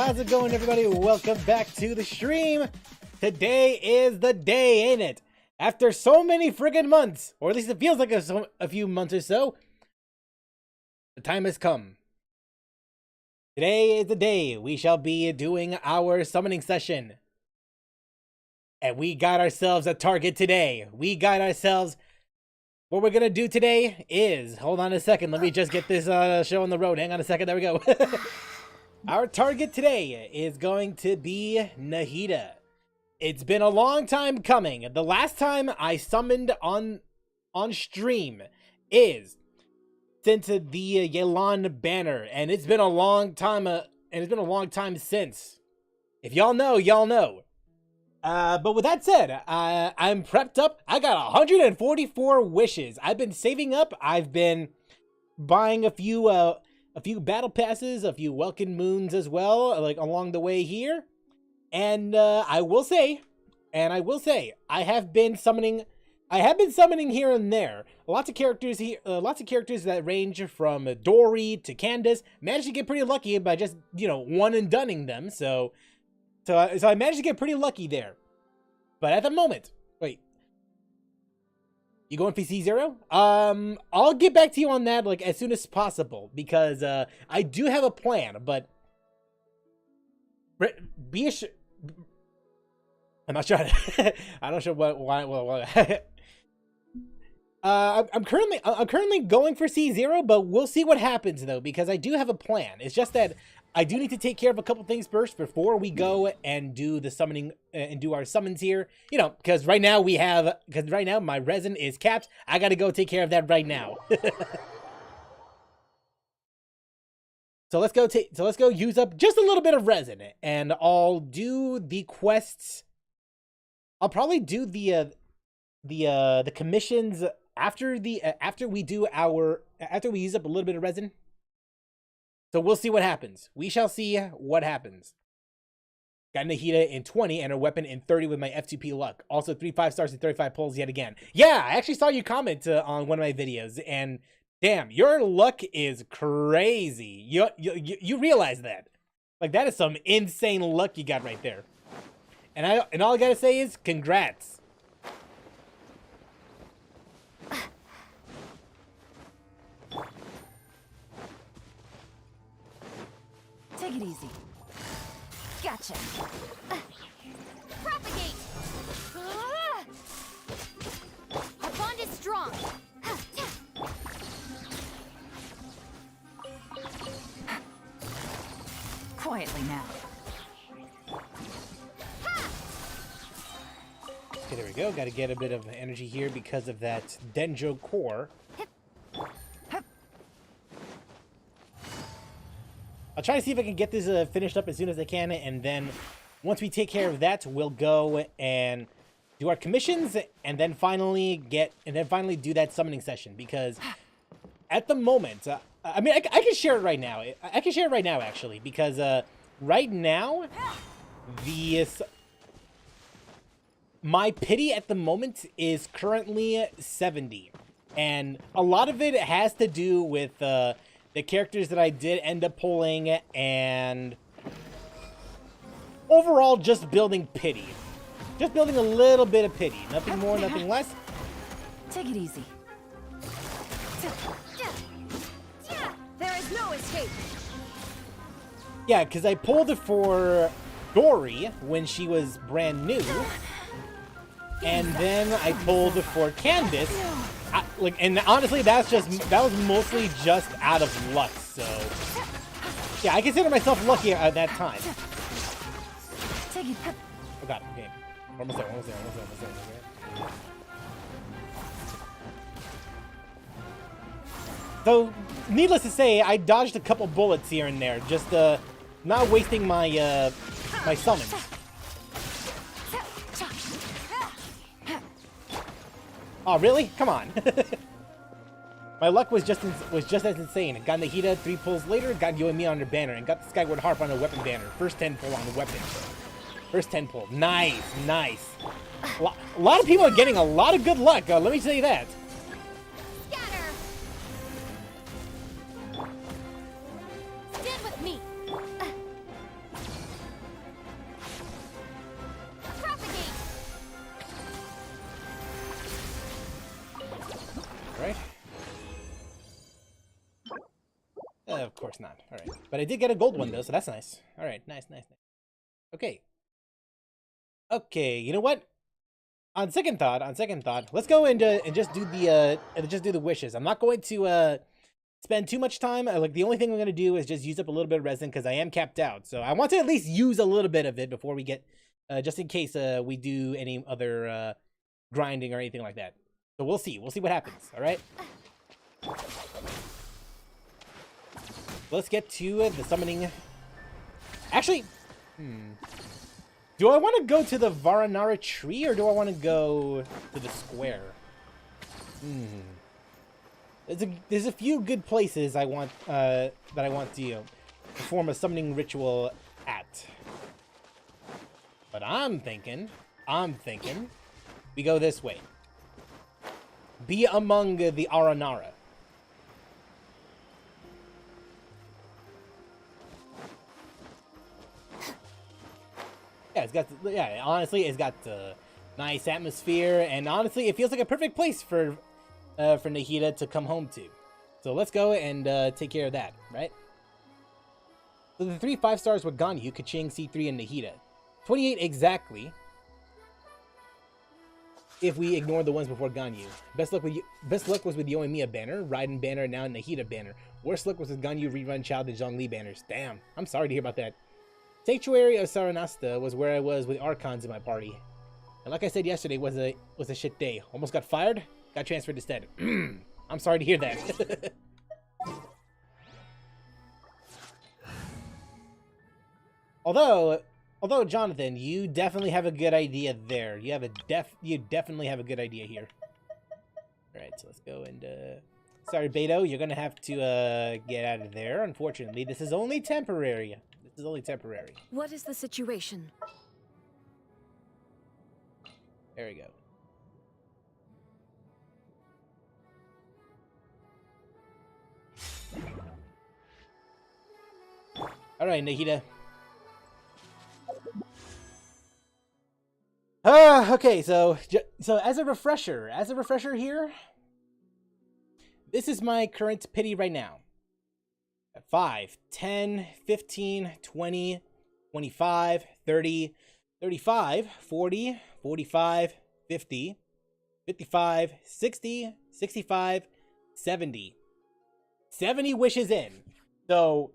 How's it going, everybody? Welcome back to the stream. Today is the day, ain't it? After so many friggin' months, or at least it feels like a few months or so, the time has come. Today is the day we shall be doing our summoning session. And we got ourselves a target today. We got ourselves... What we're gonna do today is... Hold on a second, let me just get this show on the road. Hang on a second, there we go. Our target today is going to be Nahida. It's been a long time coming. The last time I summoned on stream is since the Yelan banner, and it's been a long time. Since. If y'all know, y'all know. But with that said, I'm prepped up. I got 144 wishes. I've been saving up. I've been buying a few battle passes, a few welcome moons as well, like along the way here. And I will say, I have been summoning here and there. Lots of characters here, lots of characters that range from Dory to Candace. Managed to get pretty lucky by just, one and doneing them. So I managed to get pretty lucky there. But at the moment, wait. You going for C0? I'll get back to you on that like as soon as possible because I do have a plan, but be assured. I'm not sure. I'm not sure why. I'm currently going for C0, but we'll see what happens though because I do have a plan. It's just that I do need to take care of a couple things first before we go and do the summoning and do our summons here. Because right now my resin is capped. I got to go take care of that right now. So let's go use up just a little bit of resin, and I'll do the quests. I'll probably do the commissions after we use up a little bit of resin. So we'll see what happens. We shall see what happens. Got Nahida in 20 and her weapon in 30 with my F2P luck. Also 3 5-stars and 35 pulls yet again. Yeah, I actually saw you comment on one of my videos, and damn, your luck is crazy. You realize that? Like, that is some insane luck you got right there. And all I gotta say is congrats. Take it easy. Gotcha. Propagate. Our bond is strong. Quietly now. Okay, there we go. Got to get a bit of energy here because of that Denjo core. I'll try to see if I can get this finished up as soon as I can, and then once we take care of that, we'll go and do our commissions, and then finally do that summoning session. Because at the moment, I mean, I can share it right now. I can share it right now, actually, because right now, my pity at the moment is currently 70, and a lot of it has to do with the characters that I did end up pulling, and overall just building pity. Just building a little bit of pity. Nothing more, nothing less. Take it easy. There is no escape. Yeah, because I pulled it for Dory when she was brand new. And then I pulled it for Candace. And honestly, that was mostly just out of luck. So yeah, I consider myself lucky at that time. Oh god, okay. Almost there. So, needless to say, I dodged a couple bullets here and there, just not wasting my my summons. Oh, really? Come on. My luck was just as insane. Got Nahida 3 pulls later, got you and me on her banner, and got the Skyward Harp on her weapon banner. First 10 pull on the weapon. First 10 pull. Nice, nice. A lot of people are getting a lot of good luck, let me tell you that. Scatter. Stand with me. Of course not. All right. But I did get a gold one, though, so that's nice. All right. Nice. Okay. Okay, you know what? On second thought, let's go and just do the wishes. I'm not going to spend too much time. Like, the only thing I'm going to do is just use up a little bit of resin because I am capped out. So I want to at least use a little bit of it before we get, just in case we do any other grinding or anything like that. So we'll see. We'll see what happens. All right. Let's get to the summoning. Actually, do I want to go to the Varanara tree or do I want to go to the square? There's a few good places I want that I want to perform a summoning ritual at. But I'm thinking we go this way. Be among the Aranara. Yeah, honestly, it's got nice atmosphere, and honestly, it feels like a perfect place for Nahida to come home to. So let's go and take care of that, right? So the 3 5-stars were Ganyu, Kaching, C3, and Nahida. 28 exactly. If we ignore the ones before Ganyu. Best luck was with Yoimiya banner, Raiden banner, and now Nahida banner. Worst luck was with Ganyu, Rerun, Child, and Zhongli banners. Damn, I'm sorry to hear about that. Sanctuary of Saranasta was where I was with Archons in my party. And like I said yesterday, was a shit day. Almost got fired, got transferred instead. I'm sorry to hear that. Although Jonathan, you definitely have a good idea there. You definitely have a good idea here. All right, so let's go and sorry, Beto, you're gonna have to get out of there. Unfortunately, this is only temporary. What is the situation? There we go. All right, Nahida. Okay, so as a refresher here, this is my current pity right now. 5, 10, 15, 20, 25, 30, 35, 40, 45, 50, 55, 60, 65, 70. 70 wishes in. So,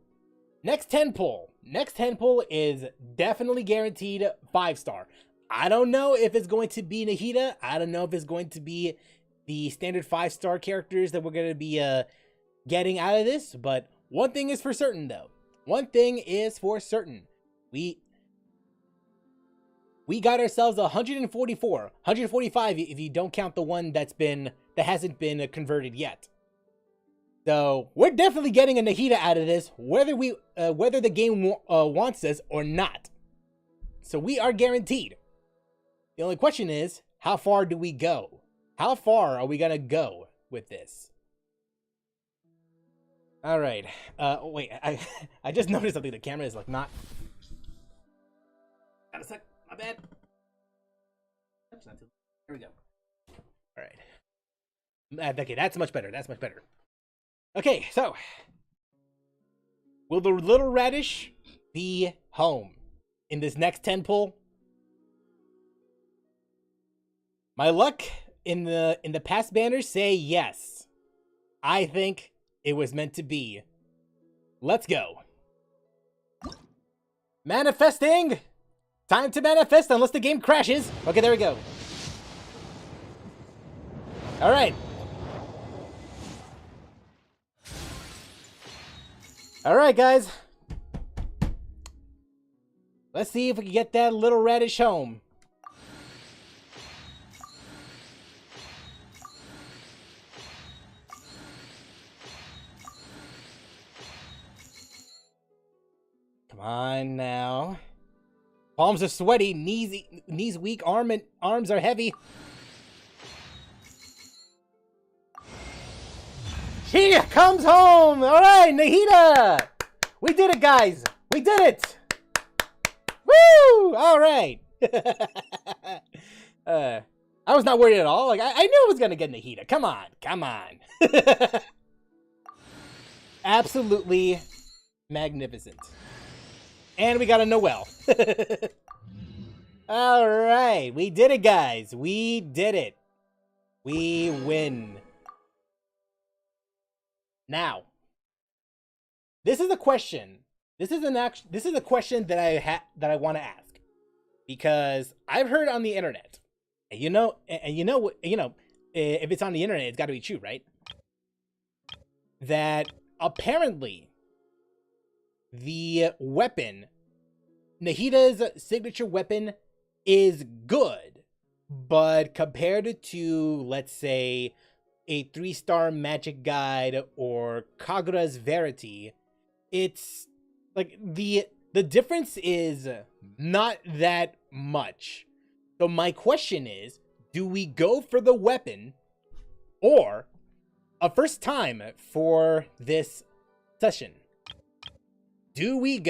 next 10 pull is definitely guaranteed 5-star. I don't know if it's going to be Nahida. I don't know if it's going to be the standard 5-star characters that we're going to be getting out of this, but one thing is for certain, though. We got ourselves 144, 145 if you don't count the one that hasn't been converted yet. So we're definitely getting a Nahida out of this, whether the game wants us or not. So we are guaranteed. The only question is, how far do we go? How far are we gonna go with this? All right. Wait. I just noticed something. The camera is like not. Got a sec. My bad. Here we go. All right. Okay, that's much better. Okay, so will the little radish be home in this next 10 pull? My luck in the past banners say yes. I think it was meant to be. Let's go. Manifesting! Time to manifest unless the game crashes. Okay, there we go. Alright. Alright, guys. Let's see if we can get that little radish home. Come on now. Palms are sweaty, knees weak, arms are heavy. She comes home! Alright, Nahida! We did it, guys! We did it! Woo! Alright. I was not worried at all. Like I knew I was gonna get Nahida. Come on. Absolutely magnificent. And we got a Noel. All right, we did it, guys. We did it. We win. Now, this is a question. This is a question that I want to ask, because I've heard on the internet, and if it's on the internet, it's got to be true, right? That apparently the weapon, Nahida's signature weapon, is good, but compared to, let's say, a 3-star magic guide or Kagura's Verity, it's like the difference is not that much. So my question is, do we go for the weapon, or a first time for this session, do we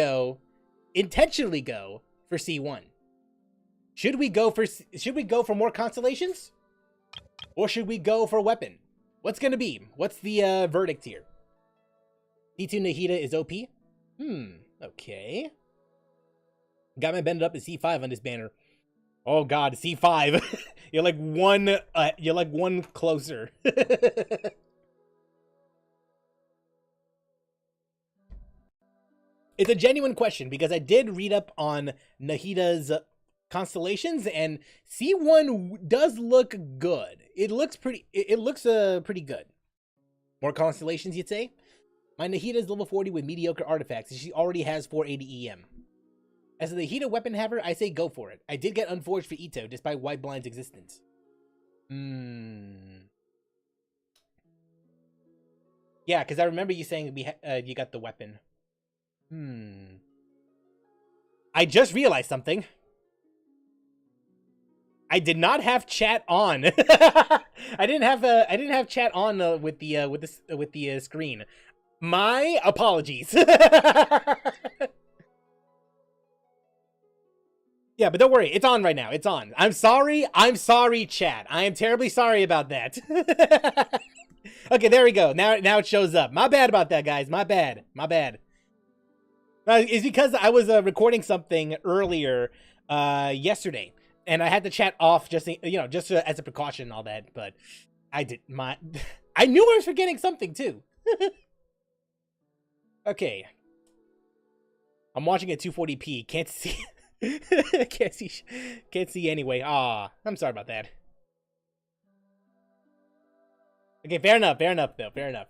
intentionally go for C1? Should we go for more constellations? Or should we go for weapon? What's gonna be? What's the verdict here? C2 Nahida is OP? Okay. Got my bended up to C5 on this banner. Oh god, C5. You're like one closer. It's a genuine question, because I did read up on Nahida's constellations, and C1 does look good. It looks pretty good. More constellations, you'd say? My Nahida is level 40 with mediocre artifacts, and she already has 480 EM. As a Nahida weapon haver, I say go for it. I did get unforged for Ito, despite White Blind's existence. Yeah, because I remember you saying you got the weapon. I just realized something. I did not have chat on. I didn't have chat on with the screen. My apologies. Yeah, but don't worry, it's on right now. It's on. I'm sorry, chat. I am terribly sorry about that. Okay, there we go. Now it shows up. My bad about that, guys. My bad. It's because I was recording something earlier yesterday, and I had the chat off just as a precaution and all that. But I knew I was forgetting something too. Okay, I'm watching at 240p. Can't see. Can't see anyway. I'm sorry about that. Okay, fair enough though. Fair enough.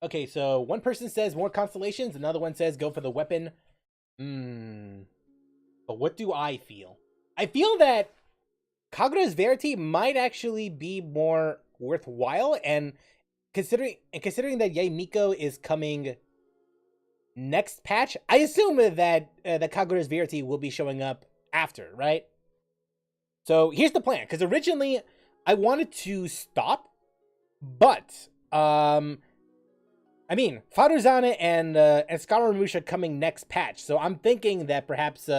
Okay, so one person says more constellations, another one says go for the weapon. But what do I feel? I feel that Kagura's Verity might actually be more worthwhile, and considering that Yaimiko is coming next patch, I assume that the Kagura's Verity will be showing up after, right? So here's the plan, because originally I wanted to stop, but I mean, Faruzane and Scaramusha coming next patch, so I'm thinking that perhaps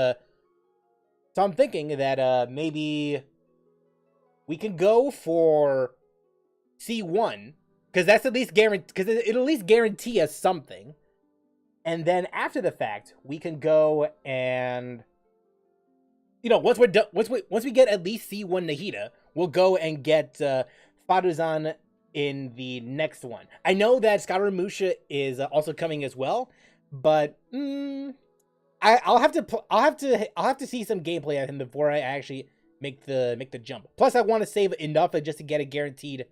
maybe we can go for C1, because that's at least it'll at least guarantee us something. And then after the fact, we can go and, once we're done, once we get at least C1 Nahida, we'll go and get Faruzan in the next one. I know that Scaramusha is also coming as well, but I'll have to see some gameplay of him before I actually make the jump. Plus, I want to save enough just to get a guaranteed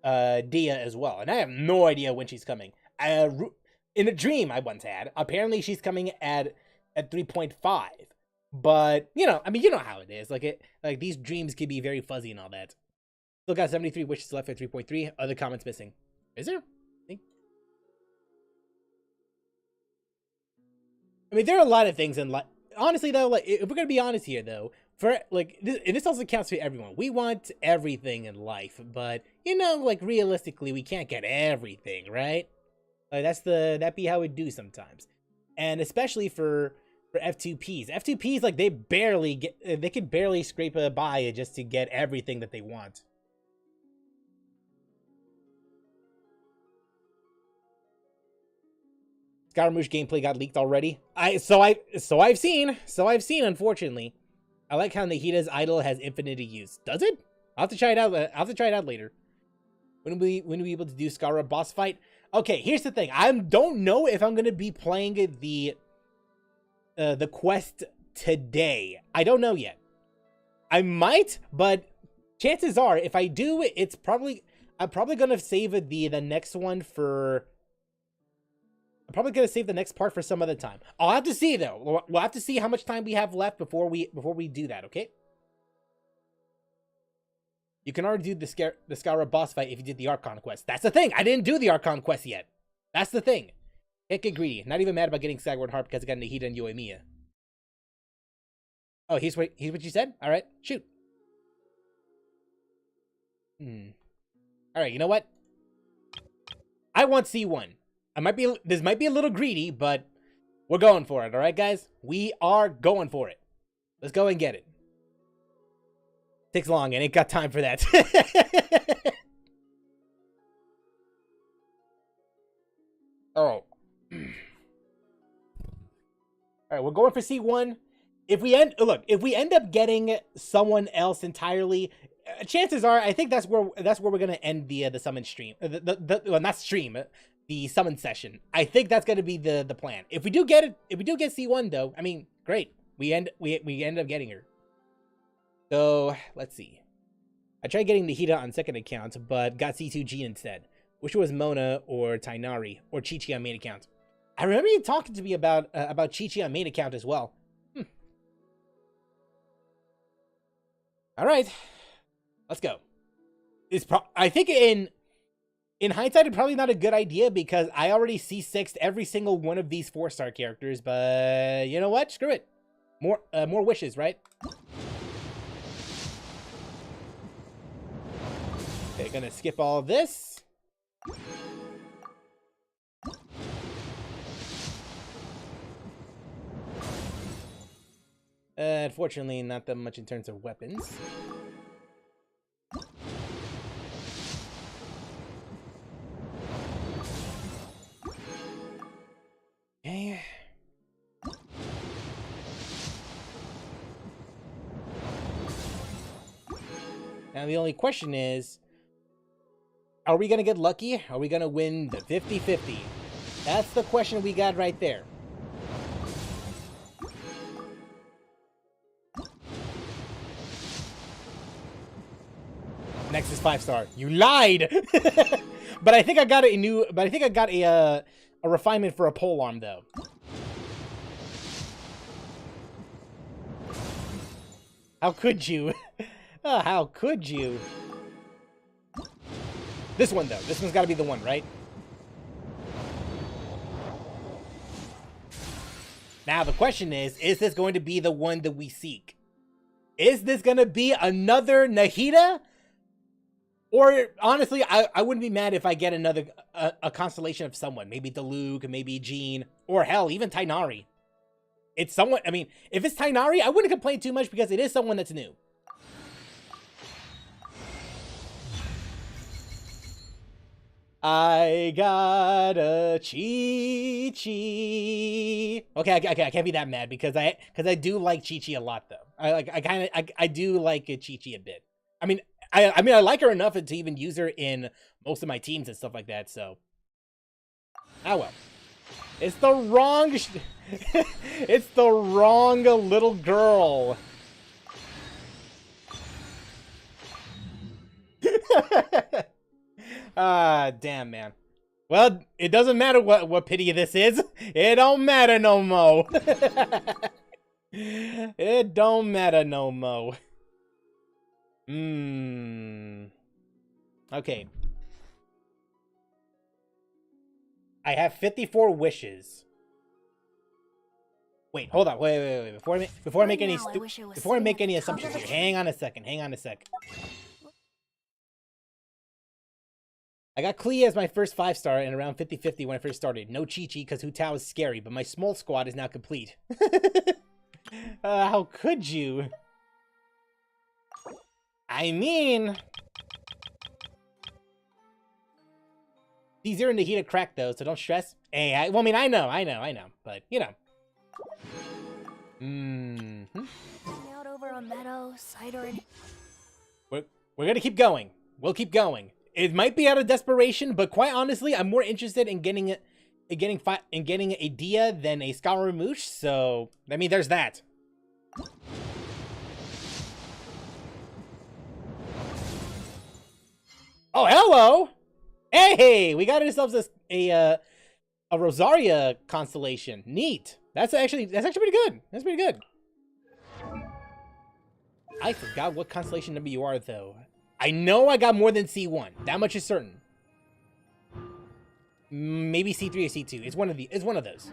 Dia as well, and I have no idea when she's coming. In a dream I once had, apparently she's coming at 3.5, but I mean, you know how it is. Like these dreams can be very fuzzy and all that. Still got 73 wishes left at 3.3. Other comments missing. Is there? I mean, there are a lot of things in life. Honestly, though, like, if we're gonna be honest here, though, for like this also counts for everyone. We want everything in life, but like realistically, we can't get everything, right? Like that be how we do sometimes, and especially for F2Ps. F2Ps, like, they can barely scrape by just to get everything that they want. Scaramouche gameplay got leaked already. So I've seen, unfortunately. I like how Nahida's idol has infinity use. Does it? I'll have to try it out. I'll have to try it out later. When we able to do Scara boss fight? Okay, here's the thing. I don't know if I'm gonna be playing the quest today. I don't know yet. I might, but chances are, if I do, I'm probably gonna save the next one for. I'm probably gonna save the next part for some other time. I'll have to see though. We'll have to see how much time we have left before we do that. Okay. You can already do the Scara boss fight if you did the Archon quest. That's the thing. I didn't do the Archon quest yet. That's the thing. Can't get greedy. Not even mad about getting Sagward Harp because I got Nahida and Yoimiya. Oh, here's what you said? Alright, shoot. Alright, you know what? I want C1. This might be a little greedy, but we're going for it, alright guys? We are going for it. Let's go and get it. Takes long, and ain't got time for that. Oh. Alright, we're going for C1. If we end up getting someone else entirely, chances are I think that's where we're gonna end the summon stream. Well, not stream, the summon session. I think that's gonna be the plan. If we do get C1 though, I mean, great. We end up getting her. So let's see. I tried getting Nahida on second account, but got C2G instead. Wish it was Mona or Tainari or Chi-Chi on main account. I remember you talking to me about Chi-Chi on main account as well. All right, let's go. I think in hindsight, it's probably not a good idea because I already C6'd every single one of these 4-star characters. But you know what? Screw it. More wishes, right? Okay, gonna skip all of this. Unfortunately, not that much in terms of weapons. Okay. Now the only question is, are we gonna get lucky? Are we gonna win the 50-50? That's the question we got right there. Next is 5-star. You lied. But I think I got a refinement for a pole arm though. How could you? Oh, how could you? This one though. This one's got to be the one, right? Now the question is this going to be the one that we seek? Is this going to be another Nahida? Or, honestly, I wouldn't be mad if I get another, a constellation of someone. Maybe Diluc, maybe Jean, or hell, even Tainari. It's someone, I mean, if it's Tainari, I wouldn't complain too much because it is someone that's new. I got a Chi-Chi. Okay, I can't be that mad because I do like Chi-Chi a lot though. I do like Chi-Chi a bit. I mean I like her enough to even use her in most of my teams and stuff like that, so. Ah well. It's the wrong it's the wrong little girl. Ah, damn, man. Well, it doesn't matter what pity this is. It don't matter no mo. It don't matter no mo. Okay. I have 54 wishes. Wait, hold on. Wait. Before I make any assumptions here. Hang on a second. I got Klee as my first 5-star and around 50-50 when I first started. No Chi-Chi because Hu Tao is scary, but my small squad is now complete. How could you? I mean... These are Nahida crack though, so don't stress. Hey, well, I mean, I know, but you know. Out over a meadow, cider and... We're gonna keep going. We'll keep going. It might be out of desperation, but quite honestly, I'm more interested in getting a Dia than a Scaramouche. So I mean, there's that. Oh, hello! Hey, we got ourselves a Rosaria constellation. Neat. That's actually pretty good. That's pretty good. I forgot what constellation number you are, though. I know I got more than C1. That much is certain. Maybe C3 or C2. It's one of those.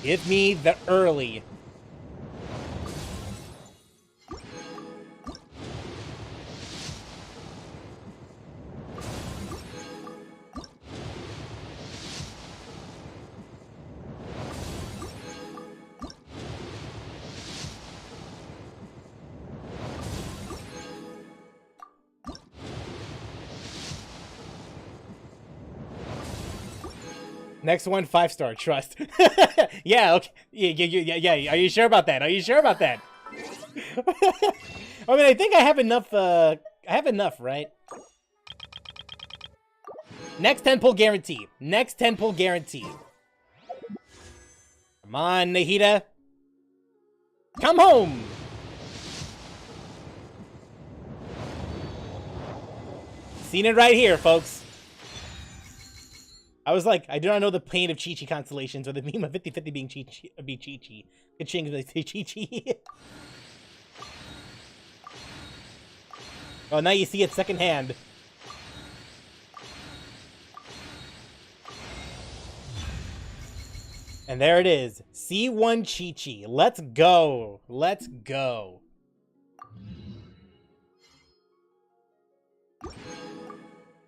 Give me the early. Next one, 5-star, trust. Yeah, okay. Yeah. Are you sure about that? Are you sure about that? I mean, I think I have enough, right? Next 10 pull guarantee. Next 10 pull guarantee. Come on, Nahida. Come home! Seen it right here, folks. I was like, I do not know the pain of Chi-Chi constellations or the meme of 50-50 being Chi-Chi. Ka-ching, Chi-Chi. Oh, now you see it secondhand. And there it is. C1 Chi-Chi. Let's go. Let's go.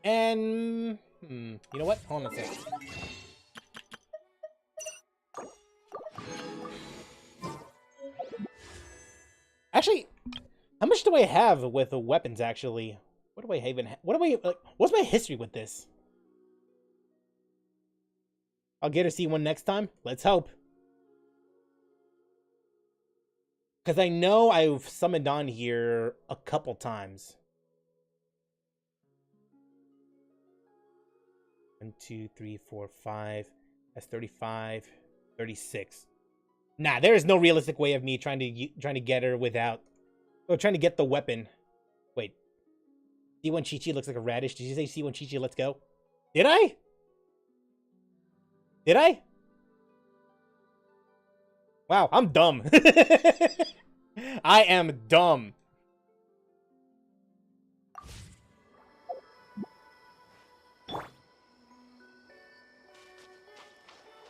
And... you know what? Hold on a second. Actually, how much do I have with the weapons, actually? What do I even what's my history with this? I'll get a C1 next time. Let's hope. Because I know I've summoned on here a couple times. 1, 2, 3, 4, 5. That's 35, 36. Nah, there is no realistic way of me trying to get her without, or trying to get the weapon. Wait, C1 Chi-Chi looks like a radish. Did you say C1 Chi-Chi? Let's go. Did I? Did I? Wow, I'm dumb. I am dumb.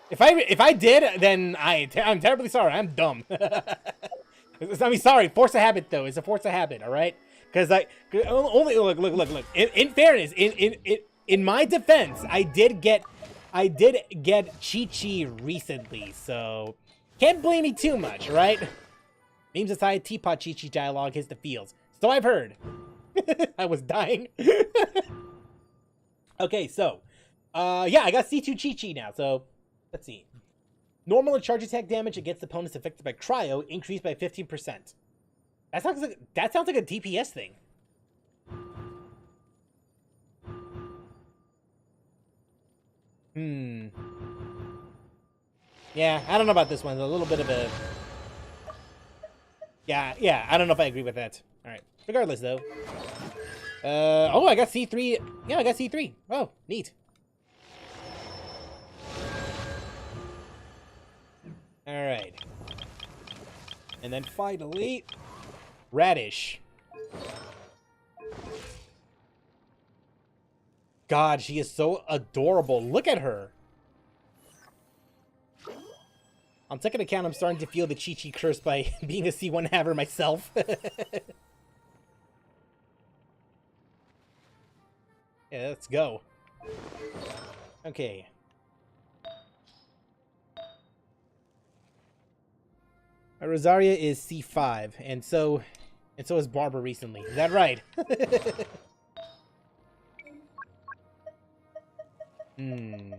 If I did, then I'm terribly sorry. I'm dumb. I mean, sorry. Force of habit, though. It's a force of habit. All right. Because only look. In fairness, in my defense, I did get Chi-Chi recently, so can't blame me too much, right? Memes aside, teapot Chi-Chi dialogue hits the feels. So I've heard. I was dying. Okay, so yeah, I got C2 Chi-Chi now. So let's see. Normal and charge attack damage against opponents affected by cryo increased by 15%. That sounds like a DPS thing. Yeah, I don't know about this one. A little bit of a... Yeah, I don't know if I agree with that. Alright, regardless, though. Oh, I got C3. Yeah, I got C3. Oh, neat. Alright. And then finally, Radish. God, she is so adorable. Look at her. On second account, I'm starting to feel the Chi-Chi curse by being a C1 haver myself. Yeah, let's go. Okay. Rosaria is C5, and so is Barbara recently. Is that right? Hmm.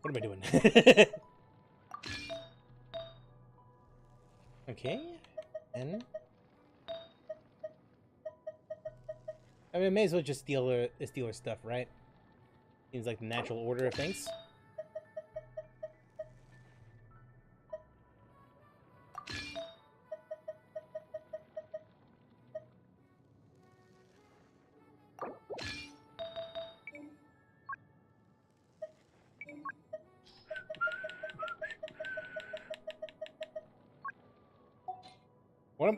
What am I doing? Okay. And I mean, I may as well just steal her stuff, right? Seems like the natural order of things.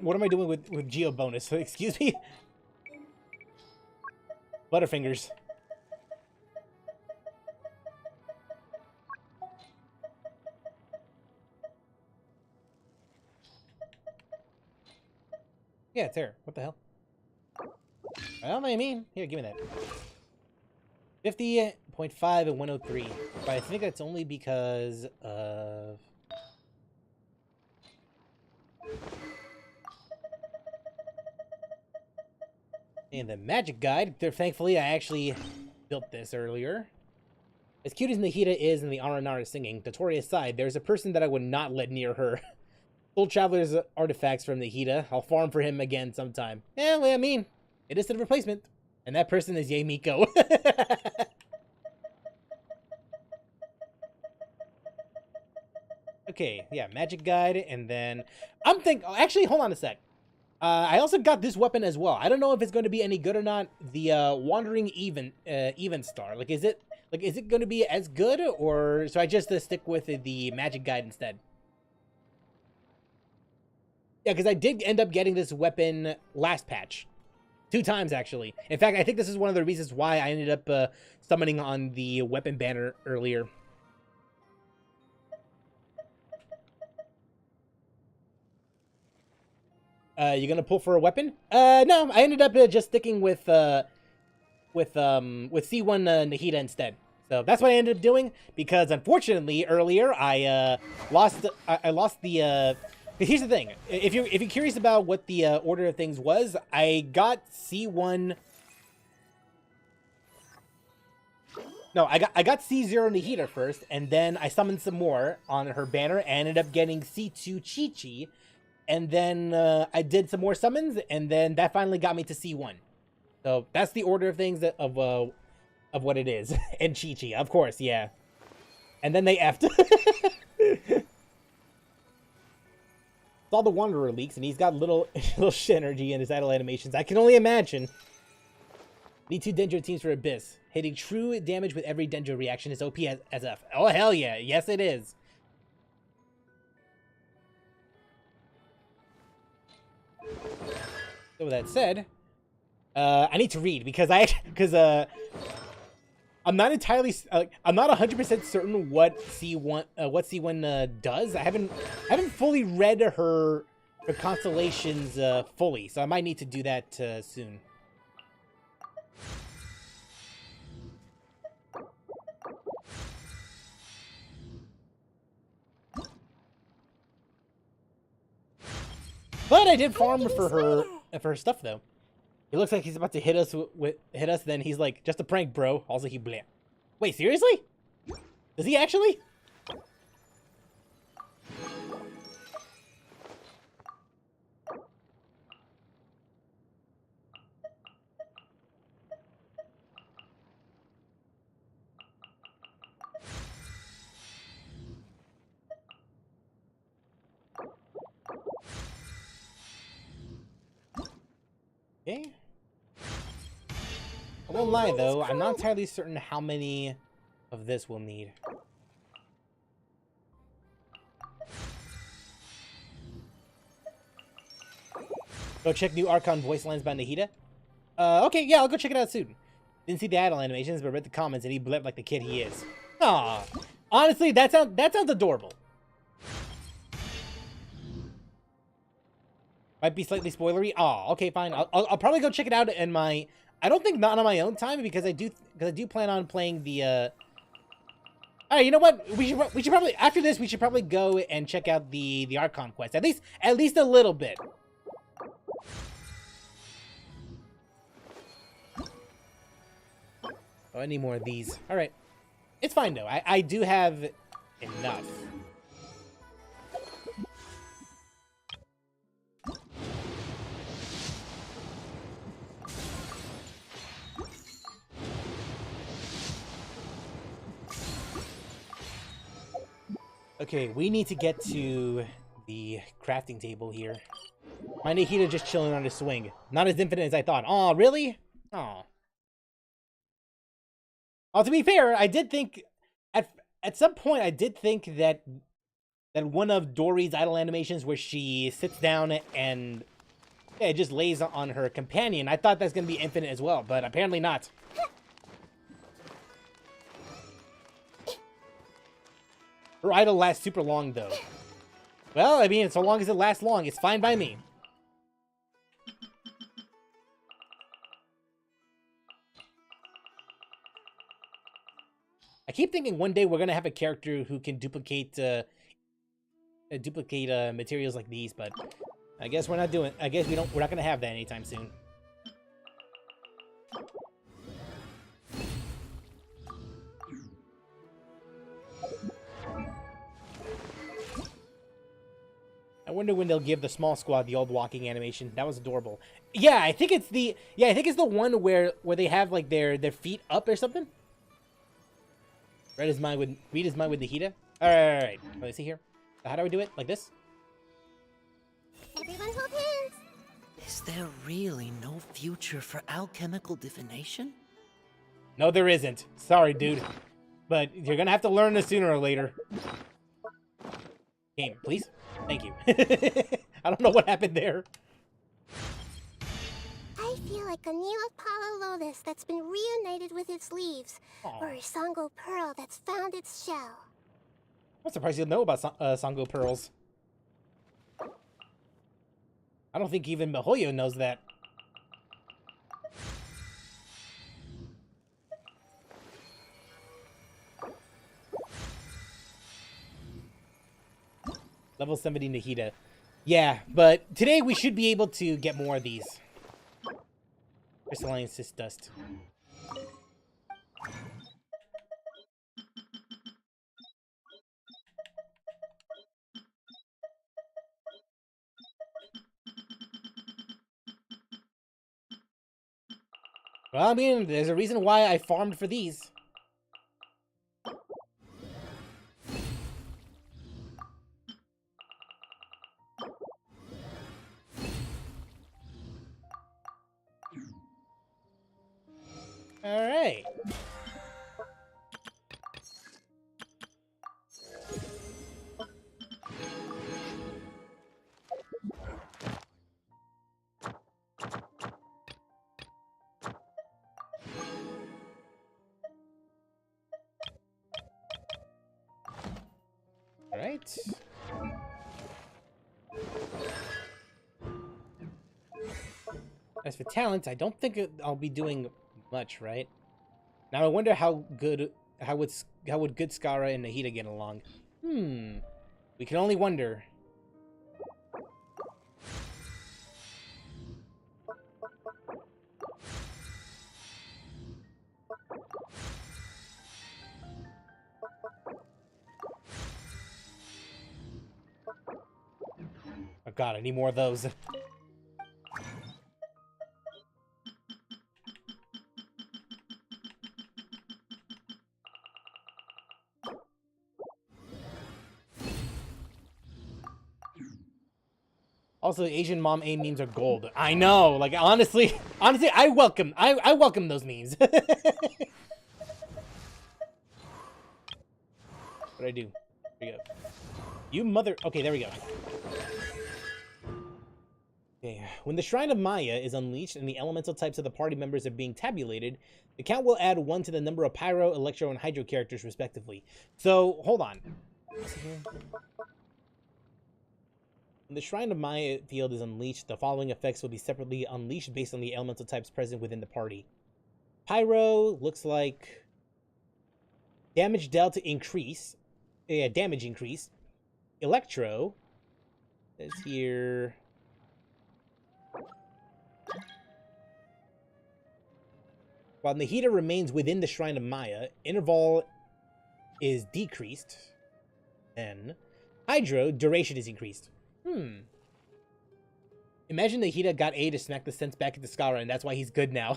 What am I doing with Geo bonus? Excuse me? Butterfingers. Yeah, it's here. What the hell? Well, I mean, here, give me that. 50.5 and 103. But I think that's only because of... In the magic guide, thankfully I actually built this earlier. As cute as Nahida is in the Aranara singing, Dotori aside, there's a person that I would not let near her. Soul Traveler's artifacts from Nahida. I'll farm for him again sometime. Yeah, well, I mean, it is a replacement. And that person is Yae Miko. Okay, yeah, magic guide, and then... Actually, hold on a sec. I also got this weapon as well. I don't know if it's going to be any good or not. The Wandering Even Star. Is it going to be as good, or so I just stick with the magic guide instead? Yeah, because I did end up getting this weapon last patch. 2 times, actually. In fact, I think this is one of the reasons why I ended up summoning on the weapon banner earlier. You gonna pull for a weapon? No, I ended up just sticking with C1 Nahida instead. So that's what I ended up doing, because unfortunately earlier I lost the. Here's the thing: if you're curious about what the order of things was, I got C1. No, I got C0 Nahida first, and then I summoned some more on her banner, and ended up getting C2 Chi-Chi. And then I did some more summons, and then that finally got me to C1. So that's the order of things of what it is. And Chi-Chi, of course, yeah. And then they effed. Saw the Wanderer leaks, and he's got little shit energy in his idle animations. I can only imagine. Need 2 Dendro teams for Abyss. Hitting true damage with every Dendro reaction is OP as F. Oh, hell yeah. Yes, it is. So with that said, I need to read because I'm not entirely I'm not 100% certain what C1 does. I haven't fully read her constellations fully, so I might need to do that soon. But I did farm for her stuff though. He looks like he's about to hit us then he's like, just a prank, bro. Also he bleh. Wait, seriously? Does he actually? Okay. I won't lie though, I'm not entirely certain how many of this we'll need. Go check new Archon voice lines by Nahida. Okay, yeah, I'll go check it out soon. Didn't see the idle animations, but read the comments and he blipped like the kid he is. Aw, honestly, that sounds adorable. Might be slightly spoilery. Oh, okay, fine. I'll probably go check it out in my... I don't think not on my own time because I do plan on playing the All right, you know what? We should probably after this we should probably go and check out the Archon quest. At least a little bit. Oh, I need more of these. All right. It's fine though. I do have enough. Okay, we need to get to the crafting table here. My Nahida just chilling on his swing. Not as infinite as I thought. Aw, really? Aw. Well, to be fair, I did think... At some point, I did think that one of Dory's idle animations where she sits down and just lays on her companion, I thought that's going to be infinite as well, but apparently not. Her idle lasts super long, though. Well, I mean, so long as it lasts long, it's fine by me. I keep thinking one day we're gonna have a character who can duplicate materials like these, but I guess we're not doing. I guess we're not gonna have that anytime soon. I wonder when they'll give the small squad the old walking animation. That was adorable. Yeah, I think it's the one where they have like their feet up or something. Read is mine with Nahida. All right. Let me see here. How do I do it? Like this? Everyone hold hands. Is there really no future for alchemical divination? No, there isn't. Sorry, dude. But you're gonna have to learn this sooner or later. Game, please. Thank you. I don't know what happened there. I feel like a Neopala lotus that's been reunited with its leaves, Aww. or a Sango pearl that's found its shell. I'm surprised you know about Sango pearls. I don't think even Mihoyo knows that. Level 70 Nahida. Yeah, but today we should be able to get more of these. Crystalline cyst dust. Well, I mean, there's a reason why I farmed for these. All right. All right. As for talents, I don't think I'll be doing much, right? Now I wonder how would good Skara and Nahida get along? We can only wonder. Oh god, I need more of those. Also, Asian mom A memes are gold. I know, like honestly, I welcome those memes. What'd I do? Here we go. You mother. Okay, there we go. Okay. When the Shrine of Maya is unleashed and the elemental types of the party members are being tabulated, the count will add 1 to the number of Pyro, Electro, and Hydro characters respectively. So hold on. Let's see here. When the Shrine of Maya field is unleashed, the following effects will be separately unleashed based on the elemental types present within the party. Pyro looks like damage dealt increase. Yeah, damage increase. Electro is here. While Nahida remains within the Shrine of Maya, interval is decreased. Then Hydro duration is increased. Imagine Nahida got A to smack the sense back into Skara, and that's why he's good now.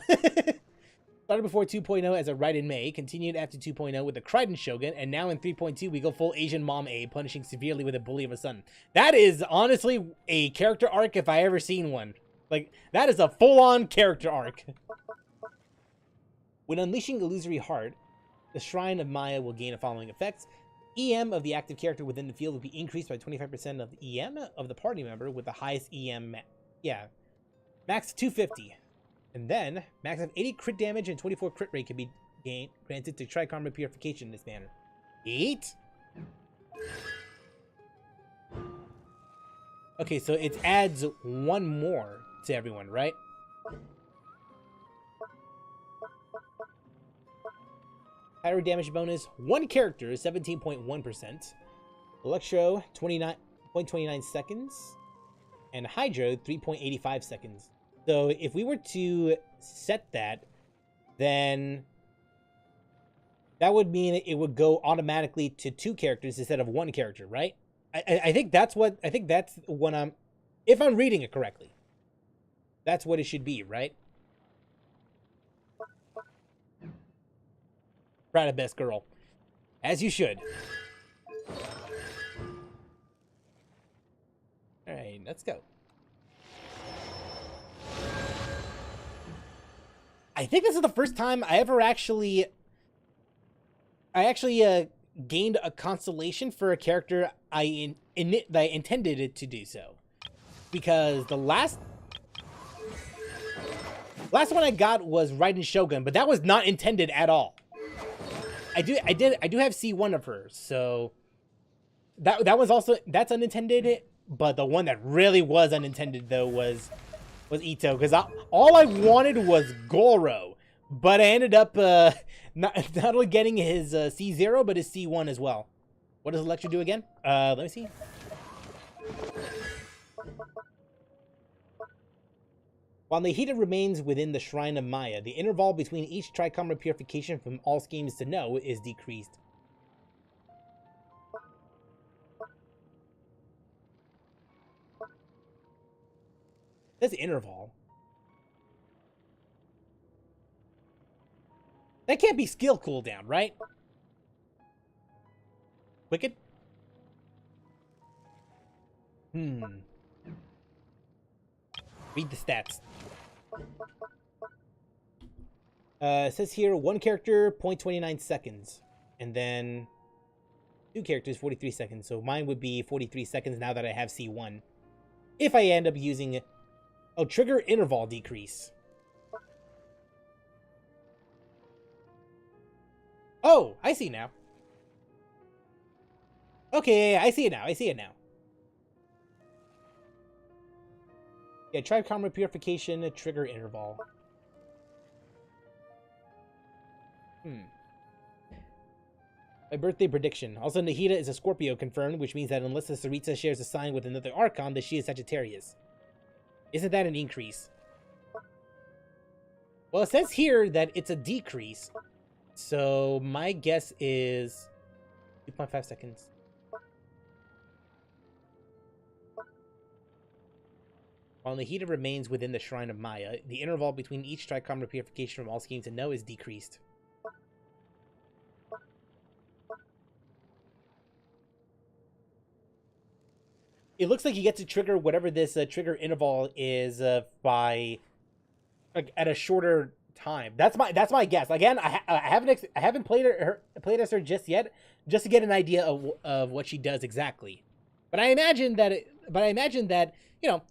Started before 2.0 as a Raiden Mei, continued after 2.0 with the Kraiden Shogun, and now in 3.2 we go full Asian Mom A, punishing severely with a bully of a son. That is honestly a character arc if I ever seen one. Like, that is a full-on character arc. When unleashing Illusory Heart, the Shrine of Maya will gain the following effects. EM of the active character within the field will be increased by 25% of the EM of the party member with the highest EM. Max 250. And then, max of 80 crit damage and 24 crit rate can be granted to Trikarma Purification in this manner. 8? Okay, so it adds one more to everyone, right? Pyro damage bonus, one character, 17.1%. Electro, 29.29 seconds. And Hydro, 3.85 seconds. So if we were to set that, then that would mean it would go automatically to 2 characters instead of 1 character, right? I think that's what I'm, if I'm reading it correctly, that's what it should be, right? Proud of best girl, as you should. All right, let's go. I think this is the first time I ever actually gained a constellation for a character I intended it to do so, because the last one I got was Raiden Shogun, but that was not intended at all. I do have C1 of her, so that was also, that's unintended. But the one that really was unintended though was Ito, because all I wanted was Goro, but I ended up not only getting his C0 but his C1 as well. What does Electro do again? Let me see. While Nahida remains within the Shrine of Maya, the interval between each Trikamra purification from all schemes to know is decreased. That's interval. That can't be skill cooldown, right? Wicked? Read the stats. It says here, 1 character, 0.29 seconds. And then 2 characters, 43 seconds. So mine would be 43 seconds now that I have C1. If I end up using... Oh, trigger interval decrease. Oh, I see now. Okay, yeah, I see it now. I see it now. Yeah, Trikarma Purification, trigger interval. My birthday prediction. Also, Nahida is a Scorpio confirmed, which means that unless the Saritsa shares a sign with another Archon, that she is Sagittarius. Isn't that an increase? Well, it says here that it's a decrease. So my guess is 2.5 seconds. While Nahida remains within the Shrine of Maya, the interval between each Trikamra purification from all schemes to know is decreased. It looks like you get to trigger whatever this trigger interval is by like at a shorter time. That's my guess. Again, I haven't played as her just yet, just to get an idea of what she does exactly. But I imagine that you know,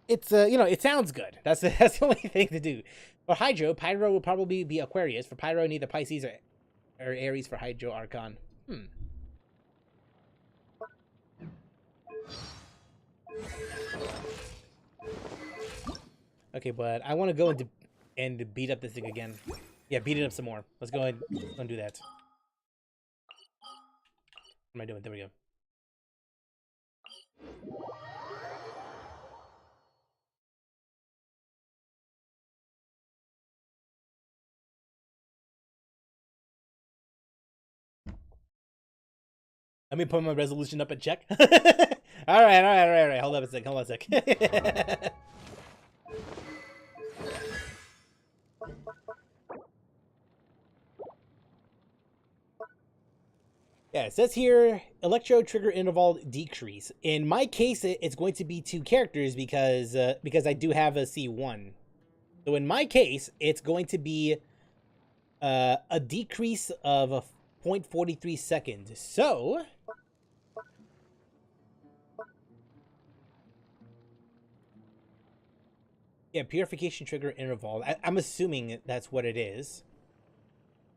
it's you know, it sounds good. That's the only thing to do. For Hydro, Pyro will probably be Aquarius. For Pyro, neither Pisces or Aries for Hydro Archon. Okay, but I want to go and beat up this thing again. Yeah, beat it up some more. Let's go ahead and do that. What am I doing? There we go. Let me put my resolution up and check. All right. Hold on a sec. Yeah, it says here, electro trigger interval decrease. In my case, it's going to be 2 characters because I do have a C1. So in my case, it's going to be a decrease of a 0.43 seconds. So yeah, purification trigger interval. I'm assuming that's what it is.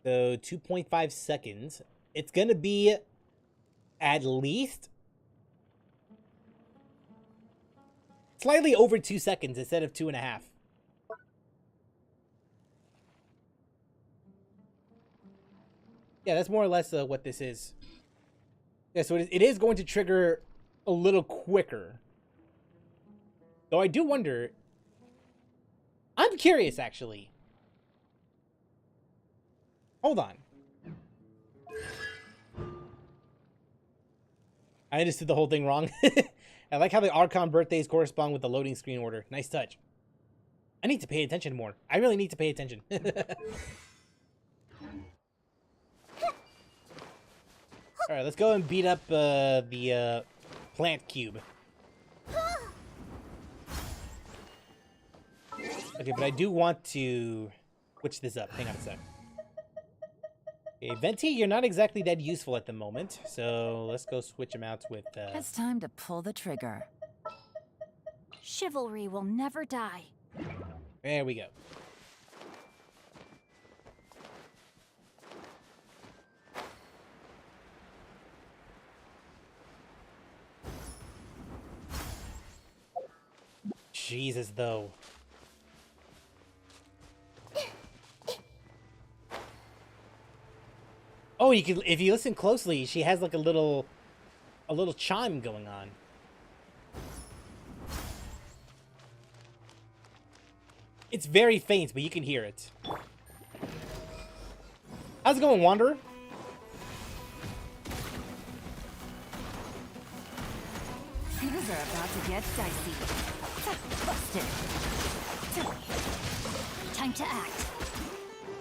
So 2.5 seconds. It's gonna be at least slightly over 2 seconds instead of 2.5. Yeah, that's more or less what this is. Yeah, so it is going to trigger a little quicker. Though I do wonder... I'm curious, actually. Hold on. I understood the whole thing wrong. I like how the Archon birthdays correspond with the loading screen order. Nice touch. I need to pay attention more. I really need to pay attention. Alright, let's go and beat up the plant cube. Okay, but I do want to switch this up. Hang on a sec. Okay, Venti, you're not exactly that useful at the moment, so let's go switch him out with... It's time to pull the trigger. Chivalry will never die. There we go. Jesus, though. Oh, you can, if you listen closely, she has like a little chime going on. It's very faint, but you can hear it. How's it going, Wanderer? Things are about to get dicey. Busted. Time to act.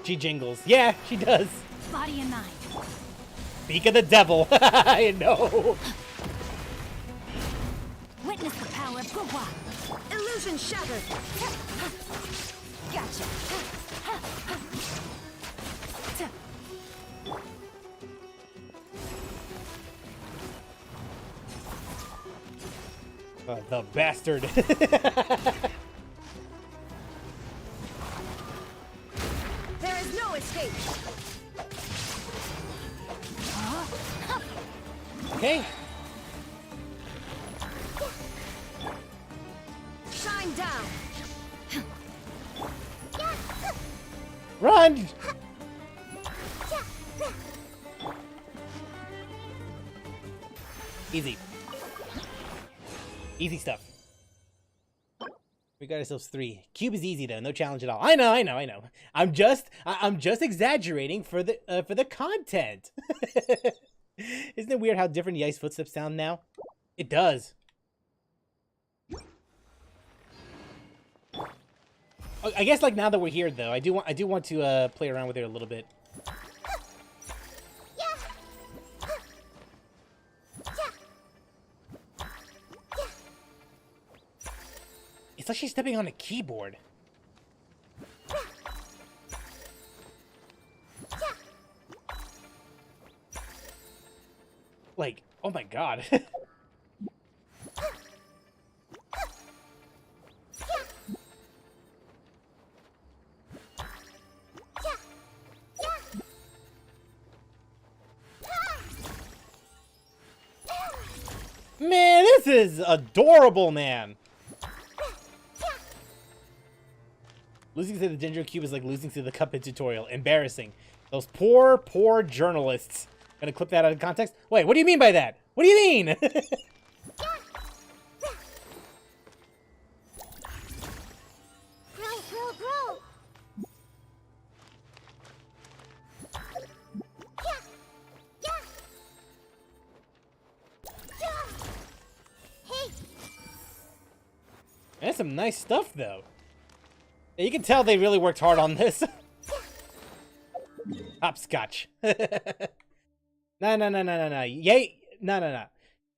She jingles. Yeah, she does. Body and mind. Speak of the devil. I know. Witness the power of Gua. Illusion shattered. Gotcha. The bastard. There is no escape. Okay. Shine down. Run! Easy. Easy stuff. We got ourselves 3. Cube is easy though, no challenge at all. I know. I'm just exaggerating for the content. Isn't it weird how different the ice footsteps sound now? It does. I guess like now that we're here though, I do want to play around with it a little bit. It's like she's stepping on a keyboard. Like, oh my god. Man, This is adorable, man. Losing to the Ginger Cube is like losing to the Cuphead tutorial. Embarrassing. Those poor, poor journalists. Gonna clip that out of context? Wait, what do you mean by that? What do you mean? That's some nice stuff, though. Yeah, you can tell they really worked hard on this. Hopscotch. No. Yay. No.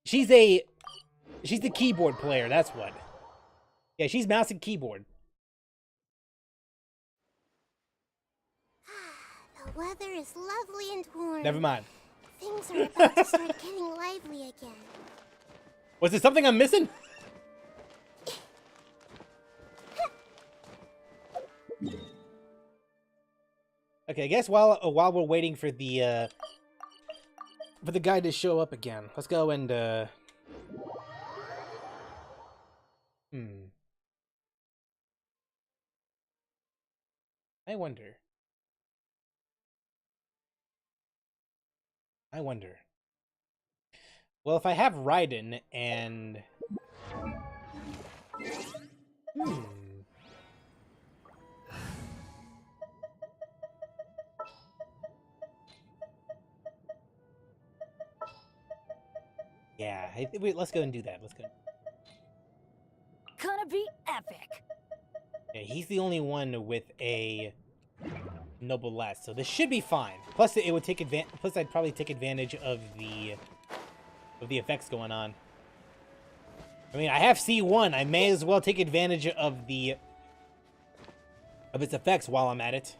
She's the keyboard player, that's what. Yeah, she's mouse and keyboard. The weather is lovely and warm. Never mind. Things are about to start getting lively again. Was there something I'm missing? Okay, I guess while we're waiting for the guy to show up again, let's go and I wonder. Well, if I have Raiden and yeah, wait, let's go and do that. Let's go. Gonna be epic. Yeah, he's the only one with a noble last, so this should be fine. Plus, it would take advantage. Plus, I'd probably take advantage of the effects going on. I mean, I have C1. I may as well take advantage of its effects while I'm at it.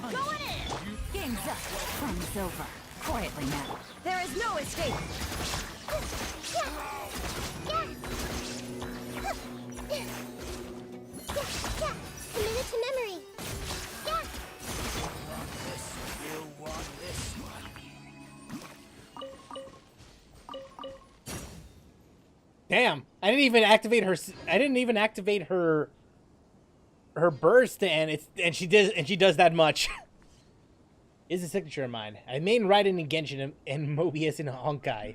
Going in! Game's up. Time's over. Quietly now. There is no escape. Committed to memory. Damn! I didn't even activate her. Her burst, and she does that much. Is a signature of mine. I main Raiden in Genshin and Mobius in Honkai.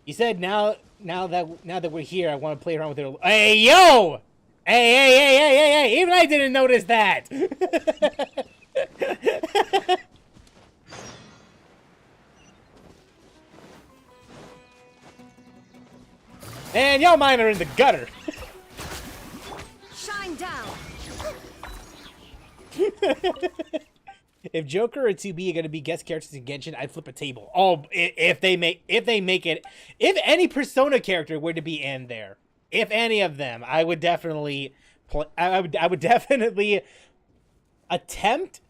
You said now that we're here, I want to play around with her. Hey yo! Hey! Even I didn't notice that. And y'all mine are in the gutter. Shine down. If Joker or 2B are gonna be guest characters in Genshin, I'd flip a table. Oh, if they make it, if any Persona character were to be in there, if any of them, I would definitely I would definitely attempt.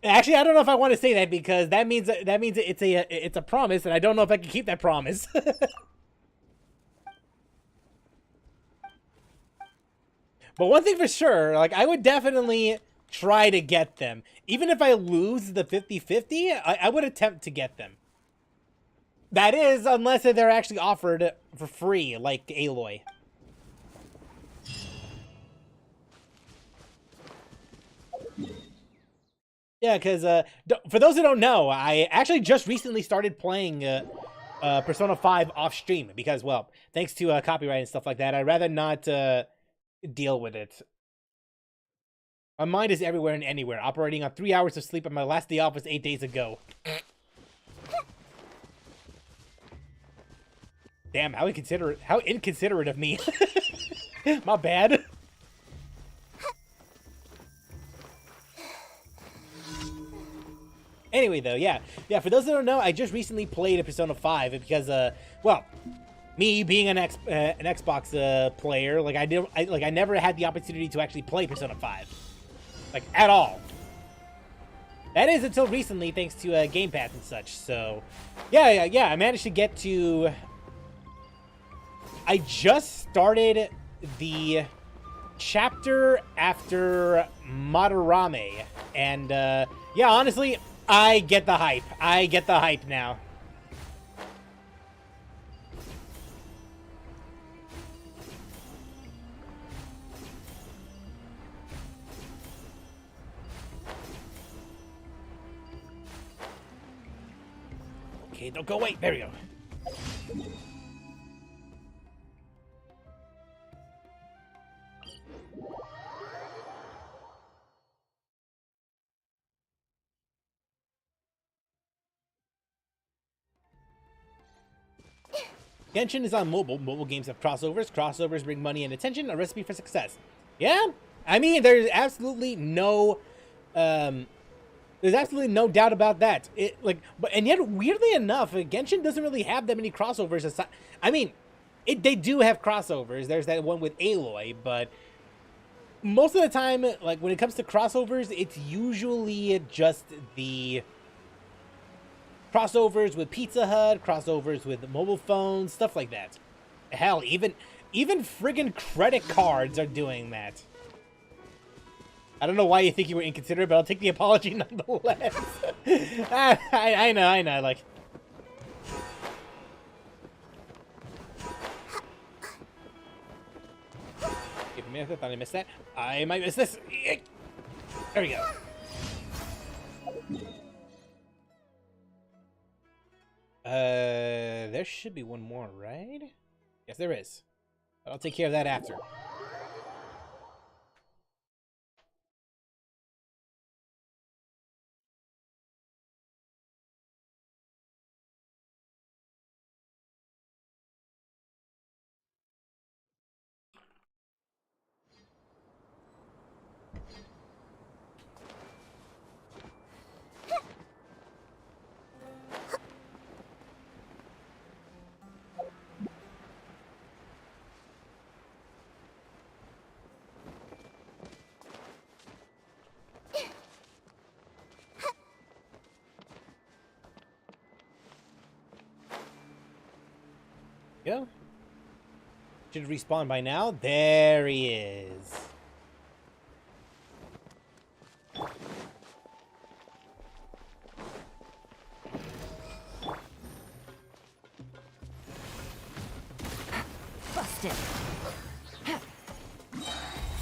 Actually, I don't know if I want to say that because that means it's a promise, and I don't know if I can keep that promise. But one thing for sure, like, I would definitely try to get them. Even if I lose the 50-50, I would attempt to get them. That is, unless they're actually offered for free, like Aloy. Yeah, because, for those who don't know, I actually just recently started playing Persona 5 off-stream. Because, well, thanks to copyright and stuff like that, I'd rather not deal with it. My mind is everywhere and anywhere, operating on 3 hours of sleep, and my last day off was 8 days ago. Damn, how inconsiderate of me. My bad. Anyway, though, yeah, for those that don't know, I just recently played a Persona 5 because, well, me being an Xbox player, like I never had the opportunity to actually play Persona 5, like at all. That is until recently, thanks to Game Pass and such. So, yeah. I managed to get to. I just started the chapter after Madarame, and yeah, honestly, I get the hype. I get the hype now. Okay, don't go away. There we go. Genshin is on mobile. Mobile games have crossovers. Crossovers bring money and attention, a recipe for success. Yeah? I mean, there's absolutely no doubt about that. And yet, weirdly enough, Genshin doesn't really have that many crossovers. I mean, they do have crossovers. There's that one with Aloy, but most of the time, like when it comes to crossovers, it's usually just the crossovers with Pizza Hut, crossovers with mobile phones, stuff like that. Hell, even friggin' credit cards are doing that. I don't know why you think you were inconsiderate, but I'll take the apology nonetheless. I know, like... Give me a minute, I thought I missed that. I might miss this. There we go. There should be one more, right? Yes, there is. But I'll take care of that after. Go. Should respawn by now. There he is. Busted.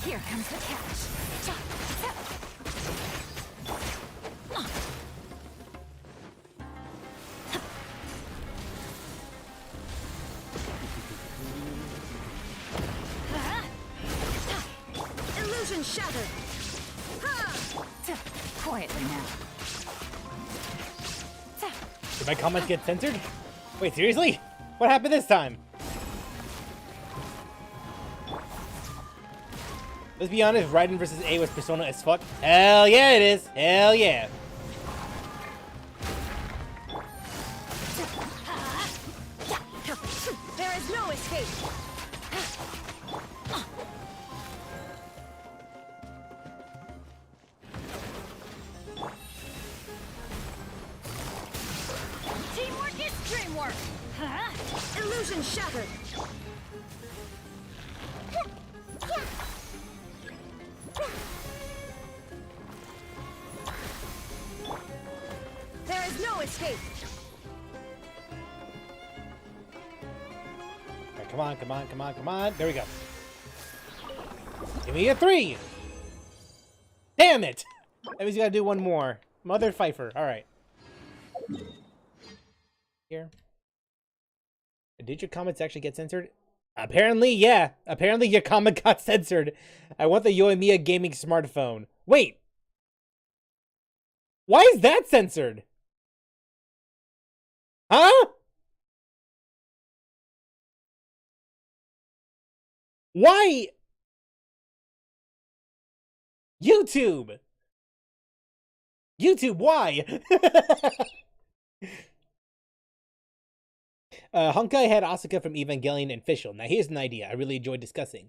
Here comes the catch. Illusion shattered. Quietly now. Did my comments get censored? Wait, seriously? What happened this time? Let's be honest, Raiden vs. A was Persona as fuck. Hell yeah it is. Hell yeah. There is no escape. Teamwork is dreamwork. Illusion shattered. There is no escape. Right, come on. There we go. Give me a 3. Damn it. That means you gotta do one more. Mother Pfeiffer. Alright. Here. Did your comments actually get censored? Apparently, yeah. Apparently your comment got censored. I want the Yoimiya gaming smartphone. Wait. Why is that censored? Huh? Why? YouTube. YouTube, why? Honkai had Asuka from Evangelion official. Now here's an idea I really enjoyed discussing.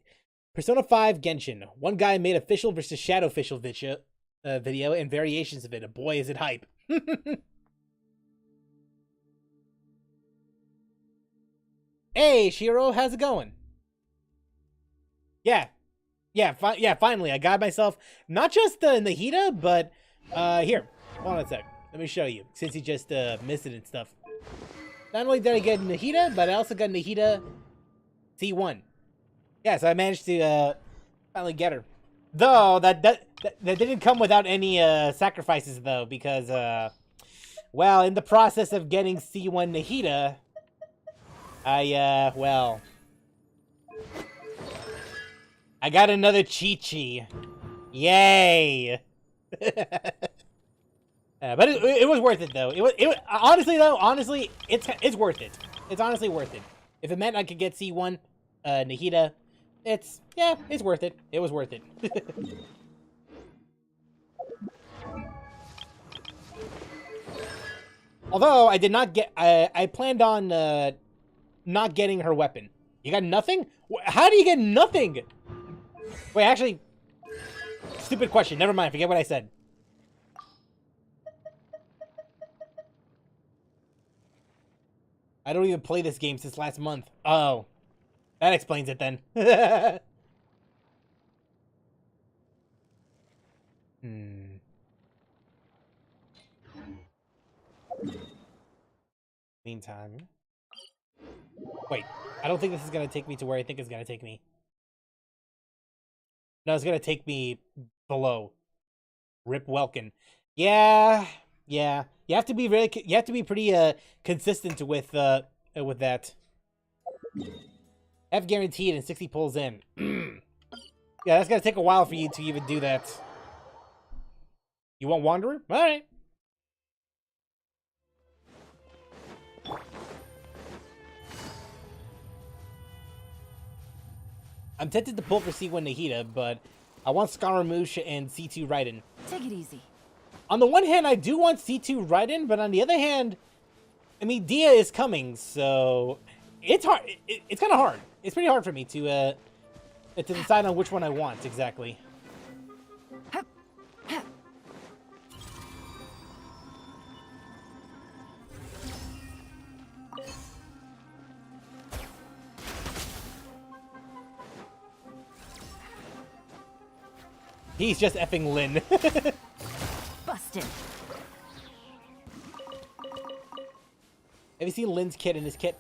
Persona 5 Genshin. One guy made official versus shadow official video and variations of it. Boy, is it hype. Hey, Shiro, how's it going? Yeah. Yeah, finally, I got myself not just the Nahida, but here, hold on a sec. Let me show you, since you just missed it and stuff. Not only did I get Nahida, but I also got Nahida C1. Yeah, so I managed to finally get her. Though that didn't come without any sacrifices, though, because well, in the process of getting C1 Nahida, I got another Chi-Chi. Yay! But it was worth it, though. Honestly, it's worth it. It's honestly worth it. If it meant I could get C1 Nahida, it's worth it. It was worth it. Although I did not get, I planned on not getting her weapon. You got nothing? How do you get nothing? Wait, actually, stupid question. Never mind. Forget what I said. I don't even play this game since last month. Oh, that explains it then. Meantime. Wait, I don't think this is going to take me to where I think it's going to take me. No, it's going to take me below. Rip Welkin. Yeah. You have to be pretty consistent with that. F guaranteed and 60 pulls in. Yeah, that's going to take a while for you to even do that. You want Wanderer? All right. I'm tempted to pull for C1 Nahida, but I want Scaramouche and C2 Raiden. Take it easy. On the one hand, I do want C2 Raiden, but on the other hand, I mean, Dia is coming, so it's hard. It's kind of hard. It's pretty hard for me to decide on which one I want exactly. He's just effing Lin. Busted. Have you seen Lin's kit in his kit?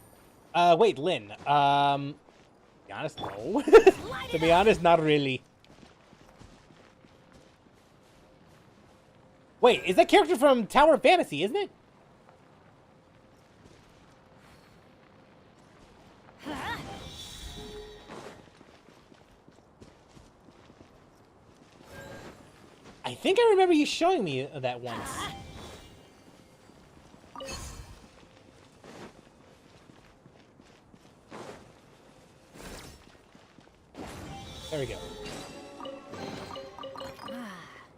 Wait, Lin. To be honest, no. To be honest, not really. Wait, is that character from Tower of Fantasy, isn't it? I think I remember you showing me that once. There we go.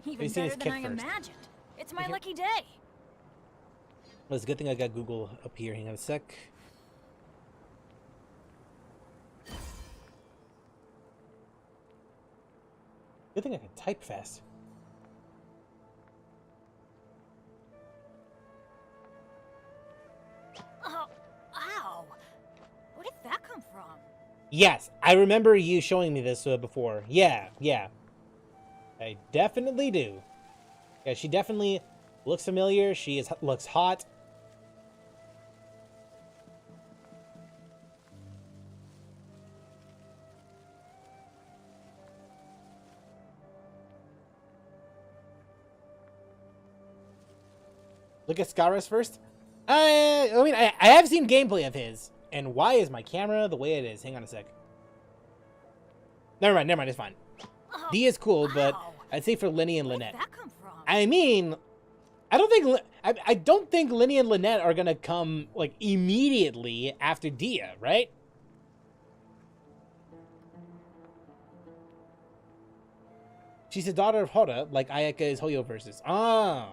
Even better than I imagined. It's my lucky day. Well, it's a good thing I got Google up here. Hang on a sec. Good thing I can type fast. Ow! Where did that come from? Yes, I remember you showing me this before. Yeah. I definitely do. Yeah, she definitely looks familiar. She looks hot. Look at Scaris first. I mean, I have seen gameplay of his. And why is my camera the way it is? Hang on a sec. Never mind, it's fine. D is cool, but I'd say for Linny and Lynette. Where did that come from? I mean, I don't think Linny and Lynette are gonna come like immediately after Dia, right? She's the daughter of Hora, like Ayaka is Hoyo versus. Ah.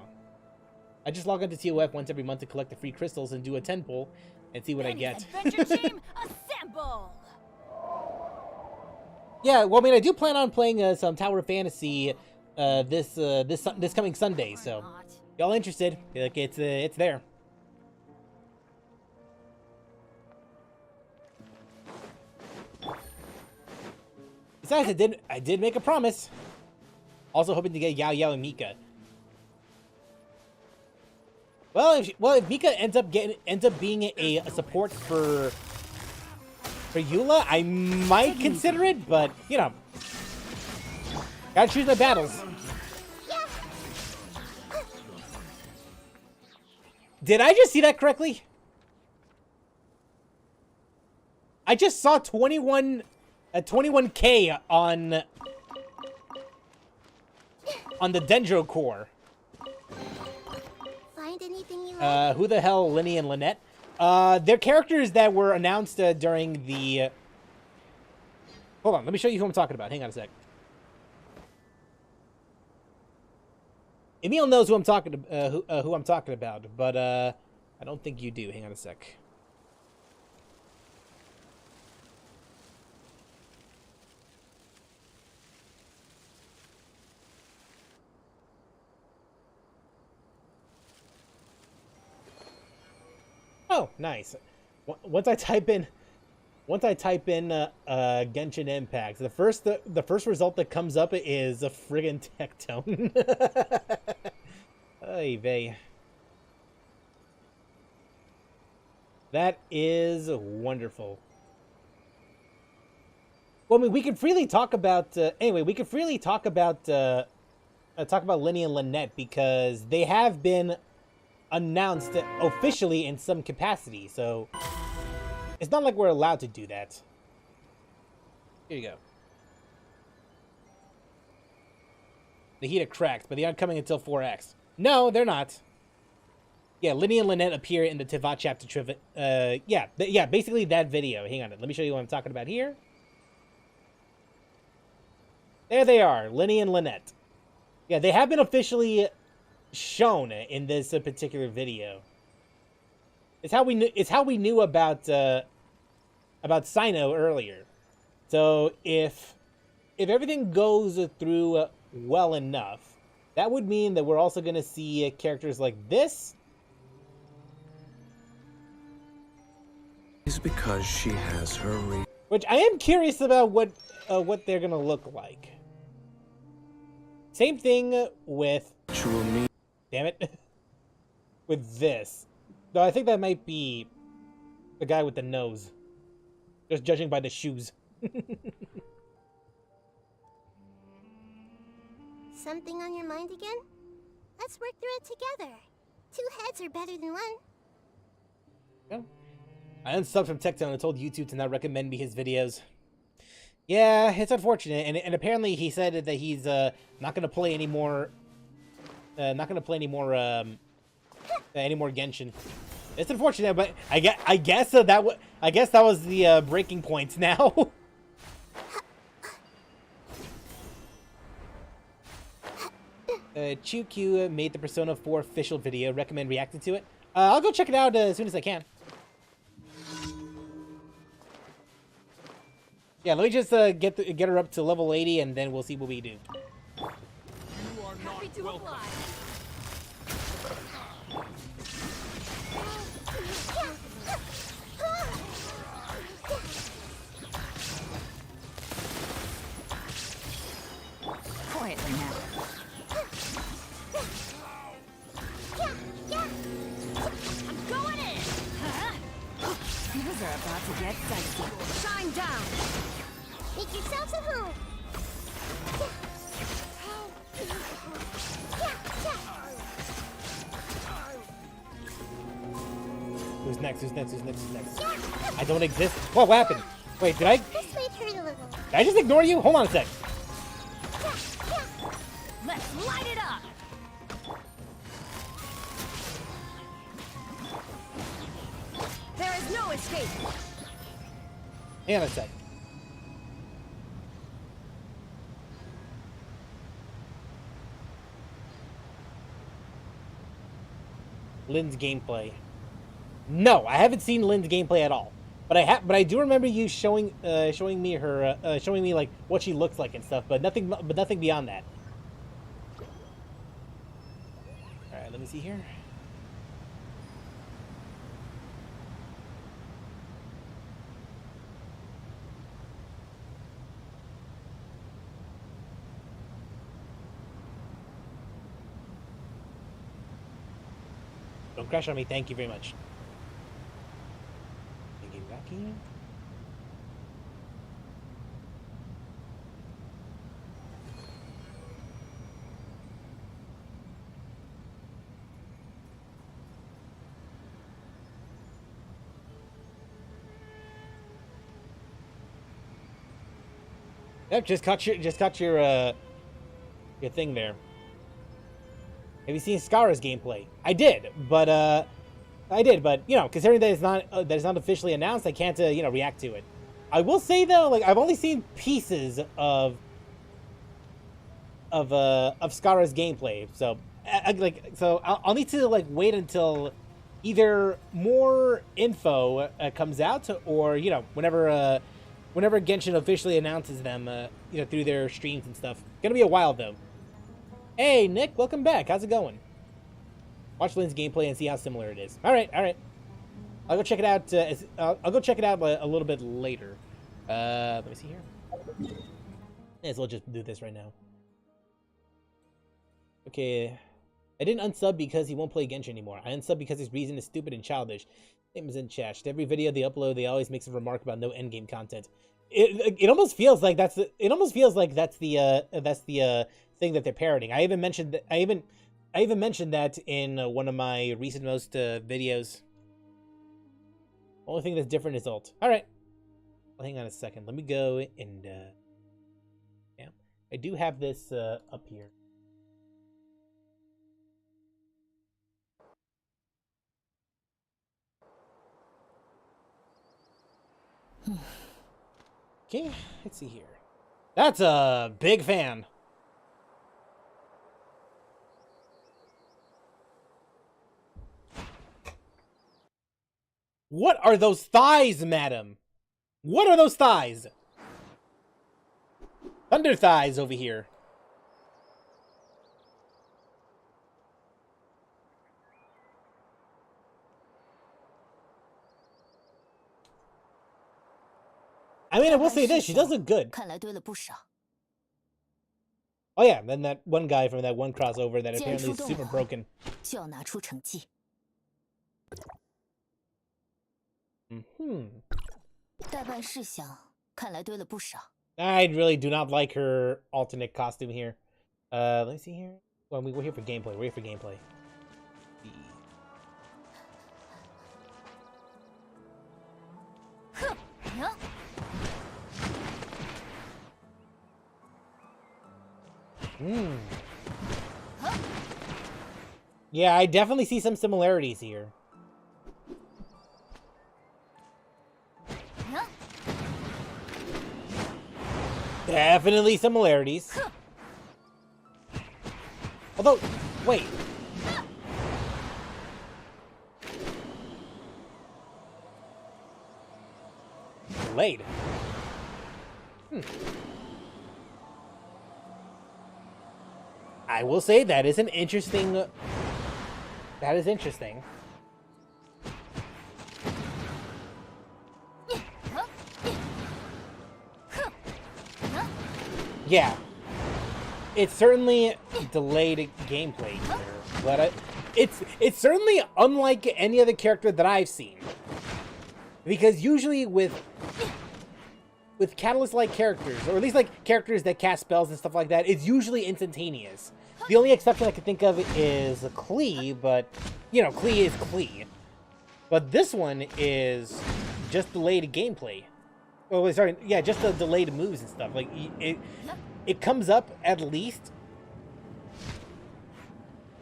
I just log into TOF once every month to collect the free crystals and do a 10 pull and see what I get. Adventure team, assemble! Yeah, well, I mean, I do plan on playing some Tower of Fantasy this coming Sunday. So, y'all interested? Like it's there. Besides, I did make a promise. Also hoping to get Yao Yao and Mika. Well, if Mika ends up being a support for Eula, I might consider it, but you know, gotta choose my battles. Did I just see that correctly? I just saw 21K on the Dendro core. Find anything you like? Who the hell, Lenny and Lynette? They're characters that were announced during the. Hold on, let me show you who I'm talking about. Hang on a sec. Emil knows who I'm talking about, but I don't think you do. Hang on a sec. Oh, nice. Once I type in Genshin Impact, the first result that comes up is a friggin' Tectone. Ay vey. That is wonderful. Well, I mean, we could freely talk about anyway. We could freely talk about Lenny and Lynette because they have been announced officially in some capacity, so it's not like we're allowed to do that. Here you go. Nahida cracked, but they aren't coming until 4X. No, they're not. Yeah, Lenny and Lynette appear in the Tivat chapter. Yeah, basically that video. Hang on, let me show you what I'm talking about here. There they are, Lenny and Lynette. Yeah, they have been officially shown in this particular video. It's how we knew about Sino earlier. So if everything goes through well enough, that would mean that we're also going to see characters like this. Is because she has her which I am curious about what they're going to look like. Same thing with damn it. With this. Though I think that might be the guy with the nose. Just judging by the shoes. Something on your mind again? Let's work through it together. 2 heads are better than 1. Yeah. I unsubbed from Tectone and told YouTube to not recommend me his videos. Yeah, it's unfortunate. And apparently he said that he's not going to play any more... not gonna play any more Genshin. It's unfortunate, but I guess that was the breaking point now. Chukyu made the Persona 4 official video. Recommend reacting to it. I'll go check it out as soon as I can. Yeah, let me just get her up to level 80, and then we'll see what we do. You are not welcome. Quietly now. I'm going in. Things are about to get dicey. Shine down. Make yourselves at home. Who's next? I don't exist. What happened? Wait, did I? This might hurt a little. Did I just ignore you? Hold on a sec. Let's light it up. There is no escape. Hang on a sec. Lynn's gameplay. No, I haven't seen Lynn's gameplay at all. But I do remember you showing me like what she looks like and stuff, but nothing beyond that. Alright, let me see here. Don't crash on me, thank you very much. Thank you, Rocky. Yep, just caught your thing there. Have you seen Skara's gameplay? I did, but you know, considering that it's not officially announced, I can't you know, react to it. I will say though, like I've only seen pieces of Skara's gameplay, so I'll need to like wait until either more info comes out, or you know, whenever Genshin officially announces them, you know, through their streams and stuff. Gonna be a while though. Hey, Nick, welcome back. How's it going? Watch Lynn's gameplay and see how similar it is. All right. I'll go check it out. I'll go check it out a little bit later. Let me see here. May as well just do this right now. Okay. I didn't unsub because he won't play Genshin anymore. I unsubbed because his reason is stupid and childish. Same as in chat. Every video they upload, they always make some remark about no endgame content. It almost feels like that's the thing that they're parroting. I even mentioned that in one of my recent most videos. Only thing that's different is ult. All right. Well, hang on a second. Let me go and yeah, I do have this up here. Okay, let's see here. That's a big fan. What are those thighs, madam? What are those thighs? Thunder thighs over here. I mean, I will say this, she does look good. Oh yeah, then that one guy from that one crossover that apparently is super broken. I really do not like her alternate costume here. Let me see here. Well, we're here for gameplay. We're here for gameplay. Yeah, I definitely see some similarities here. Definitely similarities. Although, wait. Delayed. I will say that is an interesting... That is interesting. Yeah. It's certainly delayed gameplay here, but it's certainly unlike any other character that I've seen. Because usually with Catalyst-like characters, or at least like characters that cast spells and stuff like that, it's usually instantaneous. The only exception I can think of is Klee, but, you know, Klee is Klee. But this one is just delayed gameplay. Oh, sorry, yeah, just the delayed moves and stuff. Like, it comes up at least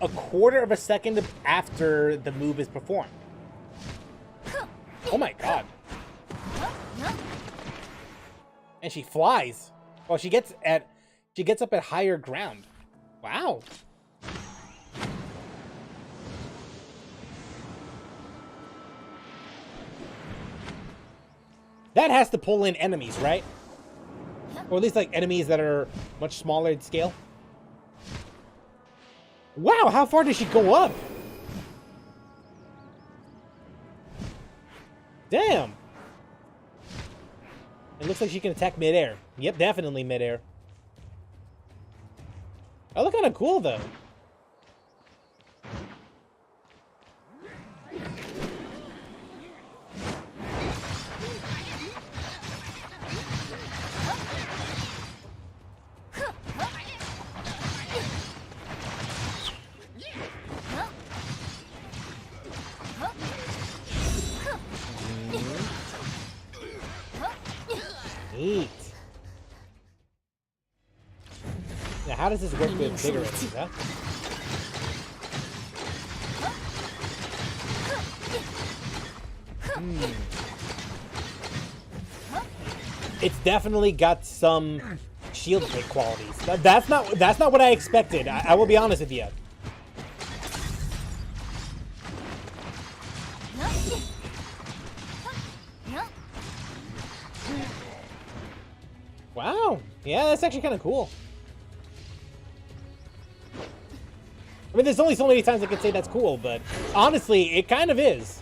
a quarter of a second after the move is performed. Oh my god. And she flies. Well, she gets up at higher ground. Wow. That has to pull in enemies, right? Or at least like enemies that are much smaller in scale. Wow, how far did she go up? Damn. It looks like she can attack midair. Yep, definitely midair. Oh, look kind of cool, though. Neat. Now, how does this work with bigger enemies, huh? It's definitely got some shield break qualities. That's not what I expected. I will be honest with you. Wow. Yeah, that's actually kind of cool. I mean, there's only so many times I can say that's cool, but honestly, it kind of is.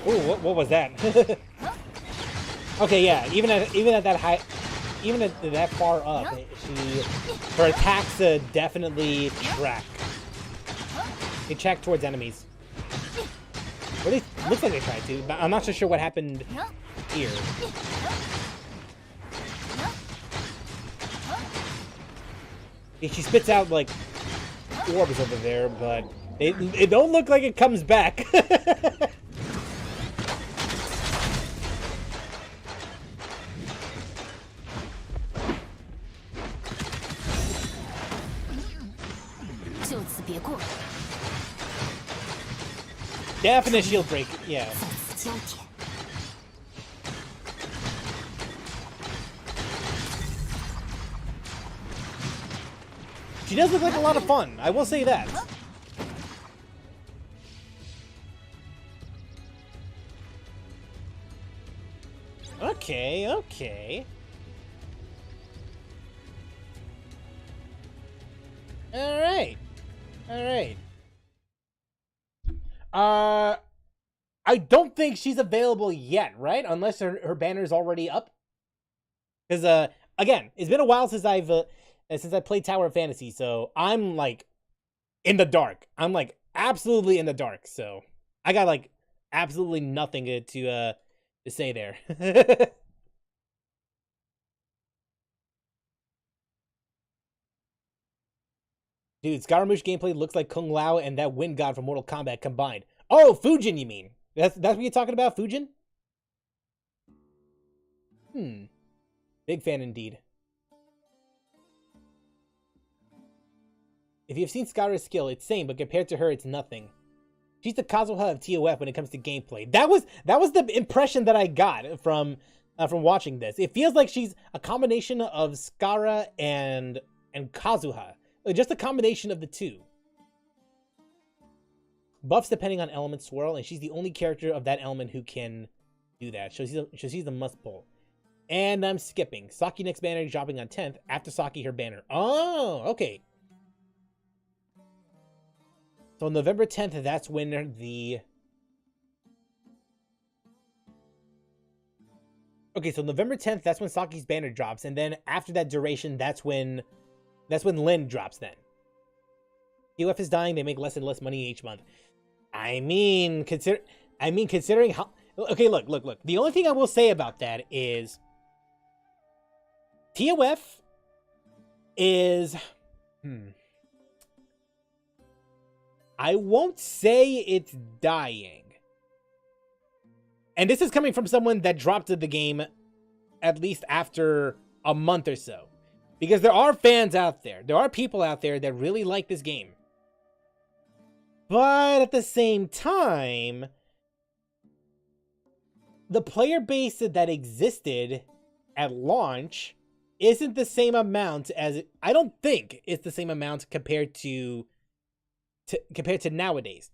Ooh, what was that? Okay, yeah. Even at that high, even at that far up, her attacks definitely track. They track towards enemies. Or at least looks like they tried to. But I'm not so sure what happened here. She spits out like orbs over there, but it don't look like it comes back. Definite shield break, yeah. She does look like a lot of fun, I will say that. Okay, okay. Alright. Alright. I don't think she's available yet, right? Unless her banner's already up. Because, again, it's been a while since I played Tower of Fantasy, so I'm, like, in the dark. I'm, like, absolutely in the dark, so I got, like, absolutely nothing to say there. Dude, Scaramouche gameplay looks like Kung Lao and that Wind God from Mortal Kombat combined. Oh, Fujin, you mean? That's what you're talking about, Fujin? Big fan indeed. If you've seen Skara's skill, it's same, but compared to her, it's nothing. She's the Kazuha of TOF when it comes to gameplay. That was the impression that I got from watching this. It feels like she's a combination of Skara and Kazuha. Just a combination of the two. Buffs depending on element swirl, and she's the only character of that element who can do that. So she's the must pull. And I'm skipping. Saki next banner dropping on 10th. After Saki, her banner. Oh, okay. So November 10th, that's when the... Okay, so November 10th, that's when Saki's banner drops. And then after that duration, that's when Lin drops then. TOF is dying, they make less and less money each month. I mean, considering how... Okay, look. The only thing I will say about that is... TOF is... I won't say it's dying. And this is coming from someone that dropped the game at least after a month or so. Because there are fans out there. There are people out there that really like this game. But at the same time, the player base that existed at launch isn't the same amount as... I don't think it's the same amount compared to nowadays.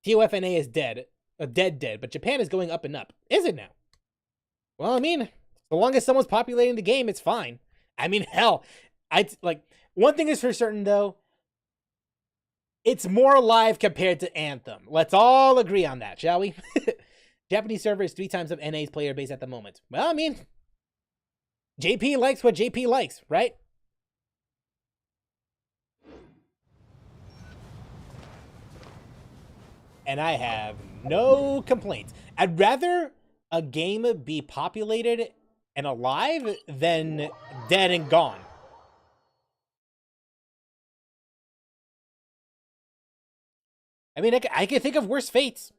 TOFNA is dead. Dead, but Japan is going up and up. Is it now? Well, I mean, so long as someone's populating the game, it's fine. I mean, hell, one thing is for certain, though. It's more alive compared to Anthem. Let's all agree on that, shall we? Japanese server is 3 times of NA's player base at the moment. Well, I mean, JP likes what JP likes, right? And I have no complaints. I'd rather a game be populated and alive than dead and gone. I mean, I can think of worse fates.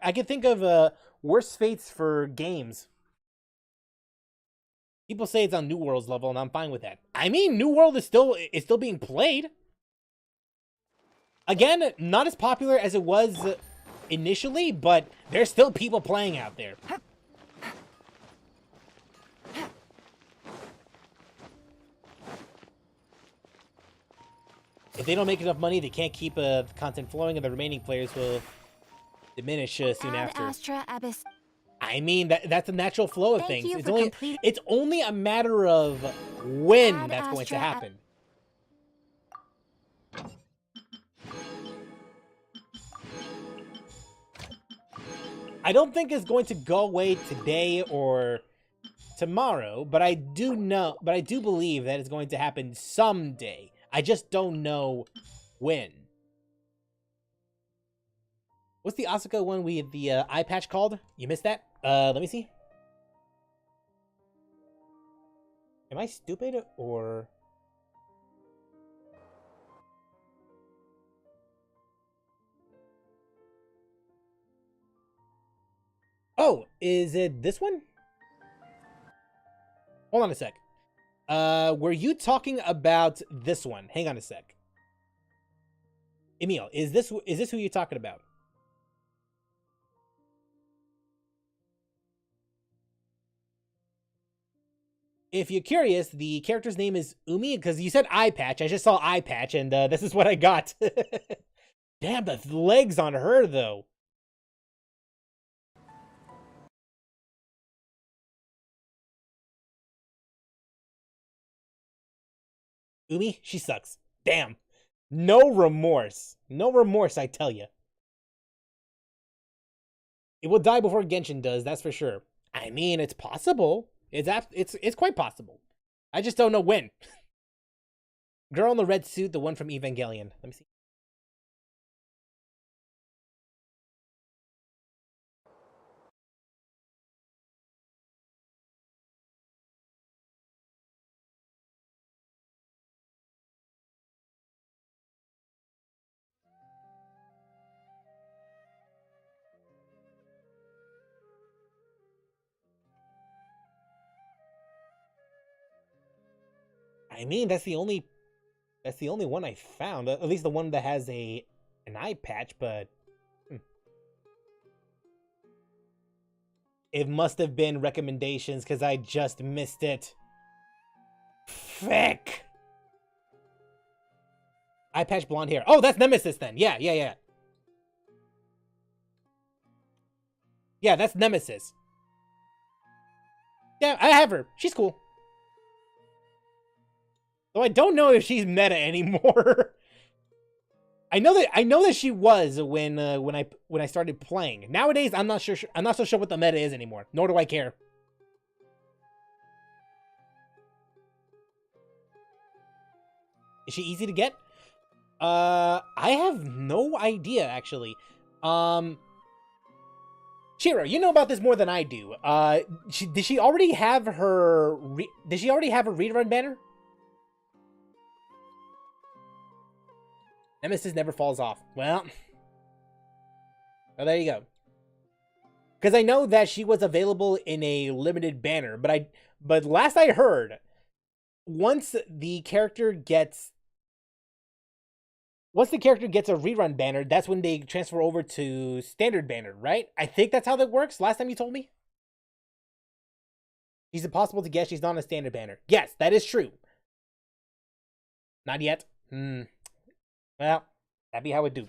I can think of worse fates for games. People say it's on New World's level, and I'm fine with that. I mean, New World is still being played. Again, not as popular as it was initially, but there's still people playing out there. If they don't make enough money, they can't keep the content flowing, and the remaining players will diminish soon after. Astra Abyss. I mean, that's a natural flow of Thank things. you It's for only complete- it's only a matter of when Ad that's going to Astra happen. I don't think it's going to go away today or tomorrow, but I do believe that it's going to happen someday. I just don't know when. What's the Asuka one with the eye patch called? You missed that? Let me see. Am I stupid or... Oh, is it this one? Hold on a sec. Were you talking about this one? Hang on a sec. Emil, is this who you're talking about? If you're curious, the character's name is Umi, because you said eye patch. I just saw eye patch, and this is what I got. Damn, the legs on her, though. Umi, she sucks. Damn. No remorse. No remorse, I tell you. It will die before Genshin does, that's for sure. I mean, it's possible. It's quite possible. I just don't know when. Girl in the red suit, the one from Evangelion. Let me see. I mean, that's the only one I found. At least the one that has an eye patch, but it must have been recommendations because I just missed it. Frick. Eye patch, blonde hair. Oh, that's Nemesis then. Yeah. Yeah, that's Nemesis. Yeah, I have her. She's cool. Though I don't know if she's meta anymore. I know that she was when I started playing. Nowadays, I'm not so sure what the meta is anymore. Nor do I care. Is she easy to get? I have no idea actually. Shiro, you know about this more than I do. Did she already have her rerun banner? Nemesis never falls off. Well, there you go. Because I know that she was available in a limited banner, but last I heard, once the character gets a rerun banner, that's when they transfer over to standard banner, right? I think that's how that works. Last time you told me. She's impossible to get. She's not on a standard banner. Yes, that is true. Not yet. Well, that'd be how it do.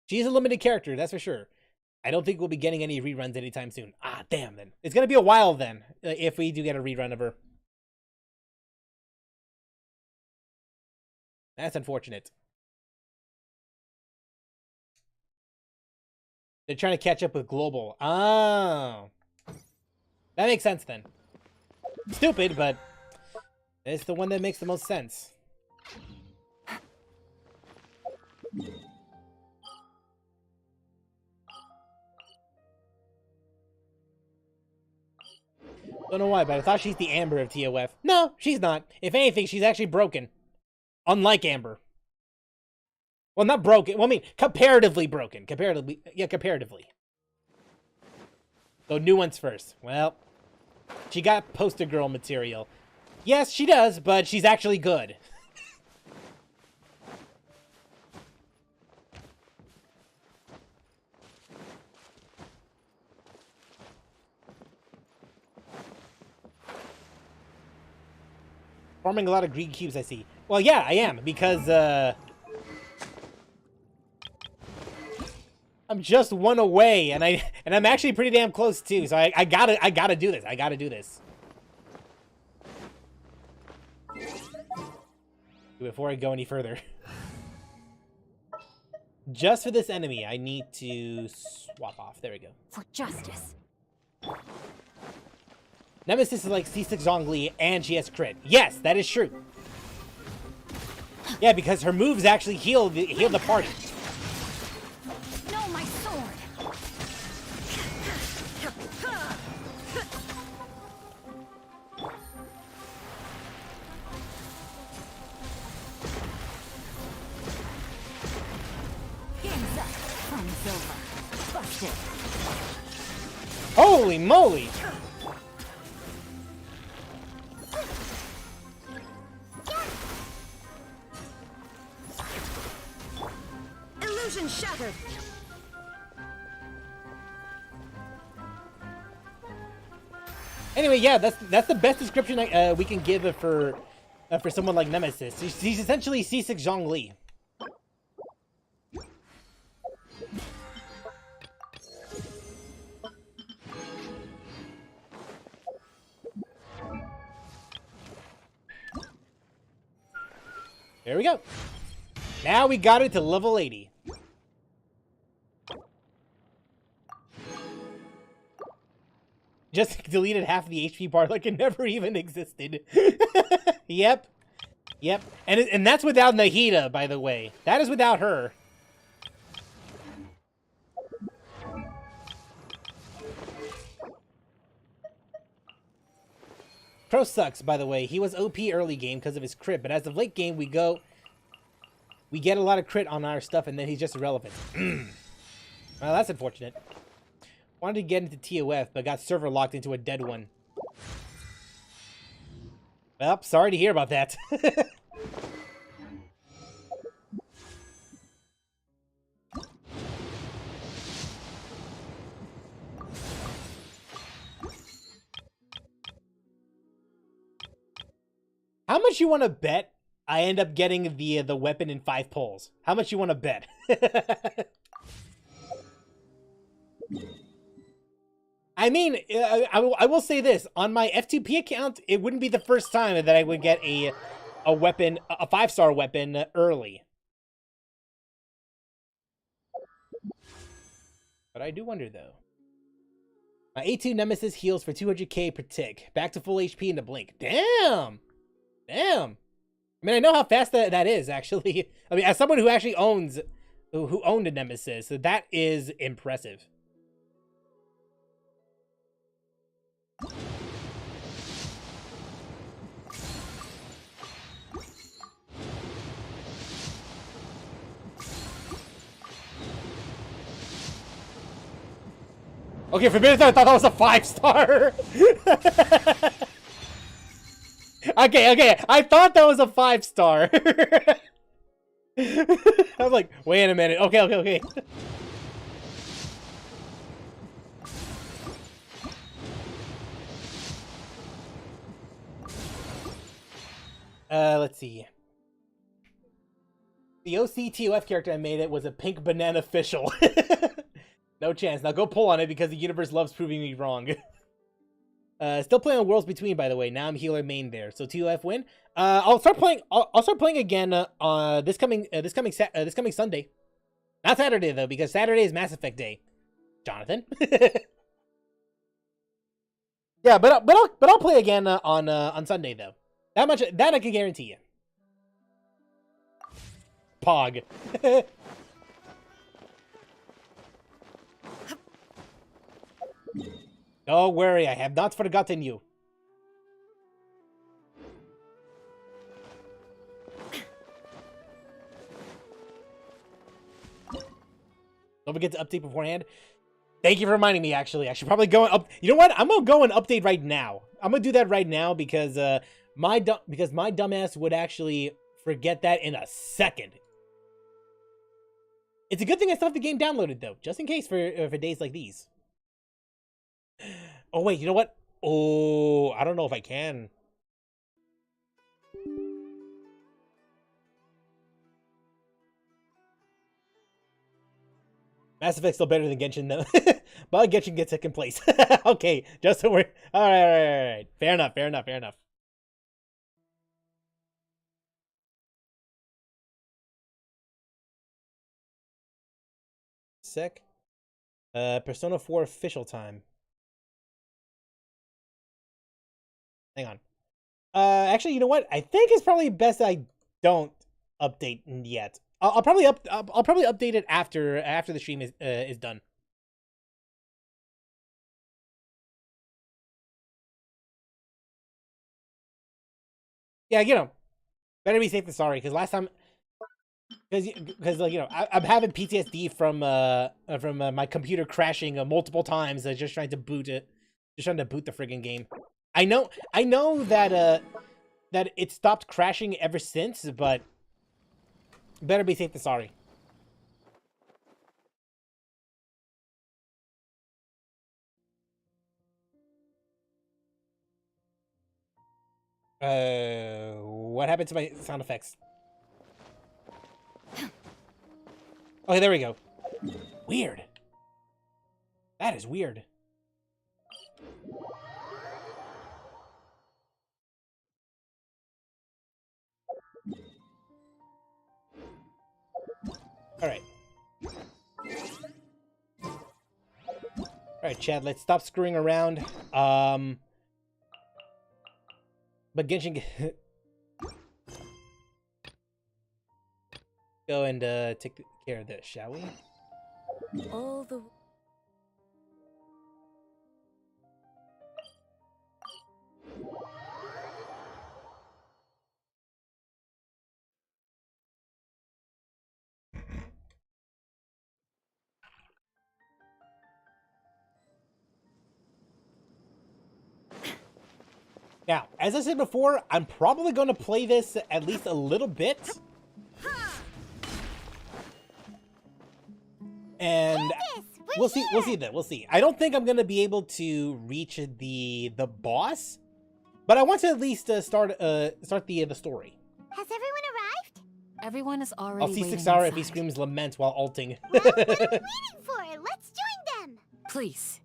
She's a limited character, that's for sure. I don't think we'll be getting any reruns anytime soon. Ah, damn, then. It's gonna be a while, then, if we do get a rerun of her. That's unfortunate. They're trying to catch up with Global. Oh. That makes sense, then. Stupid, but it's the one that makes the most sense. Don't know why, but I thought she's the Amber of TOF. No, she's not. If anything, she's actually broken. Unlike Amber. Well, not broken. Well, I mean, comparatively broken. Comparatively. Yeah, comparatively. So, new ones first. Well, she got poster girl material. Yes, she does, but she's actually good. Farming a lot of green cubes, I see. Well, yeah, I am, because, I'm just one away, and I'm actually pretty damn close, too, so I gotta do this. I gotta do this. Before I go any further. Just for this enemy, I need to swap off. There we go. For justice. Nemesis is like C6 Zhongli, and she has crit. Yes, that is true. Yeah, because her moves actually heal the party. No, my sword. Game's up. Fun's over. Busted. Holy moly! Illusion shattered. Anyway, yeah, that's the best description we can give for someone like Nemesis. He's essentially C6 Zhongli. There we go. Now we got it to level 80. Just deleted half the HP bar like it never even existed. Yep. Yep. And that's without Nahida, by the way. That is without her. Crow sucks, by the way. He was OP early game because of his crit, but as of late game, we get a lot of crit on our stuff, and then he's just irrelevant. Well, that's unfortunate. Wanted to get into TOF, but got server locked into a dead one. Well, sorry to hear about that. How much you want to bet I end up getting the weapon in 5 pulls? How much you want to bet? I mean, I will say this. On my F2P account, it wouldn't be the first time that I would get a weapon, a 5-star weapon early. But I do wonder, though. My A2 Nemesis heals for 200k per tick. Back to full HP in a blink. Damn! Damn! I mean, I know how fast that is, actually. I mean, as someone who actually who owned a Nemesis, that is impressive. Okay, for a minute I thought that was a 5-star. Okay, I thought that was a 5-star. I was like, wait a minute. Okay. Let's see. The OCTOF character I made it was a pink banana official. No chance. Now go pull on it because the universe loves proving me wrong. Still playing on Worlds Between, by the way. Now I'm healer main there. So TOF win. I'll start playing. I'll start playing again. This coming Sunday. Not Saturday though, because Saturday is Mass Effect Day. Jonathan. Yeah, but I'll play again on Sunday though. That I can guarantee you. Pog. Don't worry, I have not forgotten you. Don't forget to update beforehand. Thank you for reminding me, actually. I should probably go and up. You know what? I'm gonna go and update right now. I'm gonna do that right now because my dumbass would actually forget that in a second. It's a good thing I still have the game downloaded though, just in case for days like these. Oh wait, you know what? Oh, I don't know if I can. Mass Effect's still better than Genshin though. But Genshin gets second place. Okay, just so we're all right. Fair enough. Sec. Persona 4 official time. Hang on. Actually, you know what? I think it's probably best I don't update yet. I'll probably update it after the stream is done. Yeah, you know, better be safe than sorry. Because last time, because like you know, I'm having PTSD from my computer crashing multiple times. Just trying to boot it, just trying to boot the friggin' game. I know that that it stopped crashing ever since, but better be safe than sorry. What happened to my sound effects? Okay, there we go. Weird. That is weird. Alright. Alright, Chad, let's stop screwing around. But Genshin... Go and take care of this, shall we? All the... Now, as I said before, I'm probably going to play this at least a little bit. And we'll see though. We'll see. I don't think I'm going to be able to reach the boss, but I want to at least start the story. Has everyone arrived? Everyone is already I'll see waiting 6-hour if he inside. screams lament while ulting. Well, what are we waiting for? Let's join them! Please.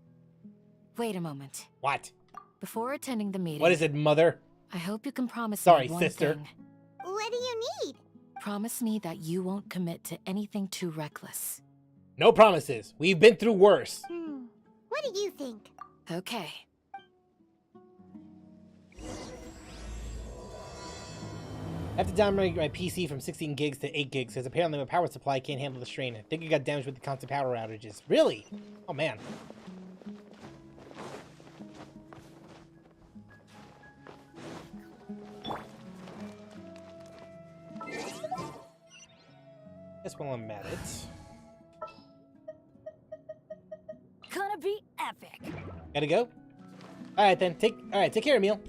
Wait a moment. What? Before attending the meeting... What is it, mother? I hope you can promise Sorry, me one sister. thing. What do you need? Promise me that you won't commit to anything too reckless. No promises. We've been through worse. What do you think? Okay. I have to downgrade my PC from 16 gigs to 8 gigs because apparently my power supply can't handle the strain. I think it got damaged with the constant power outages. Really? Oh, man. Guess while I'm at it. Gonna be epic. Gotta go? Alright then, take care, Emil.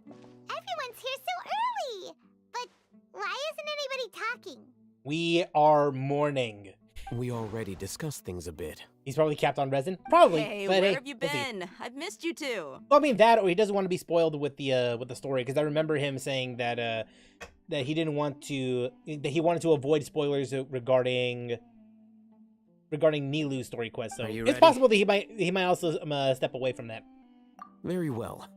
Everyone's here so early! But why isn't anybody talking? We are mourning. We already discussed things a bit. He's probably capped on resin. Probably. Hey, but where hey, have you we'll see. been? I've missed you too. Well, I mean that, or he doesn't want to be spoiled with the story, because I remember him saying that that he didn't want to, that he wanted to avoid spoilers regarding Nilu's story quest. So Are you it's ready? possible that he might also step away from that. Very well.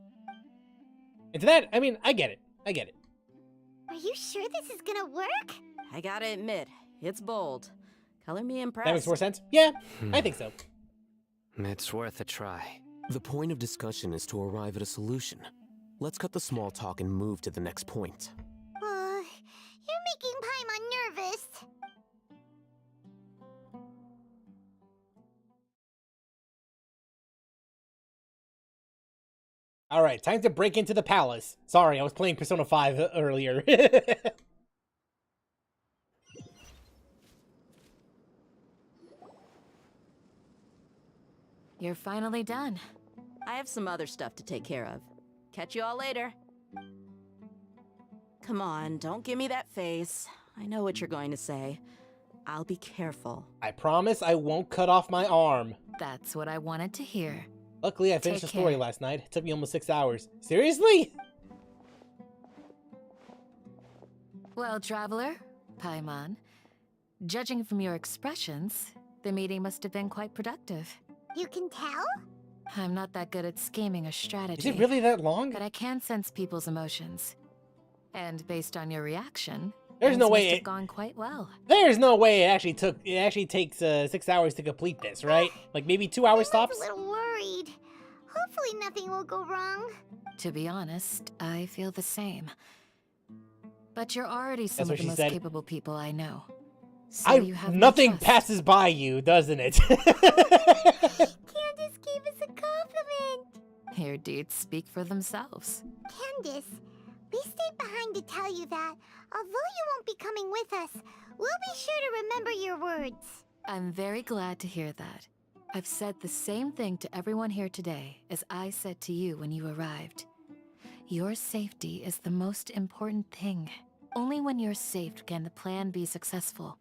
And to that, I mean, I get it. I get it. Are you sure this is gonna work? I gotta admit, it's bold. Color me impressed. That makes more sense. Yeah, I think so. It's worth a try. The point of discussion is to arrive at a solution. Let's cut the small talk and move to the next point. You're making Paimon nervous. All right, time to break into the palace. Sorry, I was playing Persona 5 earlier. You're finally done. I have some other stuff to take care of. Catch you all later. Come on, don't give me that face. I know what you're going to say. I'll be careful. I promise I won't cut off my arm. That's what I wanted to hear. Luckily, I finished the Take story care. last night. It took me almost 6 hours. Seriously? Well, traveler, Paimon, judging from your expressions, the meeting must have been quite productive. You can tell? I'm not that good at scheming or Is strategy. it really that long? But I can sense people's emotions. And based on your reaction, There's no things way must it- have gone quite well. There's no way it actually takes 6 hours to complete this, right? Like maybe 2 hours Paimon's tops? a little worried. Hopefully nothing will go wrong. To be honest, I feel the same. But you're already some That's of what the she most said. capable people I know. So you have my Nothing trust. passes by you, doesn't it? Candace gave us a compliment. Your deeds speak for themselves. Candace, we stayed behind to tell you that, although you won't be coming with us, we'll be sure to remember your words. I'm very glad to hear that. I've said the same thing to everyone here today as I said to you when you arrived. Your safety is the most important thing. Only when you're safe can the plan be successful.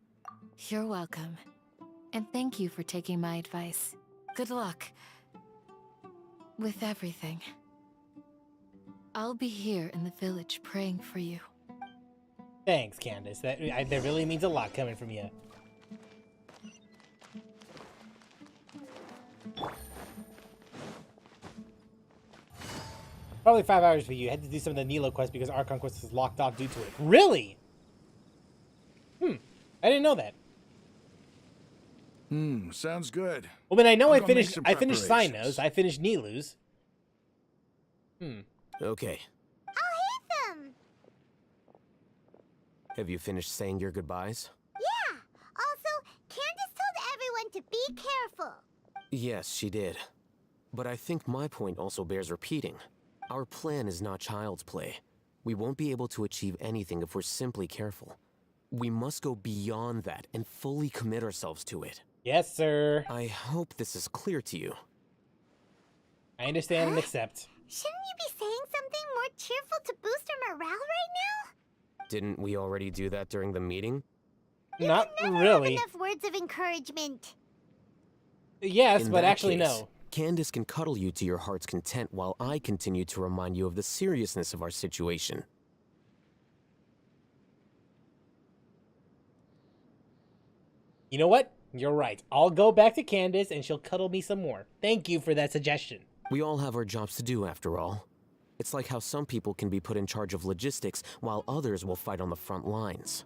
You're welcome. And thank you for taking my advice. Good luck. With everything. I'll be here in the village praying for you. Thanks, Candace. That really means a lot coming from you. Probably 5 hours for you. I had to do some of the Nilo quest because Archon quest was locked off due to it. Really? I didn't know that. Sounds good. Well, but I know I'm I gonna make finished. some I finished preparations. Sino's. I finished Nilu's. Okay. I'll hit them! Have you finished saying your goodbyes? Yeah! Also, Candace told everyone to be careful. Yes, she did. But I think my point also bears repeating. Our plan is not child's play. We won't be able to achieve anything if we're simply careful. We must go beyond that and fully commit ourselves to it. Yes, sir. I hope this is clear to you. I understand and accept. Shouldn't you be saying something more cheerful to boost our morale right now? Didn't we already do that during the meeting? Not Never have really. enough words of encouragement. Yes, In but that actually case, no. Candace can cuddle you to your heart's content while I continue to remind you of the seriousness of our situation. You know what? You're right. I'll go back to Candace and she'll cuddle me some more. Thank you for that suggestion. We all have our jobs to do, after all. It's like how some people can be put in charge of logistics while others will fight on the front lines.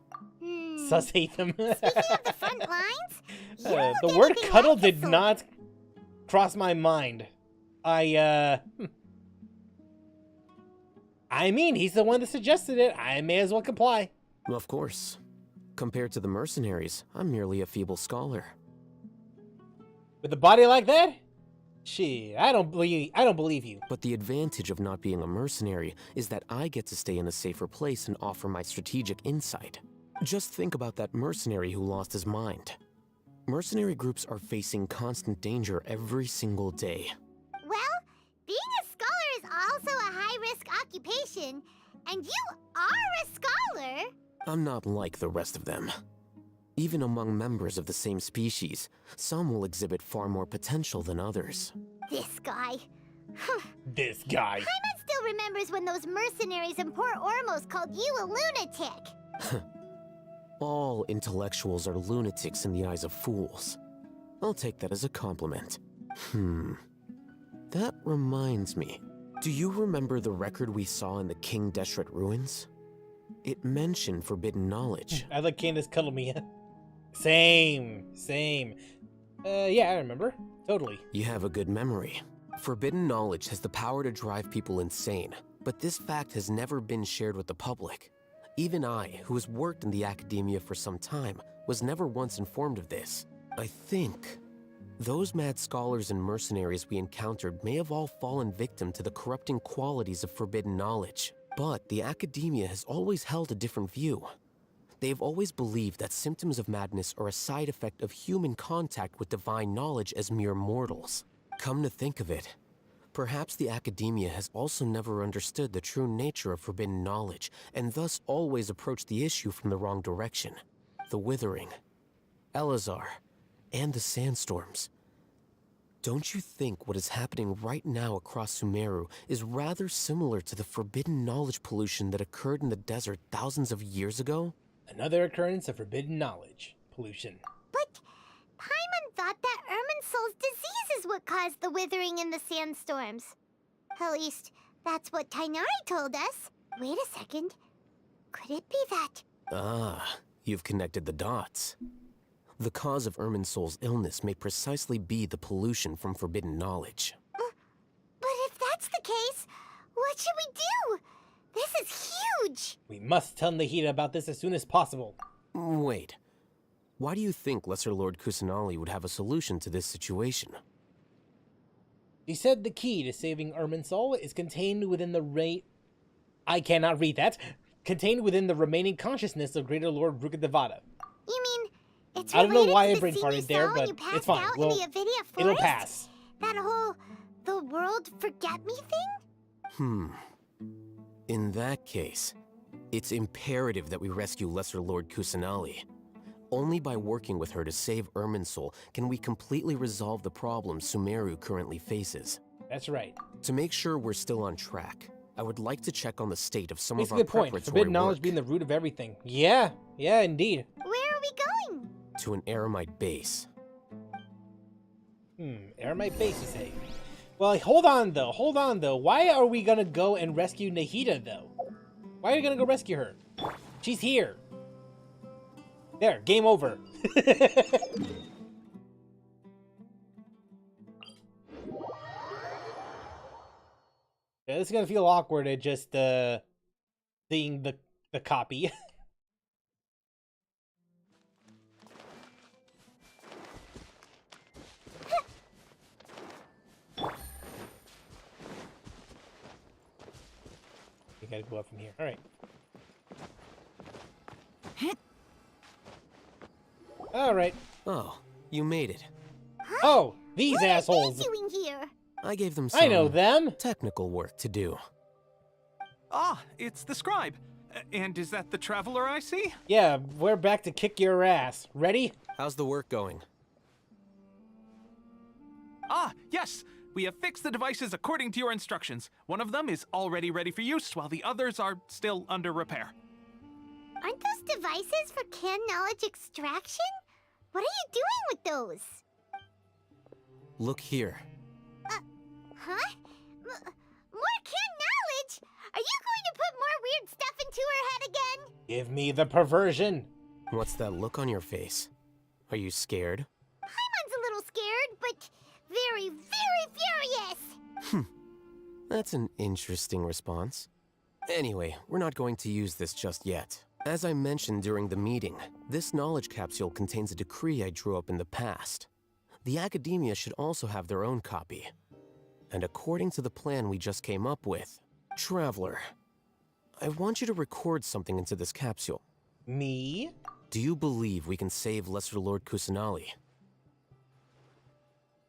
Sus hate them. Speaking of the front lines, you don't The look word anything cuddle like a did soldier. not cross my mind. I mean, he's the one that suggested it. I may as well comply. Of course. Compared to the mercenaries, I'm merely a feeble scholar. With a body like that? Shit, I don't believe you. But the advantage of not being a mercenary is that I get to stay in a safer place and offer my strategic insight. Just think about that mercenary who lost his mind. Mercenary groups are facing constant danger every single day. Well, being a scholar is also a high-risk occupation, and you are a scholar. I'm not like the rest of them. Even among members of the same species, some will exhibit far more potential than others. This guy. This guy. Paimon still remembers when those mercenaries in Port Ormos called you a lunatic. All intellectuals are lunatics in the eyes of fools. I'll take that as a compliment. That reminds me. Do you remember the record we saw in the King Deshret ruins? It mentioned forbidden knowledge. I like Candace cuddle me. Same. Yeah, I remember. Totally. You have a good memory. Forbidden knowledge has the power to drive people insane, but this fact has never been shared with the public. Even I, who has worked in the academia for some time, was never once informed of this. I think those mad scholars and mercenaries we encountered may have all fallen victim to the corrupting qualities of forbidden knowledge. But the academia has always held a different view. They have always believed that symptoms of madness are a side effect of human contact with divine knowledge as mere mortals. Come to think of it, perhaps the academia has also never understood the true nature of forbidden knowledge, and thus always approached the issue from the wrong direction. The Withering, Elazar, and the sandstorms. Don't you think what is happening right now across Sumeru is rather similar to the forbidden knowledge pollution that occurred in the desert thousands of years ago? Another occurrence of forbidden knowledge. Pollution. But Paimon thought that Irminsul's disease is what caused the withering and the sandstorms. At least, that's what Tainari told us. Wait a second. Could it be that? Ah, you've connected the dots. The cause of Irminsul's illness may precisely be the pollution from forbidden knowledge. But if that's the case, what should we do? This is huge! We must tell Nahida about this as soon as possible. Wait. Why do you think Lesser Lord Kusanali would have a solution to this situation? She said the key to saving Irminsul is contained within the I cannot read that. Contained within the remaining consciousness of Greater Lord Rukkhadevata. You mean it's I don't know related why to I the brain scene farted you there, saw when but you passed it's fine. out Well, in the Avidia forest? it'll pass. That whole the world forget me thing? In that case, it's imperative that we rescue Lesser Lord Kusanali. Only by working with her to save Irminsul can we completely resolve the problems Sumeru currently faces. That's right. To make sure we're still on track, I would like to check on the state of some Makes of a our good point. preparatory Forbidden knowledge work being the root of everything. Yeah, indeed. Where are we going? to an Eremite base. Eremite base, you say? Well, hold on though. Why are we gonna go and rescue Nahida though? Why are you gonna go rescue her? She's here. There, game over. Yeah, this is gonna feel awkward at just seeing the copy. You gotta go up from here. All right. All right. Oh, you made it. Oh, these What assholes. are they doing here? I gave them some I know them. technical work to do. Ah, it's the scribe. And is that the traveler I see? Yeah, we're back to kick your ass. Ready? How's the work going? Ah, yes! We have fixed the devices according to your instructions. One of them is already ready for use, while the others are still under repair. Aren't those devices for can knowledge extraction? What are you doing with those? Look here. Huh? More can knowledge? Are you going to put more weird stuff into her head again? Give me the perversion. What's that look on your face? Are you scared? Paimon's a little scared, but very, very furious. That's an interesting response. Anyway, we're not going to use this just yet. As I mentioned during the meeting, this knowledge capsule contains a decree I drew up in the past. the academia should also have their own copy. And according to the plan we just came up with, Traveler, I want you to record something into this capsule. Me? Do you believe we can save Lesser Lord Kusanali?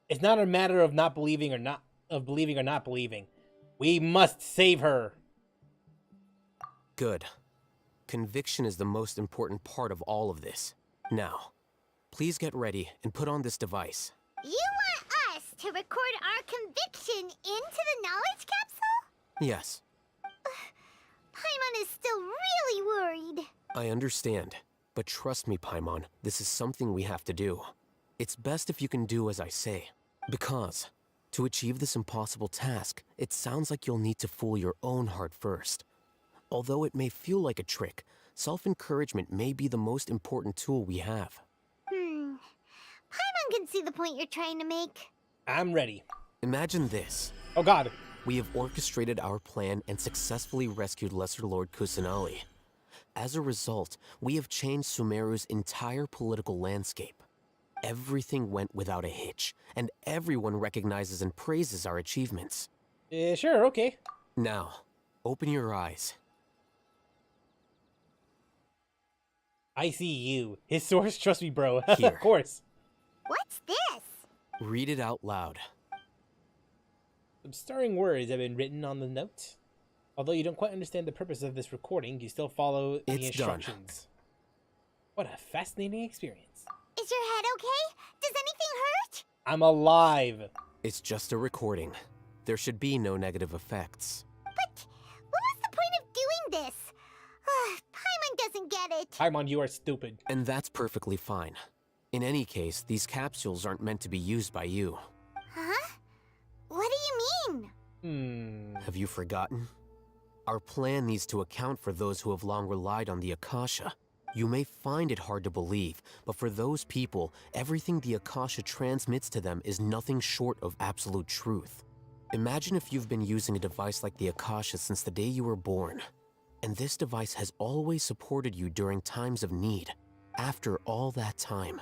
It's not a matter of not believing or not believing. We must save her. Good. Conviction is the most important part of all of this. Now, please get ready and put on this device. You want us to record our conviction into the knowledge capsule? Yes, Paimon is still really worried. I understand. But trust me, Paimon, this is something we have to do. It's best if you can do as I say. Because, to achieve this impossible task, it sounds like you'll need to fool your own heart first. Although it may feel like a trick, self-encouragement may be the most important tool we have. Paimon can see the point you're trying to make. I'm ready. Imagine this. Oh god. We have orchestrated our plan and successfully rescued Lesser Lord Kusanali. As a result, we have changed Sumeru's entire political landscape. Everything went without a hitch, and everyone recognizes and praises our achievements. Sure, okay. Now, open your eyes. I see you. His source, trust me, bro. Here. Of course. What's this? Read it out loud. Some stirring words have been written on the note. Although you don't quite understand the purpose of this recording, you still follow the It's done. instructions. What a fascinating experience. Is your head okay? Does anything hurt? I'm alive. It's just a recording. There should be no negative effects. But what was the point of doing this? Paimon doesn't get it. Paimon, you are stupid. And that's perfectly fine. In any case, these capsules aren't meant to be used by you. Huh? What do you mean? Have you forgotten? Our plan needs to account for those who have long relied on the Akasha. You may find it hard to believe, but for those people, everything the Akasha transmits to them is nothing short of absolute truth. Imagine if you've been using a device like the Akasha since the day you were born, and this device has always supported you during times of need. After all that time,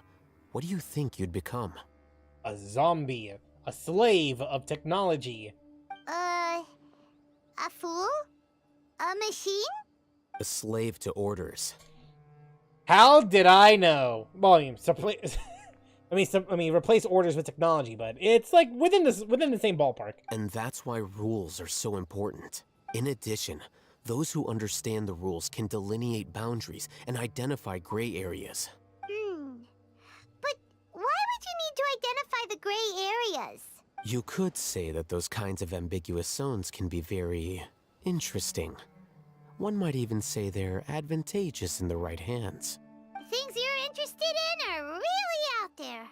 what do you think you'd become? A zombie. A slave of technology. A fool? A machine? A slave to orders. How did I know? Well, I mean, replace orders with technology, but it's like within the same ballpark. And that's why rules are so important. In addition, those who understand the rules can delineate boundaries and identify gray areas. But why would you need to identify the gray areas? You could say that those kinds of ambiguous zones can be very interesting. One might even say they're advantageous in the right hands. The things you're interested in are really out there.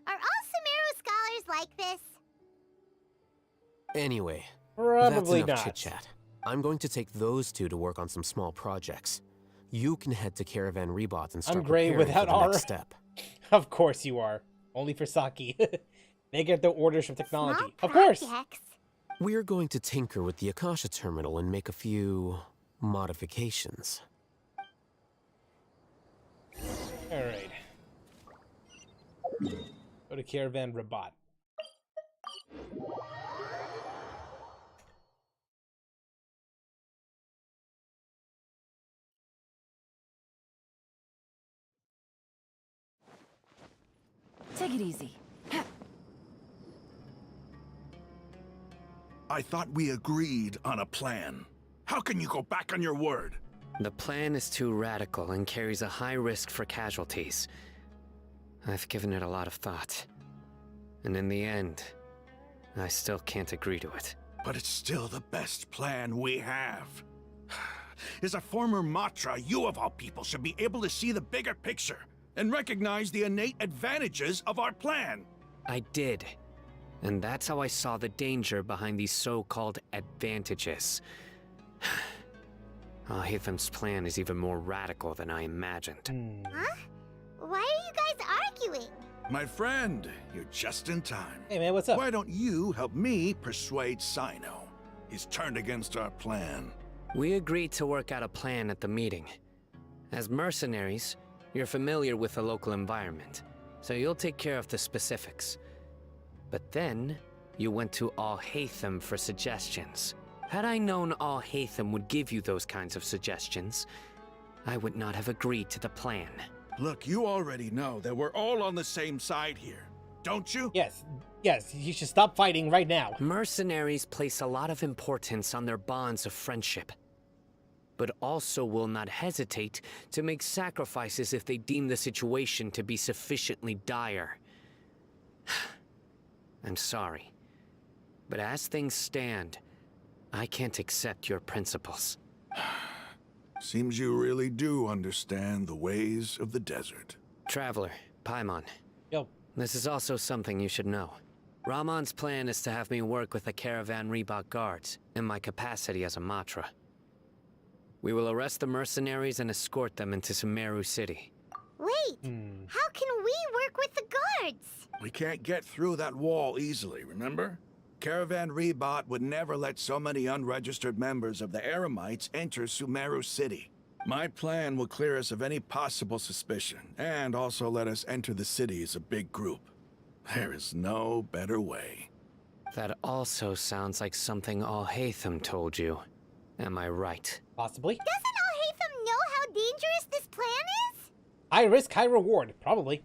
Are all Sumeru scholars like this? Anyway, Probably that's enough not. chit-chat. I'm going to take those two to work on some small projects. You can head to Caravan Rebot and start I'm gray preparing without for the aura. next step. Of course you are. Only for Saki. They get the orders from technology. Small Of course. projects. We're going to tinker with the Akasha terminal and make a few modifications. All right. Go to Caravan Rabat. Take it easy. I thought we agreed on a plan. How can you go back on your word? The plan is too radical and carries a high risk for casualties. I've given it a lot of thought. And in the end, I still can't agree to it. But it's still the best plan we have. As a former Matra, you of all people should be able to see the bigger picture and recognize the innate advantages of our plan. I did. And that's how I saw the danger behind these so-called advantages. Alhaitham's plan is even more radical than I imagined. Huh? Why are you guys arguing? My friend, you're just in time. Hey man, what's up? Why don't you help me persuade Sino? He's turned against our plan. We agreed to work out a plan at the meeting. As mercenaries, you're familiar with the local environment. so you'll take care of the specifics. But then, you went to Al-Haytham for suggestions. Had I known Al-Haytham would give you those kinds of suggestions, I would not have agreed to the plan. Look, you already know that we're all on the same side here, don't you? Yes, you should stop fighting right now. Mercenaries place a lot of importance on their bonds of friendship, but also will not hesitate to make sacrifices if they deem the situation to be sufficiently dire. I'm sorry, but as things stand, I can't accept your principles. Seems you really do understand the ways of the desert. Traveler, Paimon. Yo. This is also something you should know. Rahman's plan is to have me work with the Caravan Reebok guards in my capacity as a Matra. We will arrest the mercenaries and escort them into Sumeru City. Wait, how can we work with the guards? We can't get through that wall easily, remember? Caravan Reebok would never let so many unregistered members of the Eremites enter Sumeru City. My plan will clear us of any possible suspicion, and also let us enter the city as a big group. There is no better way. That also sounds like something Al-Haytham told you. Am I right? Possibly. Doesn't Al-Haytham know how dangerous this plan is? High risk, high reward. Probably.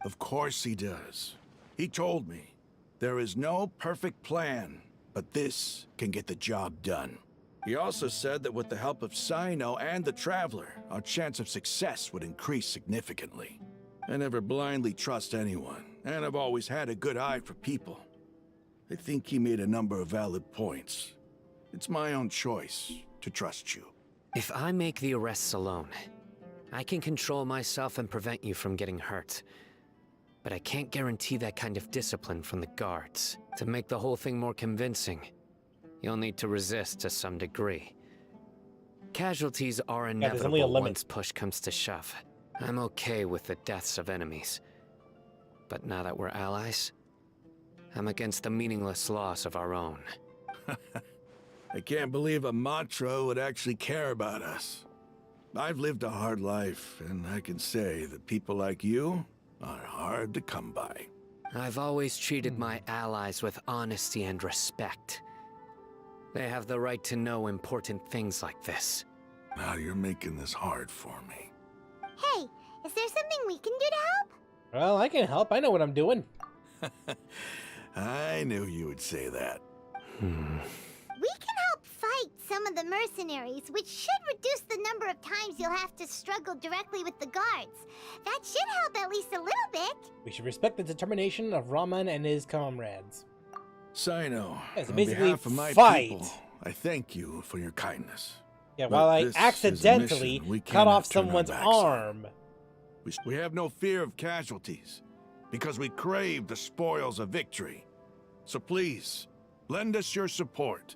Of course he does. He told me. There is no perfect plan, but this can get the job done. He also said that with the help of Sino and the Traveler, our chance of success would increase significantly. I never blindly trust anyone, and I've always had a good eye for people. I think he made a number of valid points. It's my own choice to trust you. If I make the arrests alone, I can control myself and prevent you from getting hurt. But I can't guarantee that kind of discipline from the guards. To make the whole thing more convincing, you'll need to resist to some degree. Casualties are inevitable once push comes to shove. I'm okay with the deaths of enemies. But now that we're allies, I'm against the meaningless loss of our own. I can't believe a Matra would actually care about us. I've lived a hard life, and I can say that people like you are hard to come by. I've always treated my allies with honesty and respect. They have the right to know important things like this. Now you're making this hard for me. Hey, is there something we can do to help? Well, I can help. I know what I'm doing. I knew you would say that. We can help fight some of the mercenaries, which should reduce the number of times you'll have to struggle directly with the guards. That should help at least a little bit. We should respect the determination of Rahman and his comrades. Sino, Yes, on basically behalf of my fight. people, I thank you for your kindness. Yeah, But while I this is a accidentally mission we cut cannot off turn our someone's backs on. arm. We have no fear of casualties, because we crave the spoils of victory. So please, lend us your support.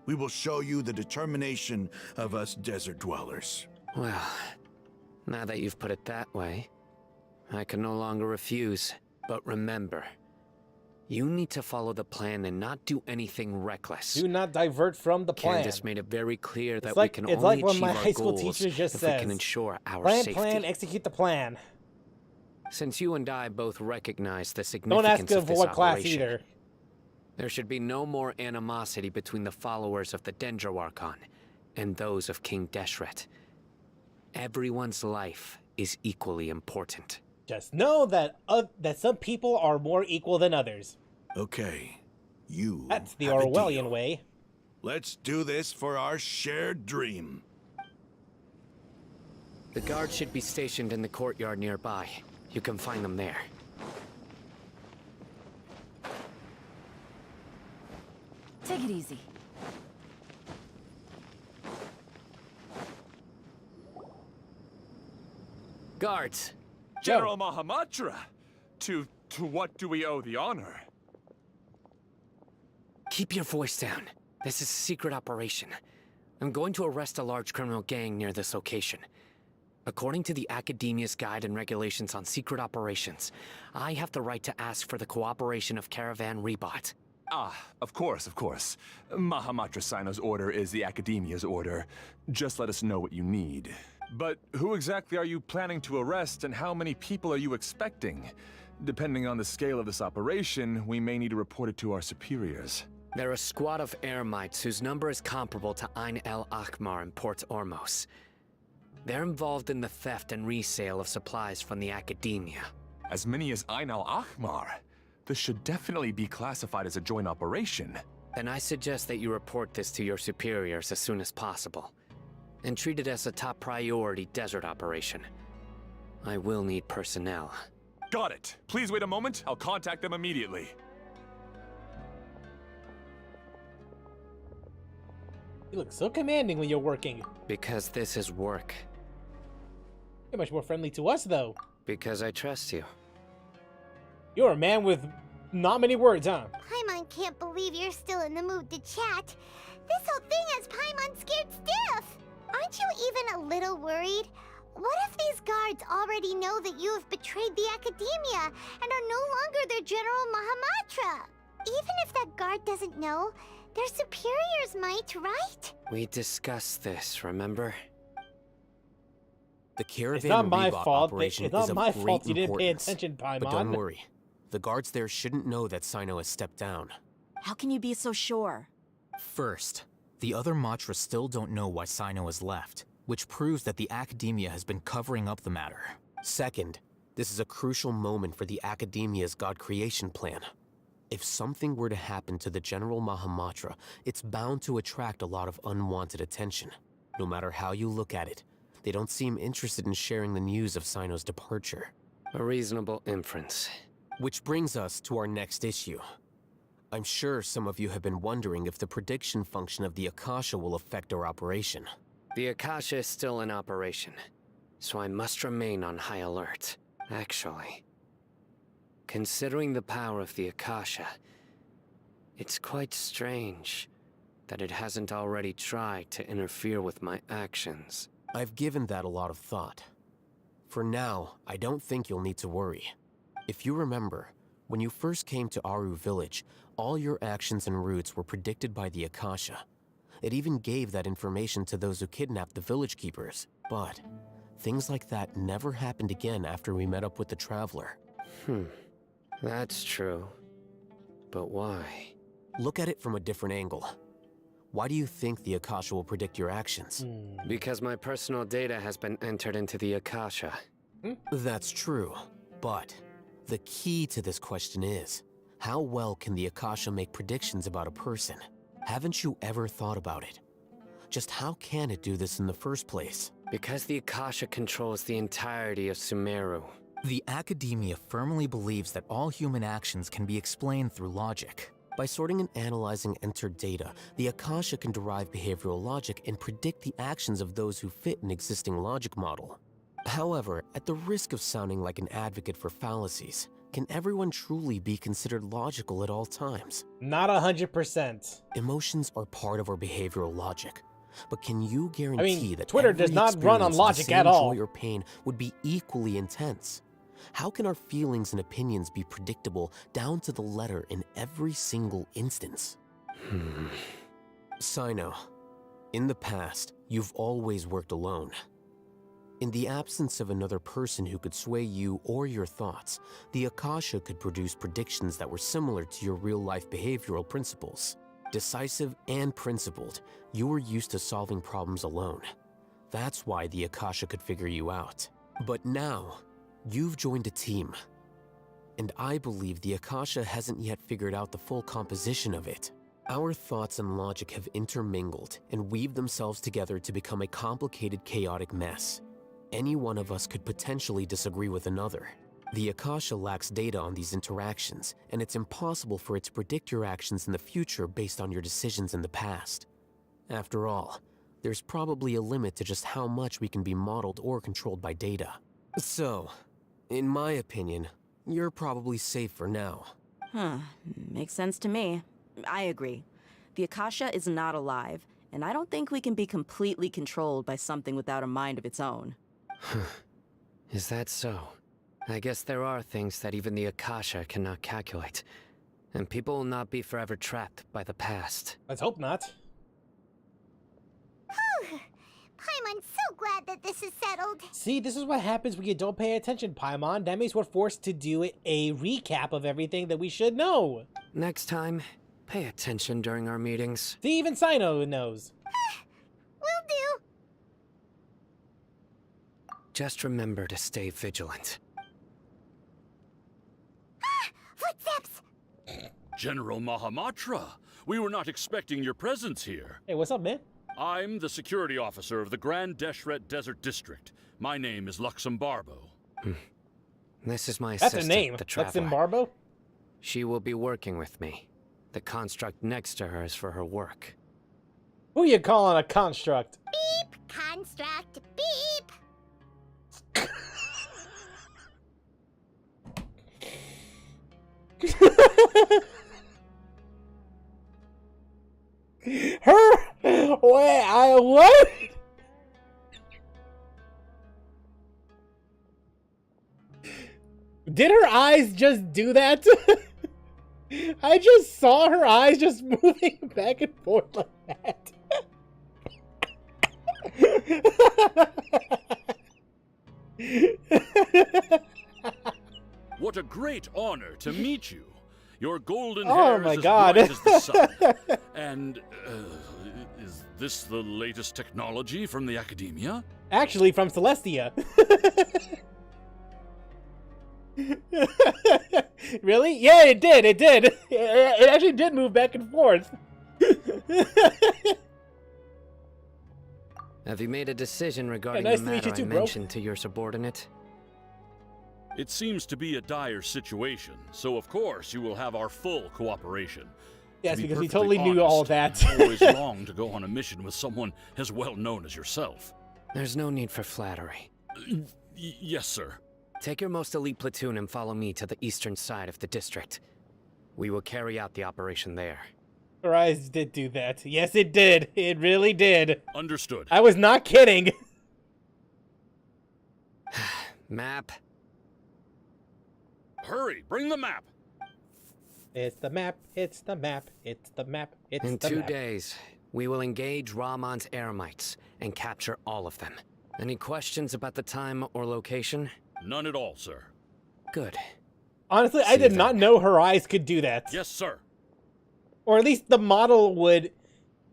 We will show you the determination of us desert dwellers. Well, now that you've put it that way, I can no longer refuse. But remember, you need to follow the plan and not do anything reckless. Do not divert from the plan. Candace made it very clear that like- we can it's only like what achieve my our high school goals teacher just if we can says. ensure our Plan, safety. plan, execute the plan. Since you and I both recognize the Don't significance ask him of for this what class operation, either. there should be no more animosity between the followers of the Dendroarchon and those of King Deshret. Everyone's life is equally important. Just know that that some people are more equal than others. Okay, you That's the have a Orwellian deal. way. Let's do this for our shared dream. The guards should be stationed in the courtyard nearby. You can find them there. Take it easy. Guards! General Mahamatra! To what do we owe the honor? Keep your voice down. This is a secret operation. I'm going to arrest a large criminal gang near this location. According to the Academia's Guide and Regulations on Secret Operations, I have the right to ask for the cooperation of Caravan Reebok. Ah, of course, of course. Mahamatra Sino's order is the Academia's order. Just let us know what you need. But who exactly are you planning to arrest, and how many people are you expecting? Depending on the scale of this operation, we may need to report it to our superiors. They're a squad of Eremites whose number is comparable to Ain el Akmar in Port Ormos. They're involved in the theft and resale of supplies from the Academia. As many as Ain al Akmar? This should definitely be classified as a joint operation. Then I suggest that you report this to your superiors as soon as possible, and treat it as a top priority desert operation. I will need personnel. Got it. Please wait a moment. I'll contact them immediately. You look so commanding when you're working. Because this is work. You're much more friendly to us, though. Because I trust you. You're a man with not many words, huh? Paimon can't believe you're still in the mood to chat. This whole thing has Paimon scared stiff. Aren't you even a little worried? What if these guards already know that you have betrayed the Academia and are no longer their General Mahamatra? Even if that guard doesn't know, their superiors might, right? We discussed this, remember? The caravan It's not my Reebok fault. operation It's not is of my great fault you didn't pay importance. attention, Paimon. But don't worry. The guards there shouldn't know that Sino has stepped down. How can you be so sure? First, the other Matra still don't know why Sino has left, which proves that the Academia has been covering up the matter. Second, this is a crucial moment for the Academia's God creation plan. If something were to happen to the General Mahamatra, it's bound to attract a lot of unwanted attention. No matter how you look at it, they don't seem interested in sharing the news of Sino's departure. A reasonable inference. Which brings us to our next issue. I'm sure some of you have been wondering if the prediction function of the Akasha will affect our operation. The Akasha is still in operation, so I must remain on high alert. Actually, considering the power of the Akasha, it's quite strange that it hasn't already tried to interfere with my actions. I've given that a lot of thought. For now, I don't think you'll need to worry. If you remember, when you first came to Aru Village, all your actions and routes were predicted by the Akasha. It even gave that information to those who kidnapped the village keepers. But things like that never happened again after we met up with the Traveler. That's true. But why? Look at it from a different angle. Why do you think the Akasha will predict your actions? Because my personal data has been entered into the Akasha. That's true, but the key to this question is, how well can the Akasha make predictions about a person? Haven't you ever thought about it? Just how can it do this in the first place? Because the Akasha controls the entirety of Sumeru. The Academia firmly believes that all human actions can be explained through logic. By sorting and analyzing entered data, the Akasha can derive behavioral logic and predict the actions of those who fit an existing logic model. However, at the risk of sounding like an advocate for fallacies, can everyone truly be considered logical at all times? Not 100%. Emotions are part of our behavioral logic. But can you guarantee that Twitter every does not run on experience of the logic same at all. joy or pain would be equally intense? How can our feelings and opinions be predictable down to the letter in every single instance? Sino, in the past, you've always worked alone. In the absence of another person who could sway you or your thoughts, the Akasha could produce predictions that were similar to your real-life behavioral principles. Decisive and principled, you were used to solving problems alone. That's why the Akasha could figure you out. But now, you've joined a team. And I believe the Akasha hasn't yet figured out the full composition of it. Our thoughts and logic have intermingled and weaved themselves together to become a complicated, chaotic mess. Any one of us could potentially disagree with another. The Akasha lacks data on these interactions, and it's impossible for it to predict your actions in the future based on your decisions in the past. After all, there's probably a limit to just how much we can be modeled or controlled by data. So, in my opinion, you're probably safe for now. Makes sense to me. I agree. The Akasha is not alive, and I don't think we can be completely controlled by something without a mind of its own. Is that so? I guess there are things that even the Akasha cannot calculate. And people will not be forever trapped by the past. Let's hope not. Paimon I'm so glad that this is settled. See, this is what happens when you don't pay attention, Paimon. That means we're forced to do a recap of everything that we should know. Next time, pay attention during our meetings. See, even Sino knows. Will do. Just remember to stay vigilant. Footsteps! General Mahamatra, we were not expecting your presence here. Hey, what's up, man? I'm the security officer of the Grand Deshret Desert District. My name is Luxembarbo. This is my That's assistant, a name. the Traveler. Luxembarbo? She will be working with me. The construct next to her is for her work. Who you calling a construct? Beep! Construct! Beep! Her? Wait, what? Did her eyes just do that? I just saw her eyes just moving back and forth like that. What a great honor to meet you. Your golden Oh hair my is as God. bright as the sun. And, is this the latest technology from the Academia? Actually, from Celestia. Really? Yeah, it did. It did. It actually did move back and forth. Have you made a decision regarding nice the to meet matter you too, I bro. mentioned to your subordinate? It seems to be a dire situation, so of course you will have our full cooperation. Yes, To be because we perfectly totally knew all honest, that. I always longed to go on a mission with someone as well known as yourself. There's no need for flattery. Yes, sir. Take your most elite platoon and follow me to the eastern side of the district. We will carry out the operation there. Her eyes did do that. Yes, it did. It really did. Understood. I was not kidding. Map. Hurry, bring the map. It's the map. It's the map. It's the map. It's In the 2 map. days, we will engage Rahman's Eremites and capture all of them. Any questions about the time or location? None at all, sir. Good. Honestly, I See did you not then. know her eyes could do that. Yes, sir. Or at least the model would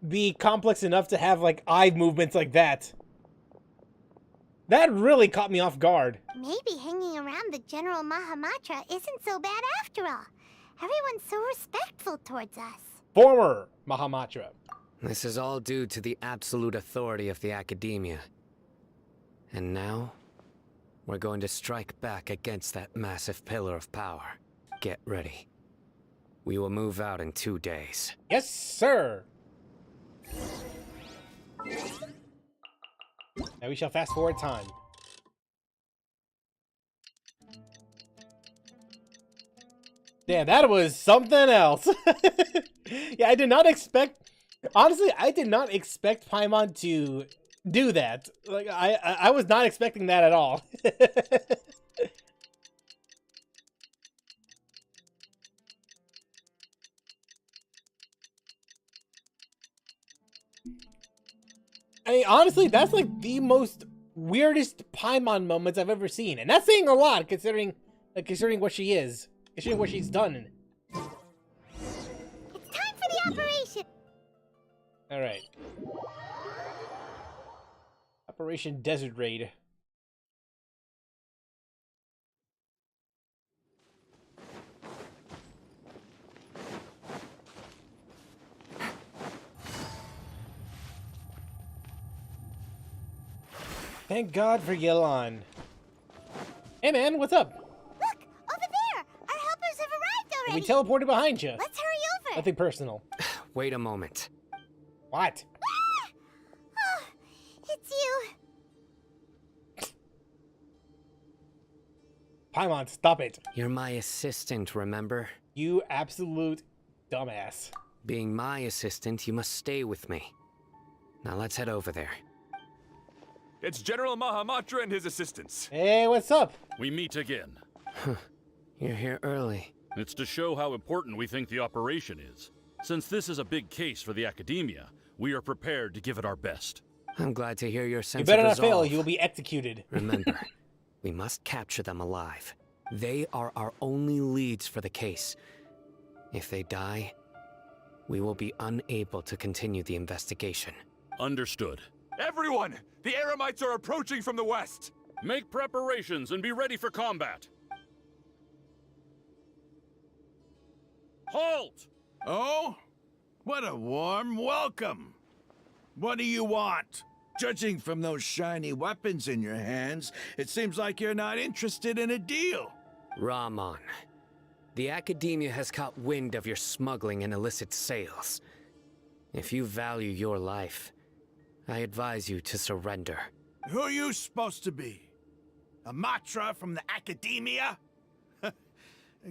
be complex enough to have, like, eye movements like that. That really caught me off guard. Maybe hanging around the General Mahamatra isn't so bad after all. Everyone's so respectful towards us. Former Mahamatra. This is all due to the absolute authority of the Academia. And now, we're going to strike back against that massive pillar of power. Get ready. We will move out in 2 days. Yes, sir. Now we shall fast forward time. Damn, that was something else. Yeah, I did not expect... Honestly, I did not expect Paimon to do that. Like, I was not expecting that at all. I mean, honestly, that's like the most weirdest Paimon moments I've ever seen, and that's saying a lot considering what she is, considering what she's done. It's time for the operation! All right, Operation Desert Raid. Thank God for Yelan. Hey man, what's up? Look! Over there! Our helpers have arrived already! We teleported behind you. Let's hurry over! Nothing personal. Wait a moment. What? Ah! Oh, it's you! Paimon, stop it. You're my assistant, remember? You absolute dumbass. Being my assistant, you must stay with me. Now let's head over there. It's General Mahamatra and his assistants. Hey, what's up? We meet again. You're here early. It's to show how important we think the operation is. Since this is a big case for the Academia, we are prepared to give it our best. I'm glad to hear your sense You better of not fail, resolve. you will be executed. Remember, we must capture them alive. They are our only leads for the case. If they die, we will be unable to continue the investigation. Understood. Everyone! The Eremites are approaching from the west! Make preparations and be ready for combat. Halt! Oh? What a warm welcome. What do you want? Judging from those shiny weapons in your hands, it seems like you're not interested in a deal. Rahman, the Academia has caught wind of your smuggling and illicit sales. If you value your life, I advise you to surrender. Who are you supposed to be? A Matra from the Academia? I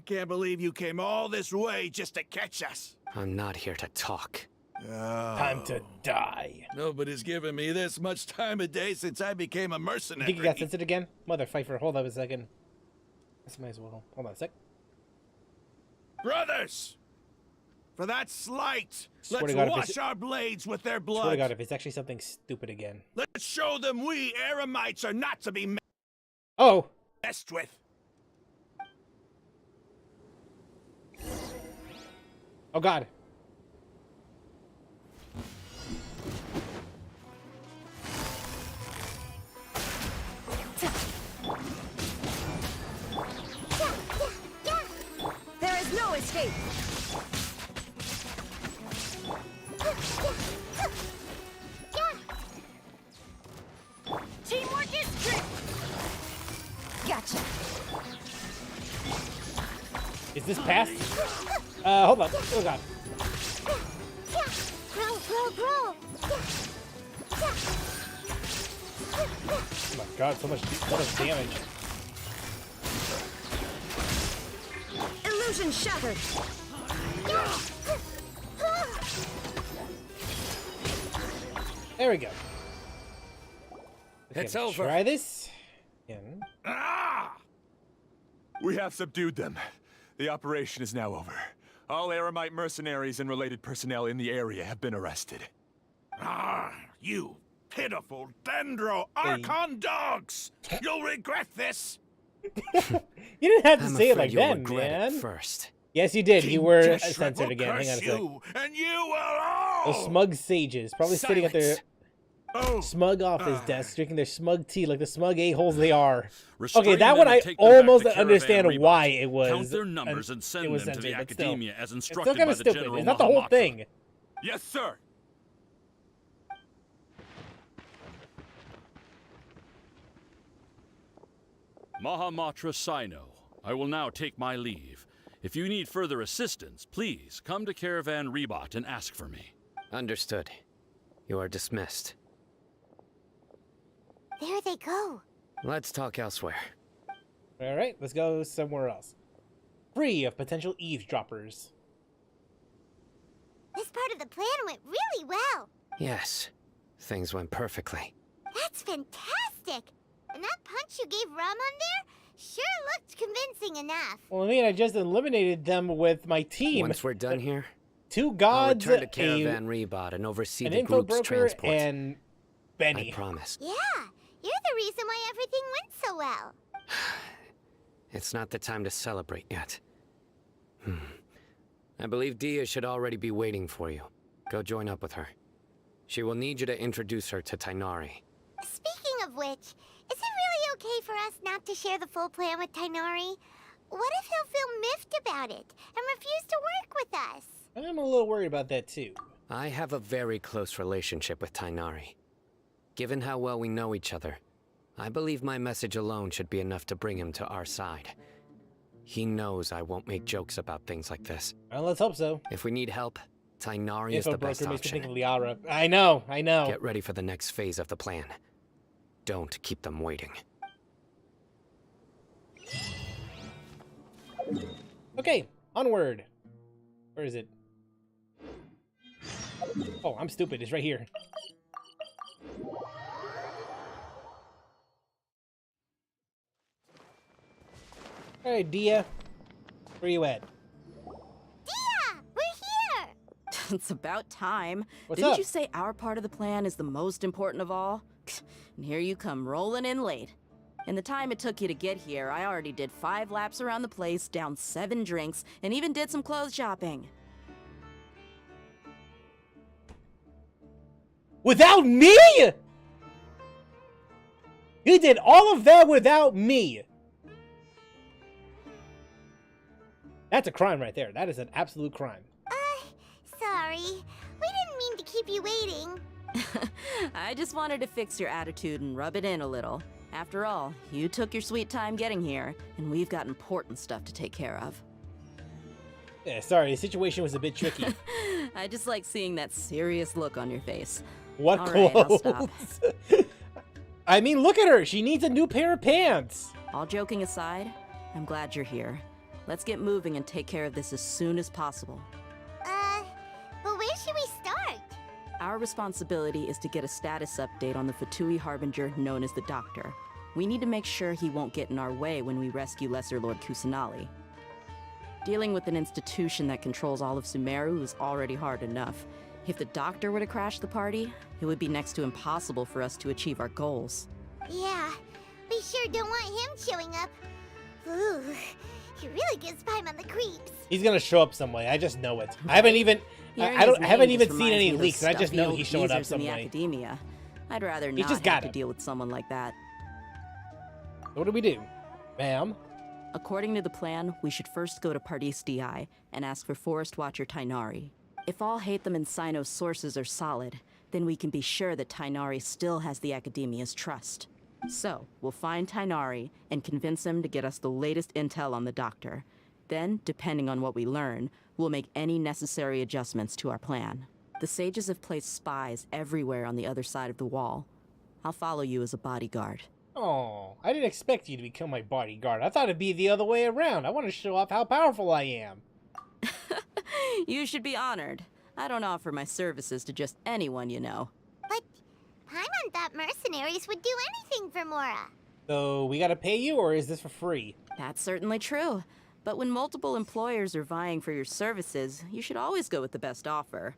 can't believe you came all this way just to catch us. I'm not here to talk. Time to die. Nobody's given me this much time of day since I became a You mercenary. think you got censored again? Mother Pfeiffer, hold up a second. This might as well. Hold on a sec. Brothers! For that slight, Swear to let's God, if wash it's- our blades with their Swear to blood. God, if it's actually something stupid again. Let's show them we Eremites are not to be Oh! messed with. Oh God. There is no escape. Teamwork is Gotcha. Is this past? Hold on. Oh God. grow. Oh my God, so much damage. Illusion shattered. There we go. It's Okay, over. Try this. Again. We have subdued them. The operation is now over. All Eremite mercenaries and related personnel in the area have been arrested. Ah, you pitiful Dendro Archon dogs! You'll regret this! You didn't have to I'm say it afraid like you'll that, regret man. it first. Yes, you did. You King were Jeshret censored will again. Hang on a curse sec. you, and you will all! Those smug sages, probably sitting at their Oh, smug office desks, drinking their smug tea like the smug a-holes they are. Restrain Okay, that them one and I take them back almost to Caravan understand Reebok. why it was. Count their numbers and it send was them to the censored, but still. Academia as It's instructed still kind by of the stupid. General It's not the whole Mahamatra. thing. Yes, sir! Mahamatra Sino, I will now take my leave. If you need further assistance, please come to Caravan Reebok and ask for me. Understood. You are dismissed. There they go. Let's talk elsewhere. All right, let's go somewhere else. Free of potential eavesdroppers. This part of the plan went really well. Yes, things went perfectly. That's fantastic. And that punch you gave Raman there sure looked convincing enough. Well, I mean, I just eliminated them with my team. Once we're done here, Two I'll gods, return to Caravan Reebok and oversee an the info group's broker, transport. and Benny. I promise. Yeah, you're the reason why everything went so well. It's not the time to celebrate yet. I believe Dia should already be waiting for you. Go join up with her. She will need you to introduce her to Tainari. Speaking of which, is it really okay for us not to share the full plan with Tainari? What if he'll feel miffed about it and refuse to work with us? I'm a little worried about that too. I have a very close relationship with Tainari. Given how well we know each other, I believe my message alone should be enough to bring him to our side. He knows I won't make jokes about things like this. Well, let's hope so. If we need help, Tainari is Info the best broker makes me think option. of Liara. I know. Get ready for the next phase of the plan. Don't keep them waiting. Okay, onward. Where is it? Oh, I'm stupid. It's right here. Alright, Dia. Where you at? Dia! We're here! It's about time. What's Didn't up? you say our part of the plan is the most important of all? And here you come rolling in late. In the time it took you to get here, I already did 5 laps around the place, downed 7 drinks, and even did some clothes shopping. Without me? You did all of that without me. That's a crime right there. That is an absolute crime. Sorry. We didn't mean to keep you waiting. I just wanted to fix your attitude and rub it in a little. After all, you took your sweet time getting here, and we've got important stuff to take care of. Yeah, sorry, the situation was a bit tricky. I just like seeing that serious look on your face. What All right, I'll stop. clothes? I mean, look at her. She needs a new pair of pants. All joking aside, I'm glad you're here. Let's get moving and take care of this as soon as possible. But where should we start? Our responsibility is to get a status update on the Fatui Harbinger known as the Doctor. We need to make sure he won't get in our way when we rescue Lesser Lord Kusanali. Dealing with an institution that controls all of Sumeru is already hard enough. If the Doctor were to crash the party, it would be next to impossible for us to achieve our goals. Yeah, we sure don't want him showing up. Ooh, he really gives Paimon the creeps. He's gonna show up some way. I just know it. I haven't even. Hearing I his haven't name even just seen reminds any me of those leaks. I just stuffy know old he's showing up geezers in some the way. academia. I'd rather He not just have got to him. deal with someone like that. What do we do, ma'am? According to the plan, we should first go to Pardis Di and ask for Forest Watcher Tainari. If all Hatham and Sino's sources are solid, then we can be sure that Tainari still has the Academia's trust. So, we'll find Tainari and convince him to get us the latest intel on the Doctor. Then, depending on what we learn, we'll make any necessary adjustments to our plan. The sages have placed spies everywhere on the other side of the wall. I'll follow you as a bodyguard. Oh, I didn't expect you to become my bodyguard. I thought it'd be the other way around. I want to show off how powerful I am. You should be honored. I don't offer my services to just anyone you know. But Paimon thought mercenaries would do anything for Mora. So, we gotta pay you, or is this for free? That's certainly true. But when multiple employers are vying for your services, you should always go with the best offer.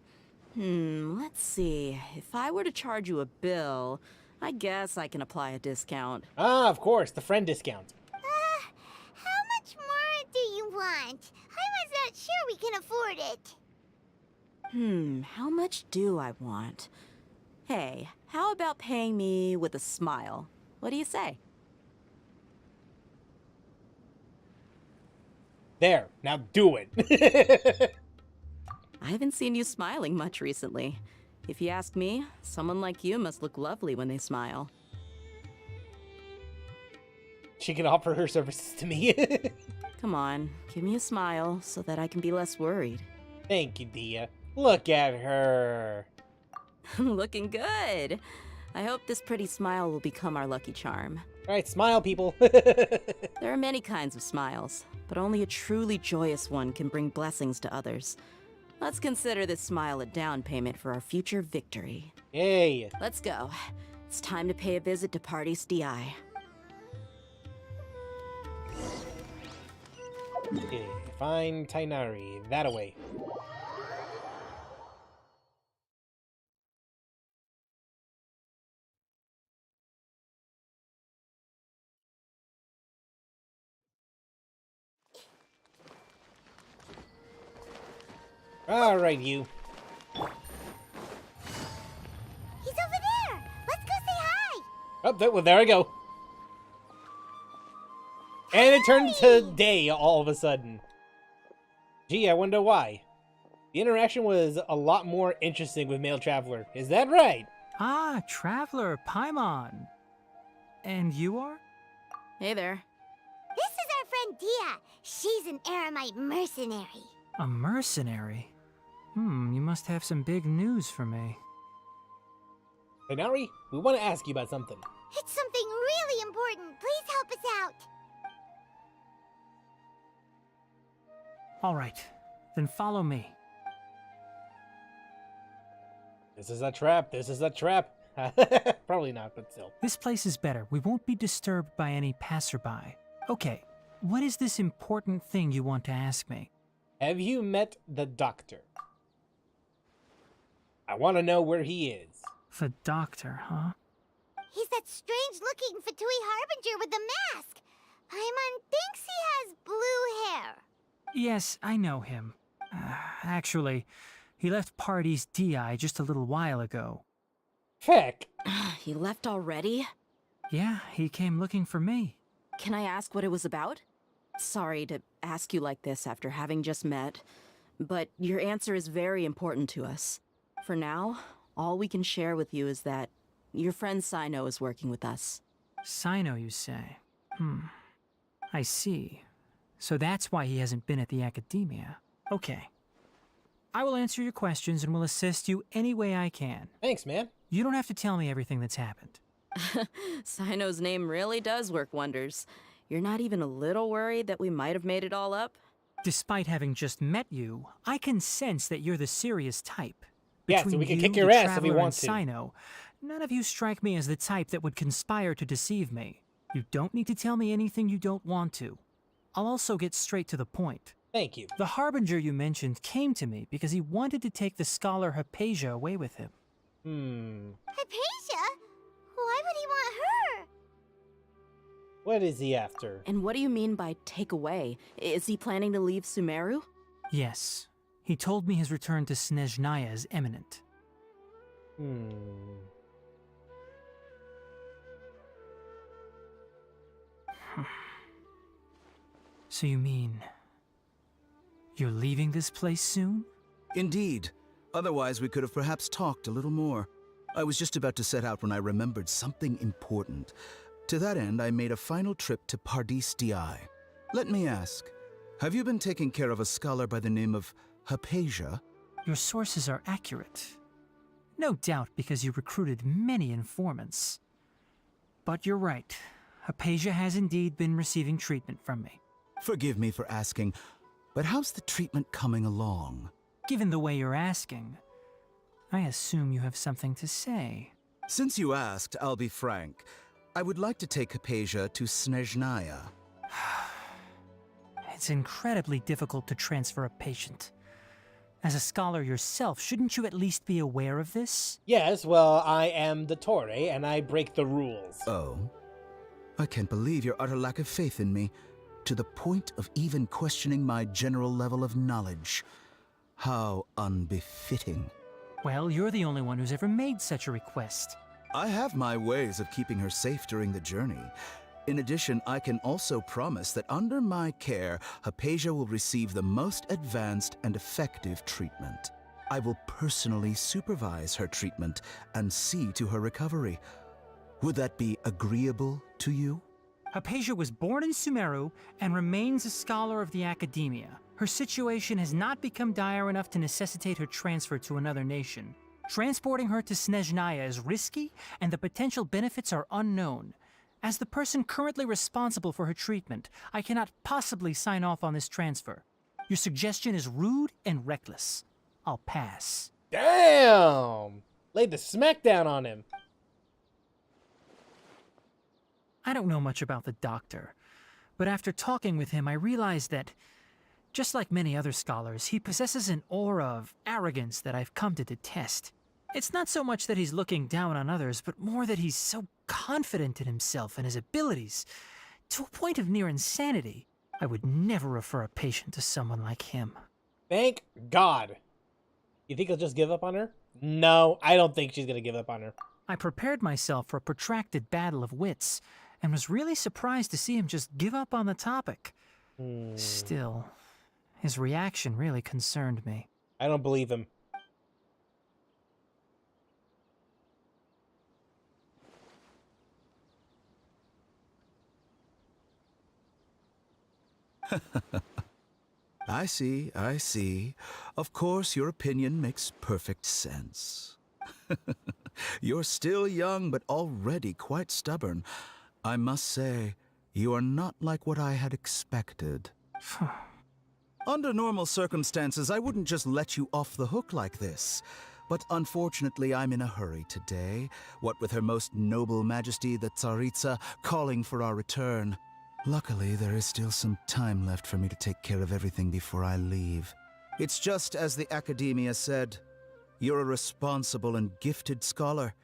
Let's see. If I were to charge you a bill, I guess I can apply a discount. Ah, of course, the friend discount. How much more do you want? I was not sure we can afford it. How much do I want? Hey, how about paying me with a smile? What do you say? There, now do it. I haven't seen you smiling much recently. If you ask me, someone like you must look lovely when they smile. She can offer her services to me. Come on, give me a smile so that I can be less worried. Thank you, Dia. Look at her. Looking good. I hope this pretty smile will become our lucky charm. All right, smile, people. There are many kinds of smiles, but only a truly joyous one can bring blessings to others. Let's consider this smile a down payment for our future victory. Yay. Let's go. It's time to pay a visit to Pardis Di. Okay, find Tainari. That away. All right, you. He's over there. Let's go say hi. Oh, there I go. And it turned to day all of a sudden. Gee, I wonder why. The interaction was a lot more interesting with Male Traveler. Is that right? Ah, Traveler, Paimon. And you are? Hey there. This is our friend Dia. She's an Aramite mercenary. A mercenary? You must have some big news for me. Tainari, we want to ask you about something. It's something really important. Please help us out. All right, then follow me. This is a trap. This is a trap. Probably not, but still. This place is better. We won't be disturbed by any passerby. Okay, what is this important thing you want to ask me? Have you met the Doctor? I want to know where he is. The doctor, huh? He's that strange-looking Fatui Harbinger with the mask. Paimon thinks he has blue hair. Yes, I know him. Actually, he left Party's DI just a little while ago. Heck. He left already? Yeah, he came looking for me. Can I ask what it was about? Sorry to ask you like this after having just met, but your answer is very important to us. For now, all we can share with you is that your friend Sino is working with us. Sino, you say? I see. So that's why he hasn't been at the academia. Okay. I will answer your questions and will assist you any way I can. Thanks, man. You don't have to tell me everything that's happened. Sino's name really does work wonders. You're not even a little worried that we might have made it all up? Despite having just met you, I can sense that you're the serious type. Yeah, so Between we can you, kick your the ass if we Traveler, want and to. Sino, none of you strike me as the type that would conspire to deceive me. You don't need to tell me anything you don't want to. I'll also get straight to the point. Thank you. The Harbinger you mentioned came to me because he wanted to take the scholar Hypatia away with him. Hypatia? Why would he want her? What is he after? And what do you mean by take away? Is he planning to leave Sumeru? Yes. He told me his return to Snezhnaya is imminent. So you mean... you're leaving this place soon? Indeed. Otherwise, we could have perhaps talked a little more. I was just about to set out when I remembered something important. To that end, I made a final trip to Pardis DI. Let me ask, have you been taking care of a scholar by the name of Hypatia? Your sources are accurate. No doubt because you recruited many informants. But you're right. Hypatia has indeed been receiving treatment from me. Forgive me for asking, but how's the treatment coming along? Given the way you're asking, I assume you have something to say. Since you asked, I'll be frank. I would like to take Hypatia to Snezhnaya. It's incredibly difficult to transfer a patient. As a scholar yourself, shouldn't you at least be aware of this? Yes, well, I am the Torre, and I break the rules. Oh? I can't believe your utter lack of faith in me, to the point of even questioning my general level of knowledge. How unbefitting. Well, you're the only one who's ever made such a request. I have my ways of keeping her safe during the journey. In addition, I can also promise that under my care, Hypatia will receive the most advanced and effective treatment. I will personally supervise her treatment and see to her recovery. Would that be agreeable to you? Hypatia was born in Sumeru and remains a scholar of the academia. Her situation has not become dire enough to necessitate her transfer to another nation. Transporting her to Snezhnaya is risky, and the potential benefits are unknown. As the person currently responsible for her treatment, I cannot possibly sign off on this transfer. Your suggestion is rude and reckless. I'll pass. Damn! Laid the smackdown on him. I don't know much about the doctor, but after talking with him, I realized that, just like many other scholars, he possesses an aura of arrogance that I've come to detest. It's not so much that he's looking down on others, but more that he's so confident in himself and his abilities, to a point of near insanity. I would never refer a patient to someone like him. Thank God. You think he'll just give up on her? No, I don't think she's gonna give up on her. I prepared myself for a protracted battle of wits, and was really surprised to see him just give up on the topic. Still, his reaction really concerned me. I don't believe him. I see, I see. Of course, your opinion makes perfect sense. You're still young, but already quite stubborn. I must say, you are not like what I had expected. Under normal circumstances, I wouldn't just let you off the hook like this. But unfortunately, I'm in a hurry today, what with Her Most Noble Majesty the Tsaritsa calling for our return. Luckily, there is still some time left for me to take care of everything before I leave. It's just as the Academia said, You're a responsible and gifted scholar.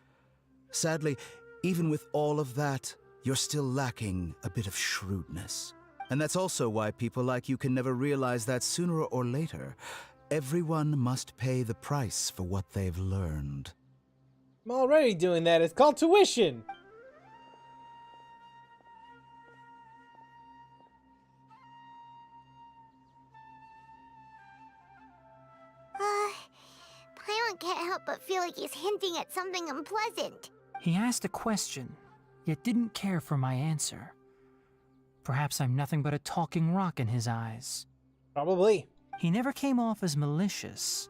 Sadly, even with all of that, you're still lacking a bit of shrewdness. And that's also why people like you can never realize that sooner or later, everyone must pay the price for what they've learned. I'm already doing that. It's called tuition. Paimon can't help but feel like he's hinting at something unpleasant. He asked a question, yet didn't care for my answer. Perhaps I'm nothing but a talking rock in his eyes. Probably. He never came off as malicious,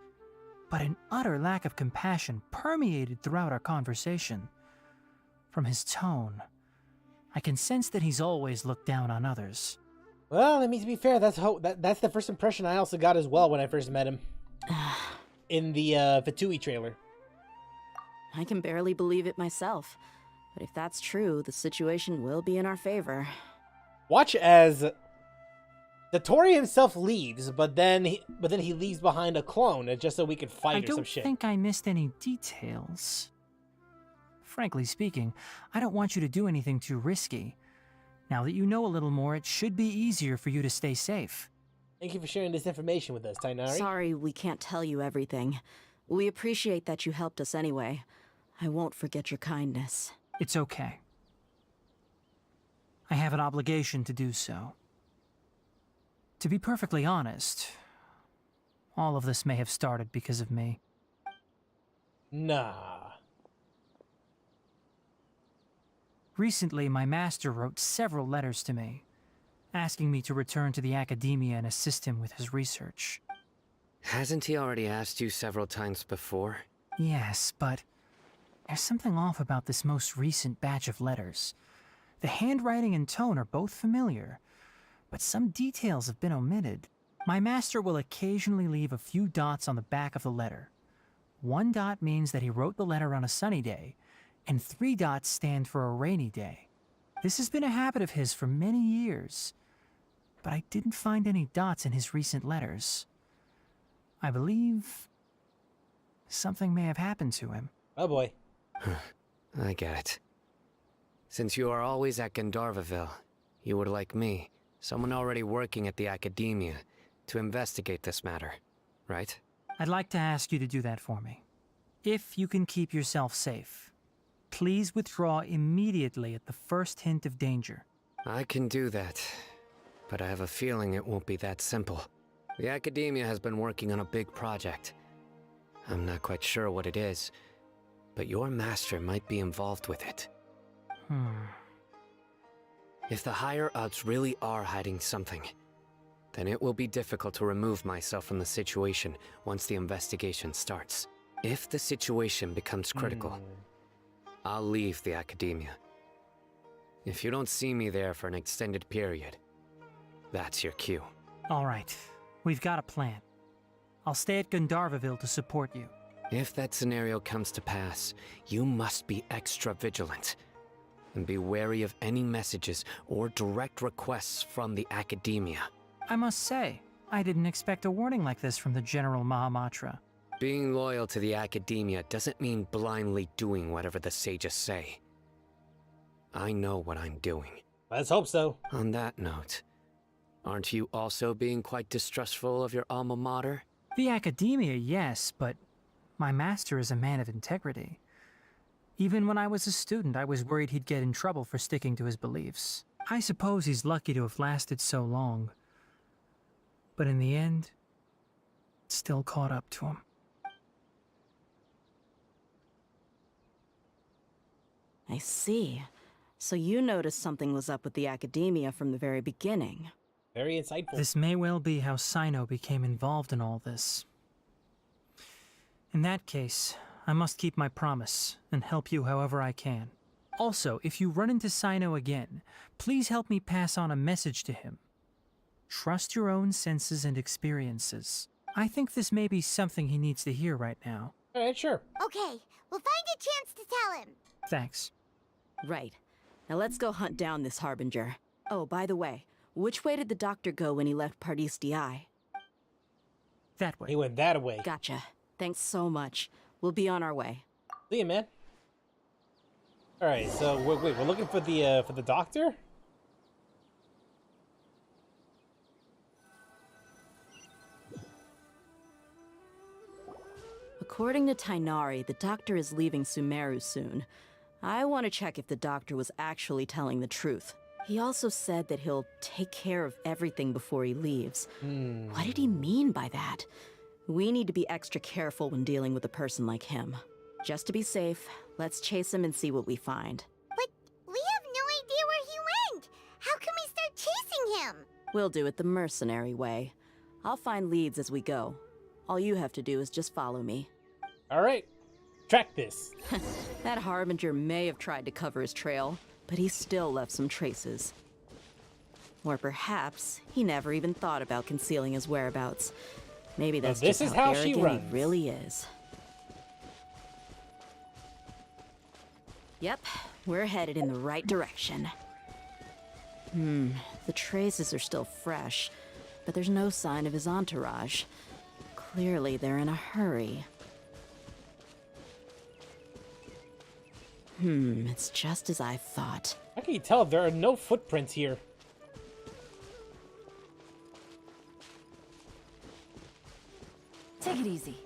but an utter lack of compassion permeated throughout our conversation. From his tone, I can sense that he's always looked down on others. Well, I mean, to be fair, that's the first impression I also got as well when I first met him. In the Fatui trailer. I can barely believe it myself. But if that's true, the situation will be in our favor. Watch as the Tori himself leaves, but then he leaves behind a clone just so we can fight or some shit. I don't think I missed any details. Frankly speaking, I don't want you to do anything too risky. Now that you know a little more, it should be easier for you to stay safe. Thank you for sharing this information with us, Tighnari. Sorry we can't tell you everything. We appreciate that you helped us anyway. I won't forget your kindness. It's okay. I have an obligation to do so. To be perfectly honest, all of this may have started because of me. Nah. Recently, my master wrote several letters to me, asking me to return to the academia and assist him with his research. Hasn't he already asked you several times before? Yes, but there's something off about this most recent batch of letters. The handwriting and tone are both familiar, but some details have been omitted. My master will occasionally leave a few dots on the back of the letter. 1 dot means that he wrote the letter on a sunny day, and 3 dots stand for a rainy day. This has been a habit of his for many years, but I didn't find any dots in his recent letters. I believe something may have happened to him. Oh boy. I get it. Since you are always at Gandharvaville, you would like me, someone already working at the academia, to investigate this matter, right? I'd like to ask you to do that for me. If you can keep yourself safe, please withdraw immediately at the first hint of danger. I can do that, but I have a feeling it won't be that simple. The academia has been working on a big project. I'm not quite sure what it is, but your master might be involved with it. If the higher-ups really are hiding something, then it will be difficult to remove myself from the situation once the investigation starts. If the situation becomes critical, I'll leave the academia. If you don't see me there for an extended period, that's your cue. All right, we've got a plan. I'll stay at Gandharvaville to support you. If that scenario comes to pass, you must be extra vigilant. And be wary of any messages or direct requests from the academia. I must say, I didn't expect a warning like this from the General Mahamatra. Being loyal to the academia doesn't mean blindly doing whatever the sages say. I know what I'm doing. Let's hope so. On that note, aren't you also being quite distrustful of your alma mater? The academia, yes, but my master is a man of integrity. Even when I was a student, I was worried he'd get in trouble for sticking to his beliefs. I suppose he's lucky to have lasted so long. But in the end, it still caught up to him. I see. So you noticed something was up with the academia from the very beginning. Very insightful. This may well be how Sino became involved in all this. In that case, I must keep my promise and help you however I can. Also, if you run into Sino again, please help me pass on a message to him. Trust your own senses and experiences. I think this may be something he needs to hear right now. Alright, sure. Okay, we'll find a chance to tell him. Thanks. Right. Now let's go hunt down this Harbinger. Oh, by the way, which way did the doctor go when he left Pardis DI? That way. He went that way. Gotcha. Thanks so much. We'll be on our way. See ya, man. All right, so wait, we're looking for the doctor. According to Tainari, the doctor is leaving Sumeru soon. I want to check if the doctor was actually telling the truth. He also said that he'll take care of everything before he leaves. What did he mean by that? We need to be extra careful when dealing with a person like him. Just to be safe, let's chase him and see what we find. But we have no idea where he went. How can we start chasing him? We'll do it the mercenary way. I'll find leads as we go. All you have to do is just follow me. All right, track this. That Harbinger may have tried to cover his trail, but he still left some traces. Or perhaps he never even thought about concealing his whereabouts. Maybe that's this just is how how she arrogant runs. he really is. Yep, we're headed in the right direction. The traces are still fresh, but there's no sign of his entourage. Clearly, they're in a hurry. It's just as I thought. How can you tell there are no footprints here? Take it easy.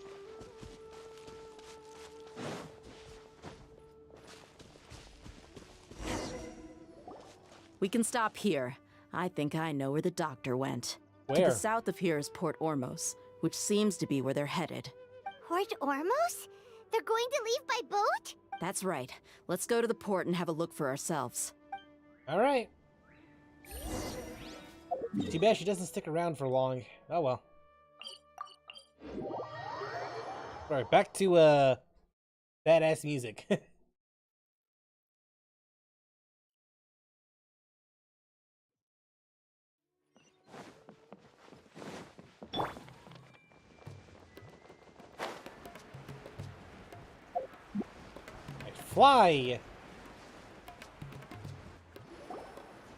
We can stop here. I think I know where the doctor went. To Where? the south of here is Port Ormos, which seems to be where they're headed. Port Ormos? They're going to leave by boat? That's right. Let's go to the port and have a look for ourselves. All right. Too bad she doesn't stick around for long. Oh well. All right, back to badass music. Fly!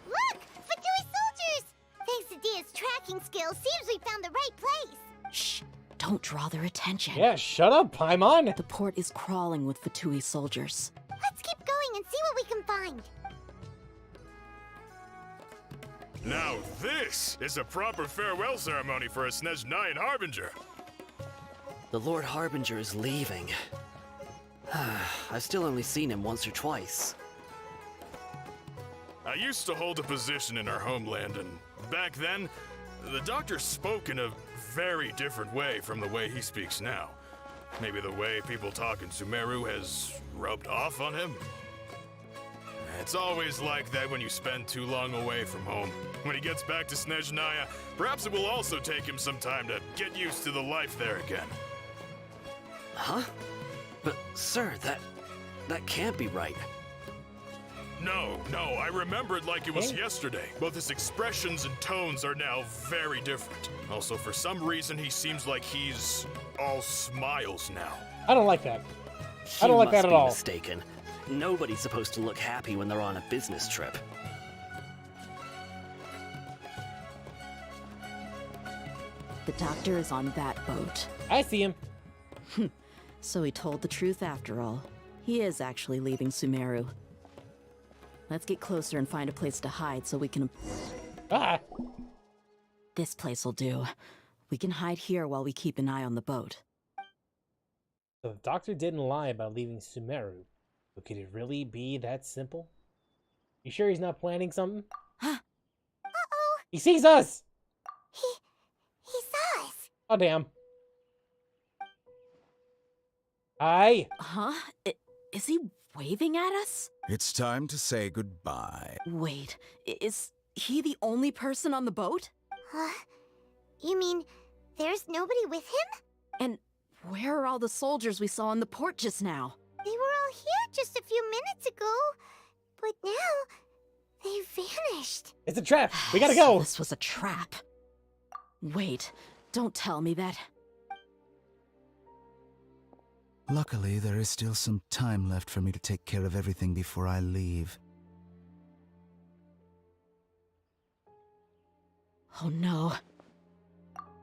Look! Fatui soldiers! Thanks to Dia's tracking skills, seems we found the right place. Shh! Don't draw their attention. Yeah, shut up, Paimon! The port is crawling with Fatui soldiers. Let's keep going and see what we can find. Now this is a proper farewell ceremony for a Snezhnayan Harbinger. The Lord Harbinger is leaving. I've still only seen him once or twice. I used to hold a position in our homeland, and back then, the doctor spoke in a very different way from the way he speaks now. Maybe the way people talk in Sumeru has rubbed off on him? It's always like that when you spend too long away from home. When he gets back to Snezhnaya, perhaps it will also take him some time to get used to the life there again. Huh? But, sir, that can't be right. No, I remember it like it was yesterday. Both his expressions and tones are now very different. Also, for some reason, he seems like he's all smiles now. I don't like that. I don't like that at all. You must be mistaken. Nobody's supposed to look happy when they're on a business trip. The doctor is on that boat. I see him. So he told the truth after all. He is actually leaving Sumeru. Let's get closer and find a place to hide so we can... Ah! This place will do. We can hide here while we keep an eye on the boat. So the doctor didn't lie about leaving Sumeru. But could it really be that simple? You sure he's not planning something? Uh-oh! He sees us! He saw us! Oh, damn. Hi! Huh? Is he waving at us? It's time to say goodbye. Wait, is he the only person on the boat? You mean there's nobody with him? And where are all the soldiers we saw in the port just now? They were all here just a few minutes ago, but now they vanished. It's a trap! We gotta So go! this was a trap. Wait, don't tell me that... Luckily, there is still some time left for me to take care of everything before I leave. Oh no.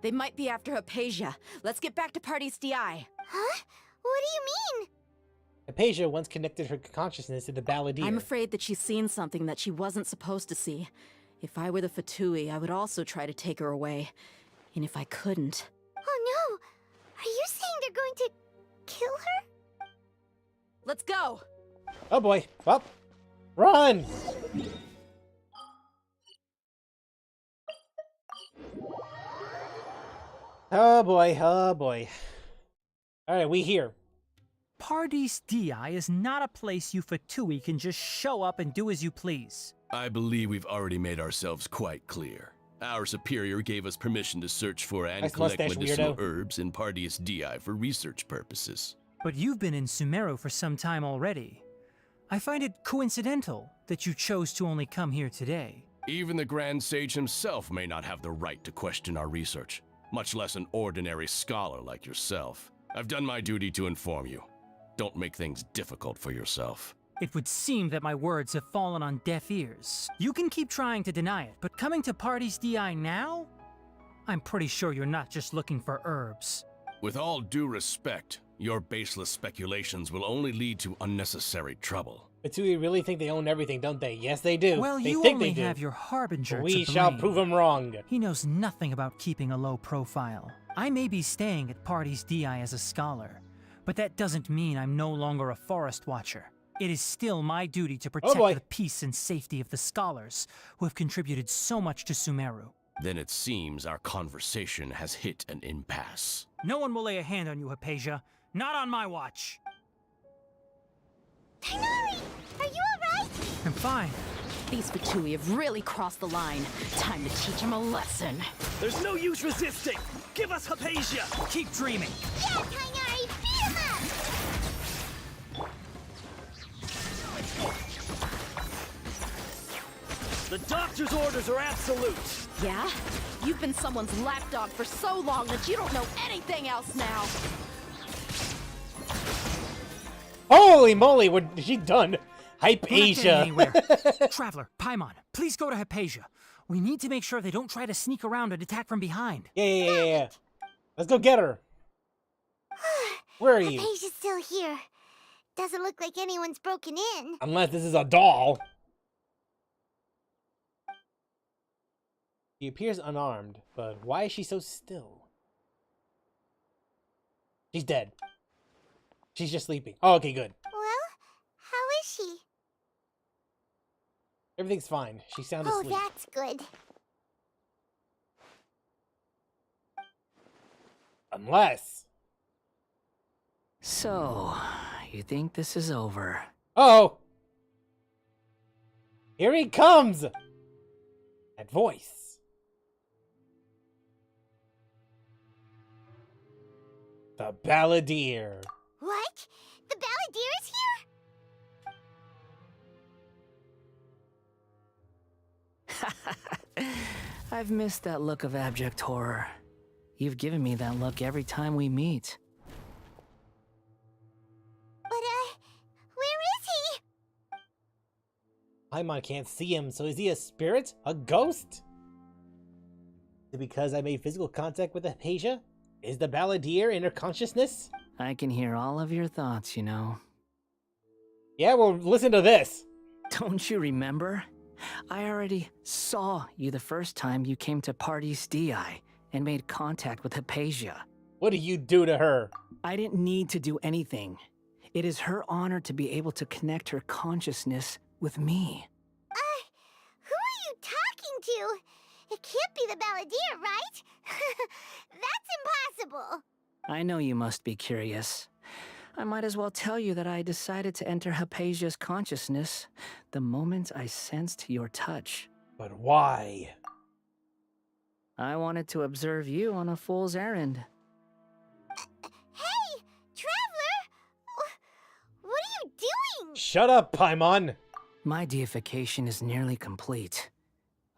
They might be after Hypatia. Let's get back to Party's DI. Huh? What do you mean? Hypatia once connected her consciousness to the Balladeer. I'm afraid that she's seen something that she wasn't supposed to see. If I were the Fatui, I would also try to take her away. And if I couldn't... Oh no! Are you saying they're going to kill her? Let's go! Oh boy. Well, run! Oh boy, oh boy. Alright, we here. Paradis Di is not a place you Fatui can just show up and do as you please. I believe we've already made ourselves quite clear. Our superior gave us permission to search for and Nice collect mustache, medicinal weirdo. herbs in Paradis Di for research purposes. But you've been in Sumeru for some time already. I find it coincidental that you chose to only come here today. Even the Grand Sage himself may not have the right to question our research, much less an ordinary scholar like yourself. I've done my duty to inform you. Don't make things difficult for yourself. It would seem that my words have fallen on deaf ears. You can keep trying to deny it, but coming to Paradis Di now? I'm pretty sure you're not just looking for herbs. With all due respect, your baseless speculations will only lead to unnecessary trouble. Fatui really think they own everything, don't they? Yes, they do. Well, they you think only they do. have your Harbinger We to shall blame. prove him wrong. He knows nothing about keeping a low profile. I may be staying at Paradis Di as a scholar, but that doesn't mean I'm no longer a forest watcher. It is still my duty to protect the peace and safety of the scholars who have contributed so much to Sumeru. Then it seems our conversation has hit an impasse. No one will lay a hand on you, Hypatia. Not on my watch. Tighnari! Are you alright? I'm fine. These Fatui have really crossed the line. Time to teach them a lesson. There's no use resisting! Give us Hypatia! Keep dreaming! Yeah, Tighnari! Beat him up! The doctor's orders are absolute! Yeah? You've been someone's lapdog for so long that you don't know anything else now! Holy moly, what is she done? We're not getting Hypatia. anywhere. Traveler, Paimon, please go to Hypatia. We need to make sure they don't try to sneak around and attack from behind. Yeah. Let's go get her. Where are you? Hypatia's still here. Doesn't look like anyone's broken in. Unless this is a doll. She appears unarmed, but why is she so still? She's dead. She's just sleeping. Oh, okay, good. Well, how is she? Everything's fine. She sound Oh, asleep. that's good. Unless... So, you think this is over? Oh! Here he comes! That voice. The Balladeer. What? The Balladeer is here? I've missed that look of abject horror. You've given me that look every time we meet. But, where is he? Paimon can't see him, so is he a spirit? A ghost? Is it because I made physical contact with Hypatia? Is the Balladeer in her consciousness? I can hear all of your thoughts, you know. Yeah, well, listen to this. Don't you remember? I already saw you the first time you came to Paradis Di and made contact with Hypatia. What did you do to her? I didn't need to do anything. It is her honor to be able to connect her consciousness with me. Who are you talking to? It can't be the Balladeer, right? That's impossible. I know you must be curious. I might as well tell you that I decided to enter Hypatia's consciousness the moment I sensed your touch. But why? I wanted to observe you on a fool's errand. Hey, Traveler! What are you doing? Shut up, Paimon! My deification is nearly complete.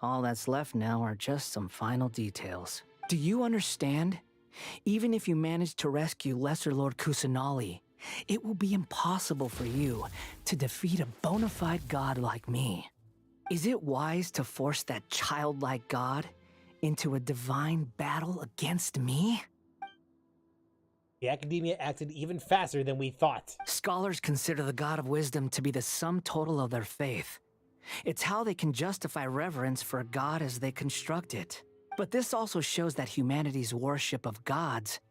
All that's left now are just some final details. Do you understand? Even if you manage to rescue Lesser Lord Kusanali, it will be impossible for you to defeat a bona fide god like me. Is it wise to force that childlike god into a divine battle against me? The Academia acted even faster than we thought. Scholars consider the God of Wisdom to be the sum total of their faith. It's how they can justify reverence for a god as they construct it. But this also shows that humanity's worship of gods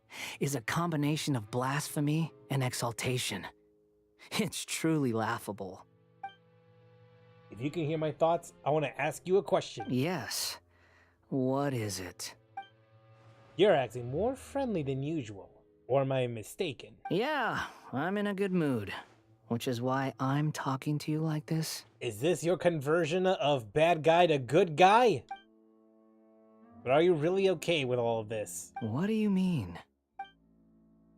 is a combination of blasphemy and exaltation. It's truly laughable. If you can hear my thoughts, I want to ask you a question. Yes. What is it? You're acting more friendly than usual. Or am I mistaken? Yeah, I'm in a good mood. Which is why I'm talking to you like this. Is this your conversion of bad guy to good guy? But are you really okay with all of this? What do you mean?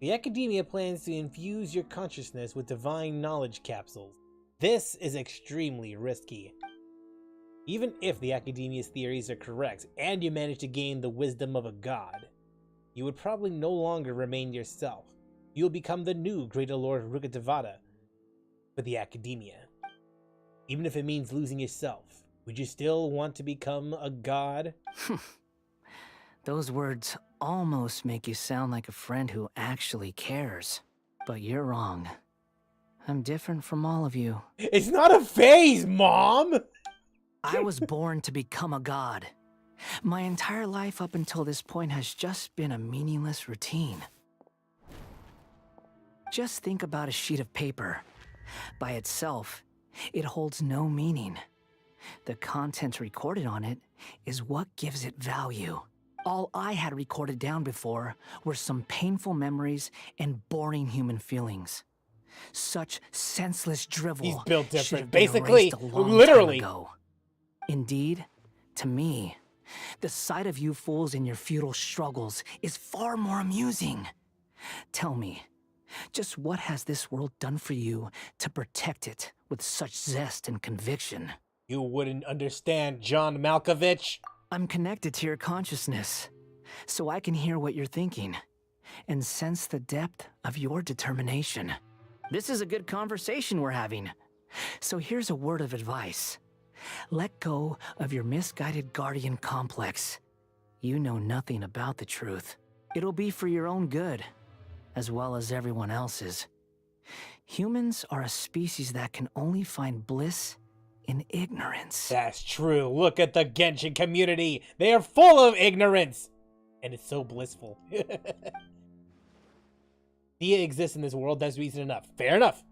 The Academia plans to infuse your consciousness with divine knowledge capsules. This is extremely risky. Even if the Academia's theories are correct, and you manage to gain the wisdom of a god, you would probably no longer remain yourself. You will become the new Greater Lord Rukkhadevata for the Academia. Even if it means losing yourself, would you still want to become a god? Those words almost make you sound like a friend who actually cares. But you're wrong. I'm different from all of you. It's not a phase, Mom! I was born to become a god. My entire life up until this point has just been a meaningless routine. Just think about a sheet of paper. By itself, it holds no meaning. The content recorded on it is what gives it value. All I had recorded down before were some painful memories and boring human feelings. Such senseless drivel. He's built should different. have been Basically, erased a long literally. time ago. Indeed, to me, the sight of you fools in your futile struggles is far more amusing. Tell me, just what has this world done for you to protect it with such zest and conviction? You wouldn't understand, John Malkovich. I'm connected to your consciousness, so I can hear what you're thinking, and sense the depth of your determination. This is a good conversation we're having. So here's a word of advice. Let go of your misguided guardian complex. You know nothing about the truth. It'll be for your own good, as well as everyone else's. Humans are a species that can only find bliss in ignorance. That's true. Look at the Genshin community. They are full of ignorance. And it's so blissful. Dia exists in this world, that's reason enough. Fair enough.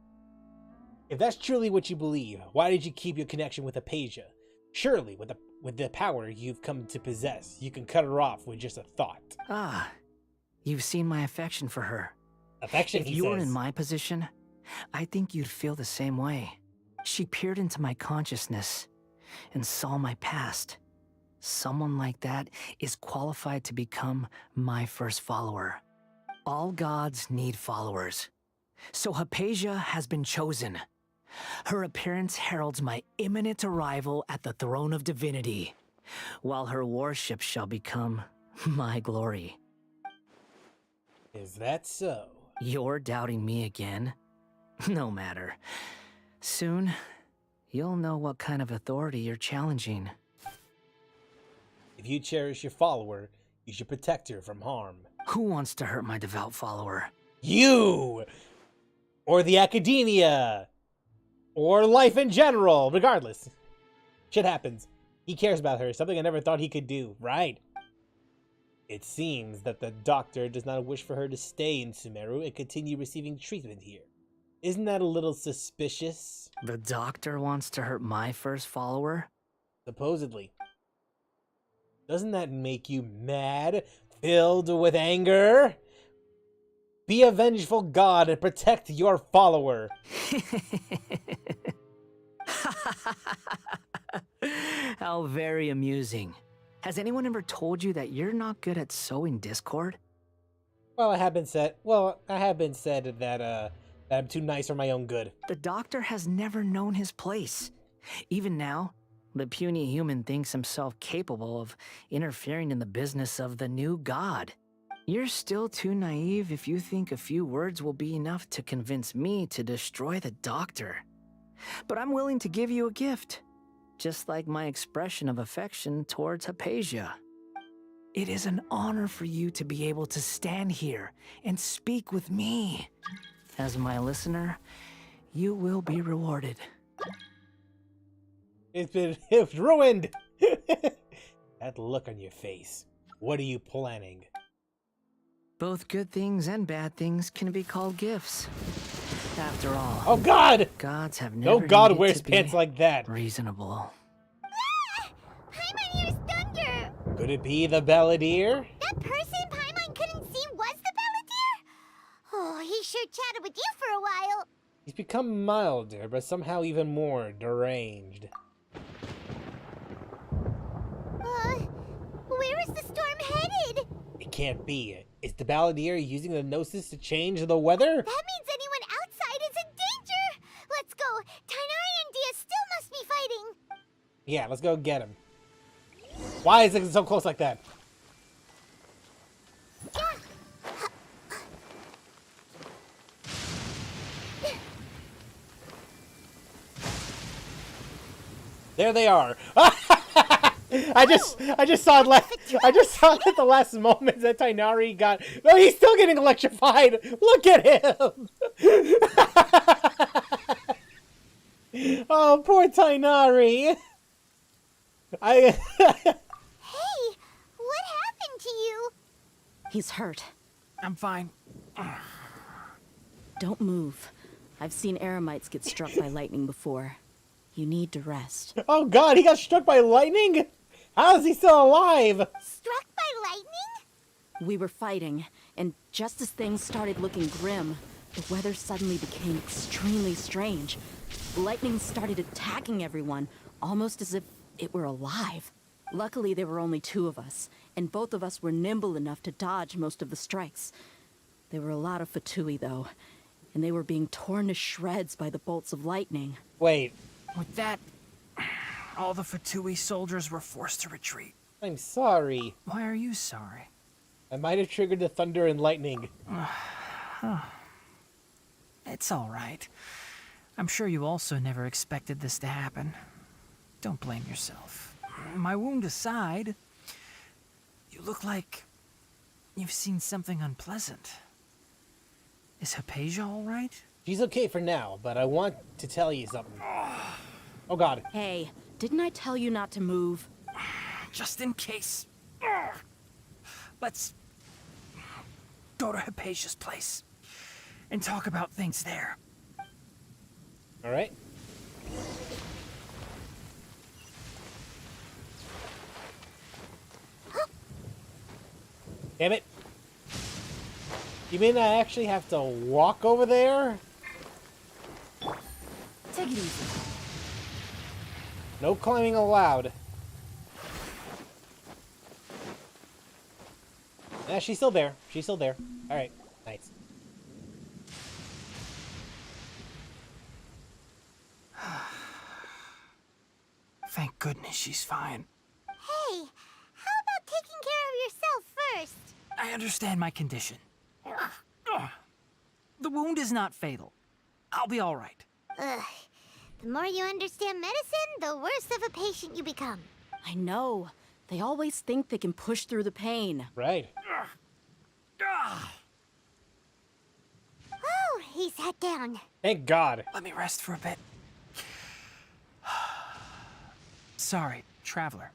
If that's truly what you believe, why did you keep your connection with Hypatia? Surely, with the power you've come to possess, you can cut her off with just a thought. Ah, you've seen my affection for her. Affection, If you were in my position, I think you'd feel the same way. She peered into my consciousness and saw my past. Someone like that is qualified to become my first follower. All gods need followers. So Hypatia has been chosen. Her appearance heralds my imminent arrival at the throne of divinity, while her worship shall become my glory. Is that so? You're doubting me again? No matter. Soon, you'll know what kind of authority you're challenging. If you cherish your follower, you should protect her from harm. Who wants to hurt my devout follower? You! Or the Academia! Or life in general, regardless. Shit happens. He cares about her, something I never thought he could do, right? It seems that the doctor does not wish for her to stay in Sumeru and continue receiving treatment here. Isn't that a little suspicious? The doctor wants to hurt my first follower? Supposedly. Doesn't that make you mad? Filled with anger? Be a vengeful god and protect your follower. How very amusing. Has anyone ever told you that you're not good at sowing discord? Well, I have been said that I'm too nice for my own good. The doctor has never known his place. Even now, the puny human thinks himself capable of interfering in the business of the new god. You're still too naive if you think a few words will be enough to convince me to destroy the doctor. But I'm willing to give you a gift, just like my expression of affection towards Hypatia. It is an honor for you to be able to stand here and speak with me. As my listener, you will be rewarded. It's ruined! That look on your face. What are you planning? Both good things and bad things can be called gifts. After all, oh God! Gods have no never god needed wears to be pants like that. reasonable. Paimon hears thunder! Could it be the Balladeer? That person Paimon couldn't see was the Balladeer? Oh, he sure chatted with you for a while. He's become milder, but somehow even more deranged. Where is the storm headed? It can't be. Is the Balladeer using the Gnosis to change the weather? That means anyone outside is in danger! Let's go! Tainari and Dia still must be fighting! Yeah, let's go get him. Why is it so close like that? There they are. I just saw it I just saw it at the last moment that Tainari got. No, he's still getting electrified. Look at him. Oh, poor Tainari. Hey, what happened to you? He's hurt. I'm fine. Don't move. I've seen eremites get struck by lightning before. You need to rest. Oh God, he got struck by lightning? How is he still alive? Struck by lightning? We were fighting, and just as things started looking grim, the weather suddenly became extremely strange. Lightning started attacking everyone, almost as if it were alive. Luckily, there were only two of us, and both of us were nimble enough to dodge most of the strikes. There were a lot of Fatui, though, and they were being torn to shreds by the bolts of lightning. Wait. With that, all the Fatui soldiers were forced to retreat. I'm sorry. Why are you sorry? I might have triggered the thunder and lightning. It's all right. I'm sure you also never expected this to happen. Don't blame yourself. My wound aside, you look like you've seen something unpleasant. Is Hypatia all right? She's okay for now, but I want to tell you something. Oh God. Hey, didn't I tell you not to move? Just in case. Let's go to Hypatia's place and talk about things there. All right. Damn it. You mean I actually have to walk over there? Take it easy. No climbing allowed. Yeah, she's still there. She's still there. Alright, nice. Thank goodness she's fine. Hey, how about taking care of yourself first? I understand my condition. The wound is not fatal. I'll be all right. Ugh. The more you understand medicine, the worse of a patient you become. I know. They always think they can push through the pain. Right. Oh, he sat down. Thank God. Let me rest for a bit. Sorry, traveler.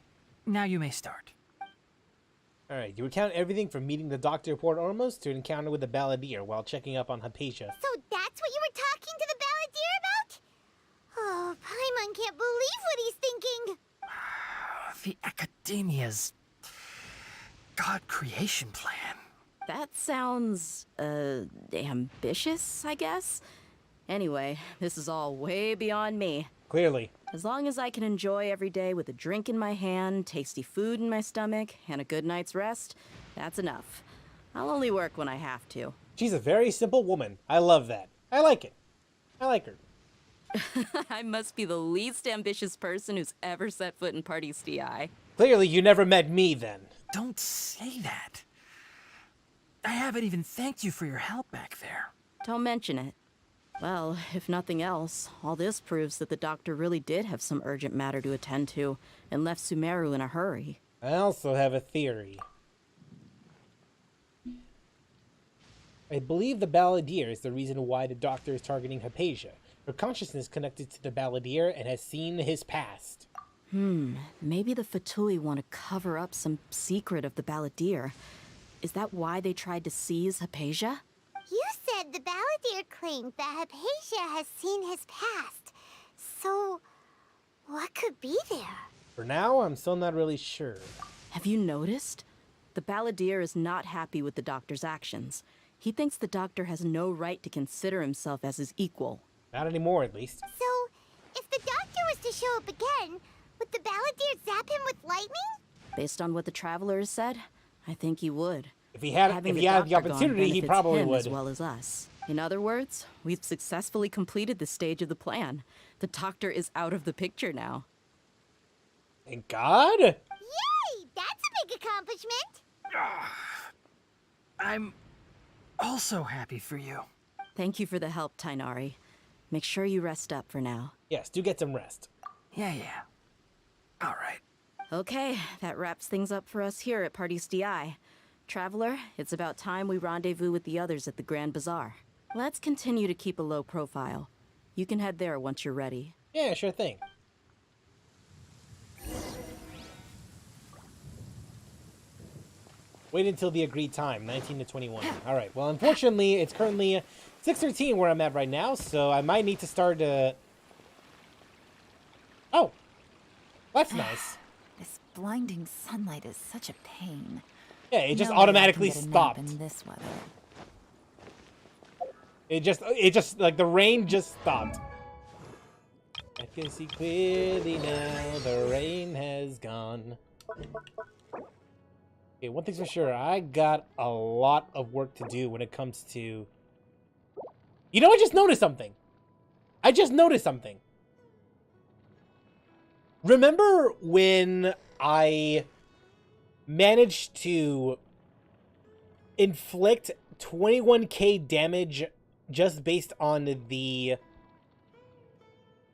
Now you may start. Alright, you recount everything from meeting the doctor at Port Ormos to an encounter with the Balladeer while checking up on Hypatia. So that's what you were talking to the Balladeer about? Oh, Paimon can't believe what he's thinking. The Academia's God creation plan. That sounds, ambitious, I guess? Anyway, this is all way beyond me. Clearly. As long as I can enjoy every day with a drink in my hand, tasty food in my stomach, and a good night's rest, that's enough. I'll only work when I have to. She's a very simple woman. I love that. I like it. I like her. I must be the least ambitious person who's ever set foot in Party STI. Clearly you never met me then. Don't say that. I haven't even thanked you for your help back there. Don't mention it. Well, if nothing else, all this proves that the doctor really did have some urgent matter to attend to, and left Sumeru in a hurry. I also have a theory. I believe the Balladeer is the reason why the Doctor is targeting Hypatia. Her consciousness connected to the Balladeer and has seen his past. Maybe the Fatui want to cover up some secret of the Balladeer. Is that why they tried to seize Hypatia? You said the Balladeer claimed that Hypatia has seen his past. So, what could be there? For now, I'm still not really sure. Have you noticed? The Balladeer is not happy with the Doctor's actions. He thinks the Doctor has no right to consider himself as his equal. Not anymore, at least. So, if the Doctor was to show up again, would the Balladeer zap him with lightning? Based on what the Traveler has said, I think he would. If he had the opportunity, he probably him would. As well as us. In other words, we've successfully completed this stage of the plan. The Doctor is out of the picture now. Thank God! Yay! That's a big accomplishment! I'm also happy for you. Thank you for the help, Tainari. Make sure you rest up for now. Yes, do get some rest. Yeah. All right. Okay, that wraps things up for us here at Parties DI. Traveler, it's about time we rendezvous with the others at the Grand Bazaar. Let's continue to keep a low profile. You can head there once you're ready. Yeah, sure thing. Wait until the agreed time, 19 to 21. All right. Well, unfortunately, it's currently 6:13 where I'm at right now, so I might need to start. Oh, that's nice. This blinding sunlight is such a pain. Yeah, it just No way I can automatically get a nap stopped. in this weather. It just like the rain just stopped. I can see clearly now. The rain has gone. Okay, one thing's for sure. I got a lot of work to do when it comes to... You know, I just noticed something. Remember when I managed to inflict 21k damage just based on the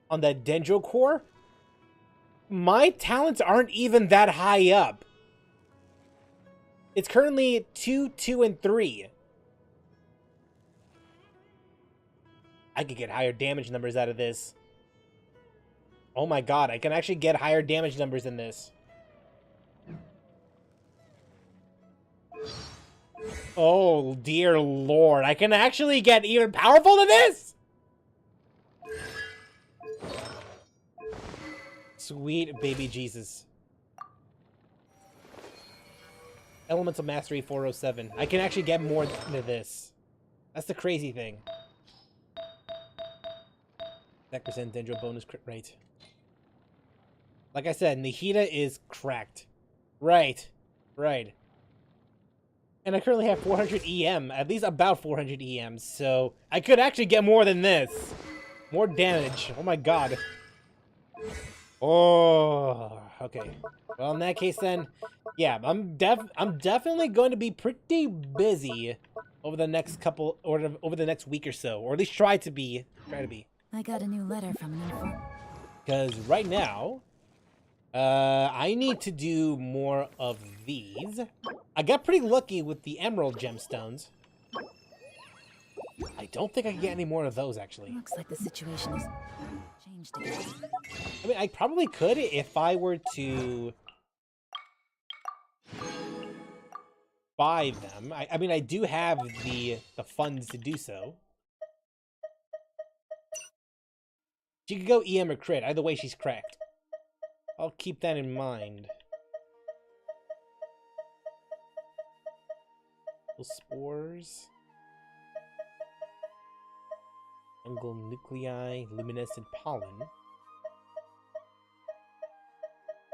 Dendro core? My talents aren't even that high up. It's currently 2, 2, and 3. I could get higher damage numbers out of this. Oh my god, I can actually get higher damage numbers than this. Oh dear lord, I can actually get even powerful than this? Sweet baby Jesus. Elemental Mastery 407. I can actually get more than this. That's the crazy thing. That percent Dendro bonus crit rate. Like I said, Nahida is cracked. Right. And I currently have 400 EM. At least about 400 EM. So I could actually get more than this. More damage. Oh my god. Oh, okay. Well, in that case then, yeah, I'm definitely going to be pretty busy over the next over the next week or so, or at least try to be. I got a new letter from an informant. Because right now, I need to do more of these. I got pretty lucky with the emerald gemstones. I don't think I can get any more of those, actually. Looks like the situation has changed again. I mean, I probably could if I were to buy them. I mean, I do have the funds to do so. She could go EM or crit. Either way, she's cracked. I'll keep that in mind. Those spores. Fungal nuclei, luminescent pollen.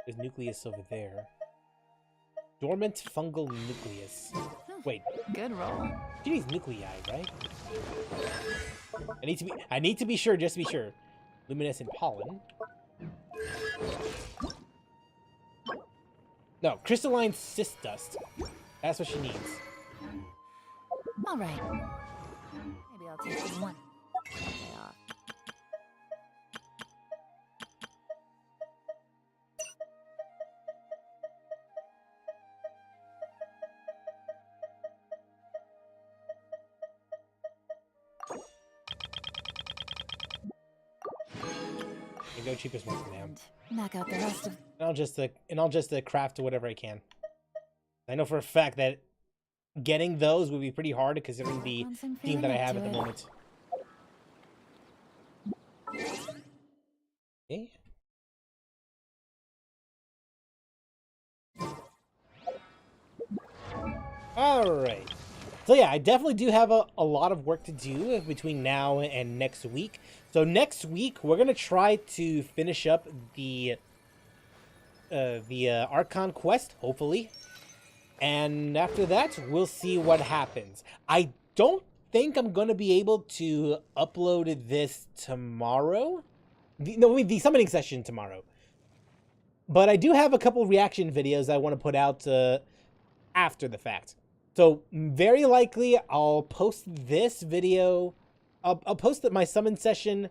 There's nucleus over there. Dormant fungal nucleus. Wait. Good roll. She needs nuclei, right? I need to be sure, just to be sure. Luminescent pollen. No, crystalline cyst dust. That's what she needs. All right. Maybe I'll take you one day off. go cheapest one for now. Knock out the rest of. And I'll just craft whatever I can. I know for a fact that getting those would be pretty hard considering the team that I have at the moment. Okay. Alright. So yeah, I definitely do have a lot of work to do between now and next week. So next week, we're going to try to finish up the Archon quest, hopefully. And after that, we'll see what happens. I don't think I'm going to be able to upload this tomorrow. The summoning session tomorrow. But I do have a couple reaction videos I want to put out after the fact. So very likely I'll post this video. I'll post my summon session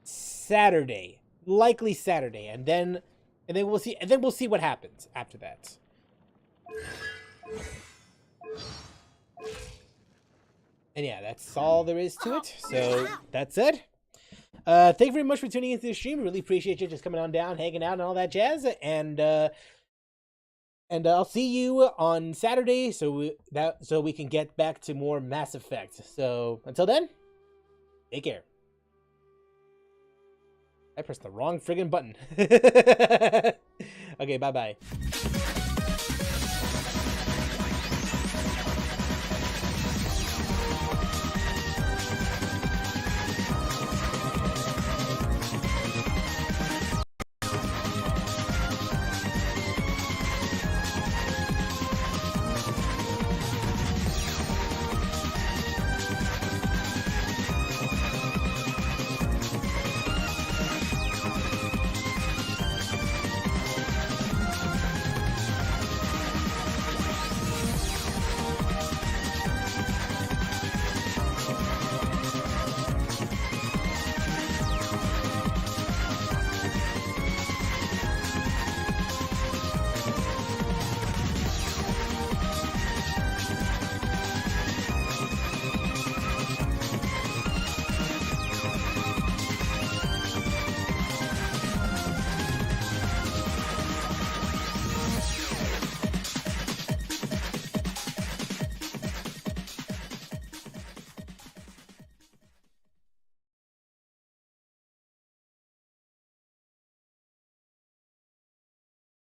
Saturday, likely Saturday, and then we'll see. And then we'll see what happens after that. And yeah, that's all there is to it. So that said, thank you very much for tuning into the stream. Really appreciate you just coming on down, hanging out, and all that jazz. And I'll see you on Saturday, so we can get back to more Mass Effect. So until then, take care. I pressed the wrong friggin' button. Okay, bye bye.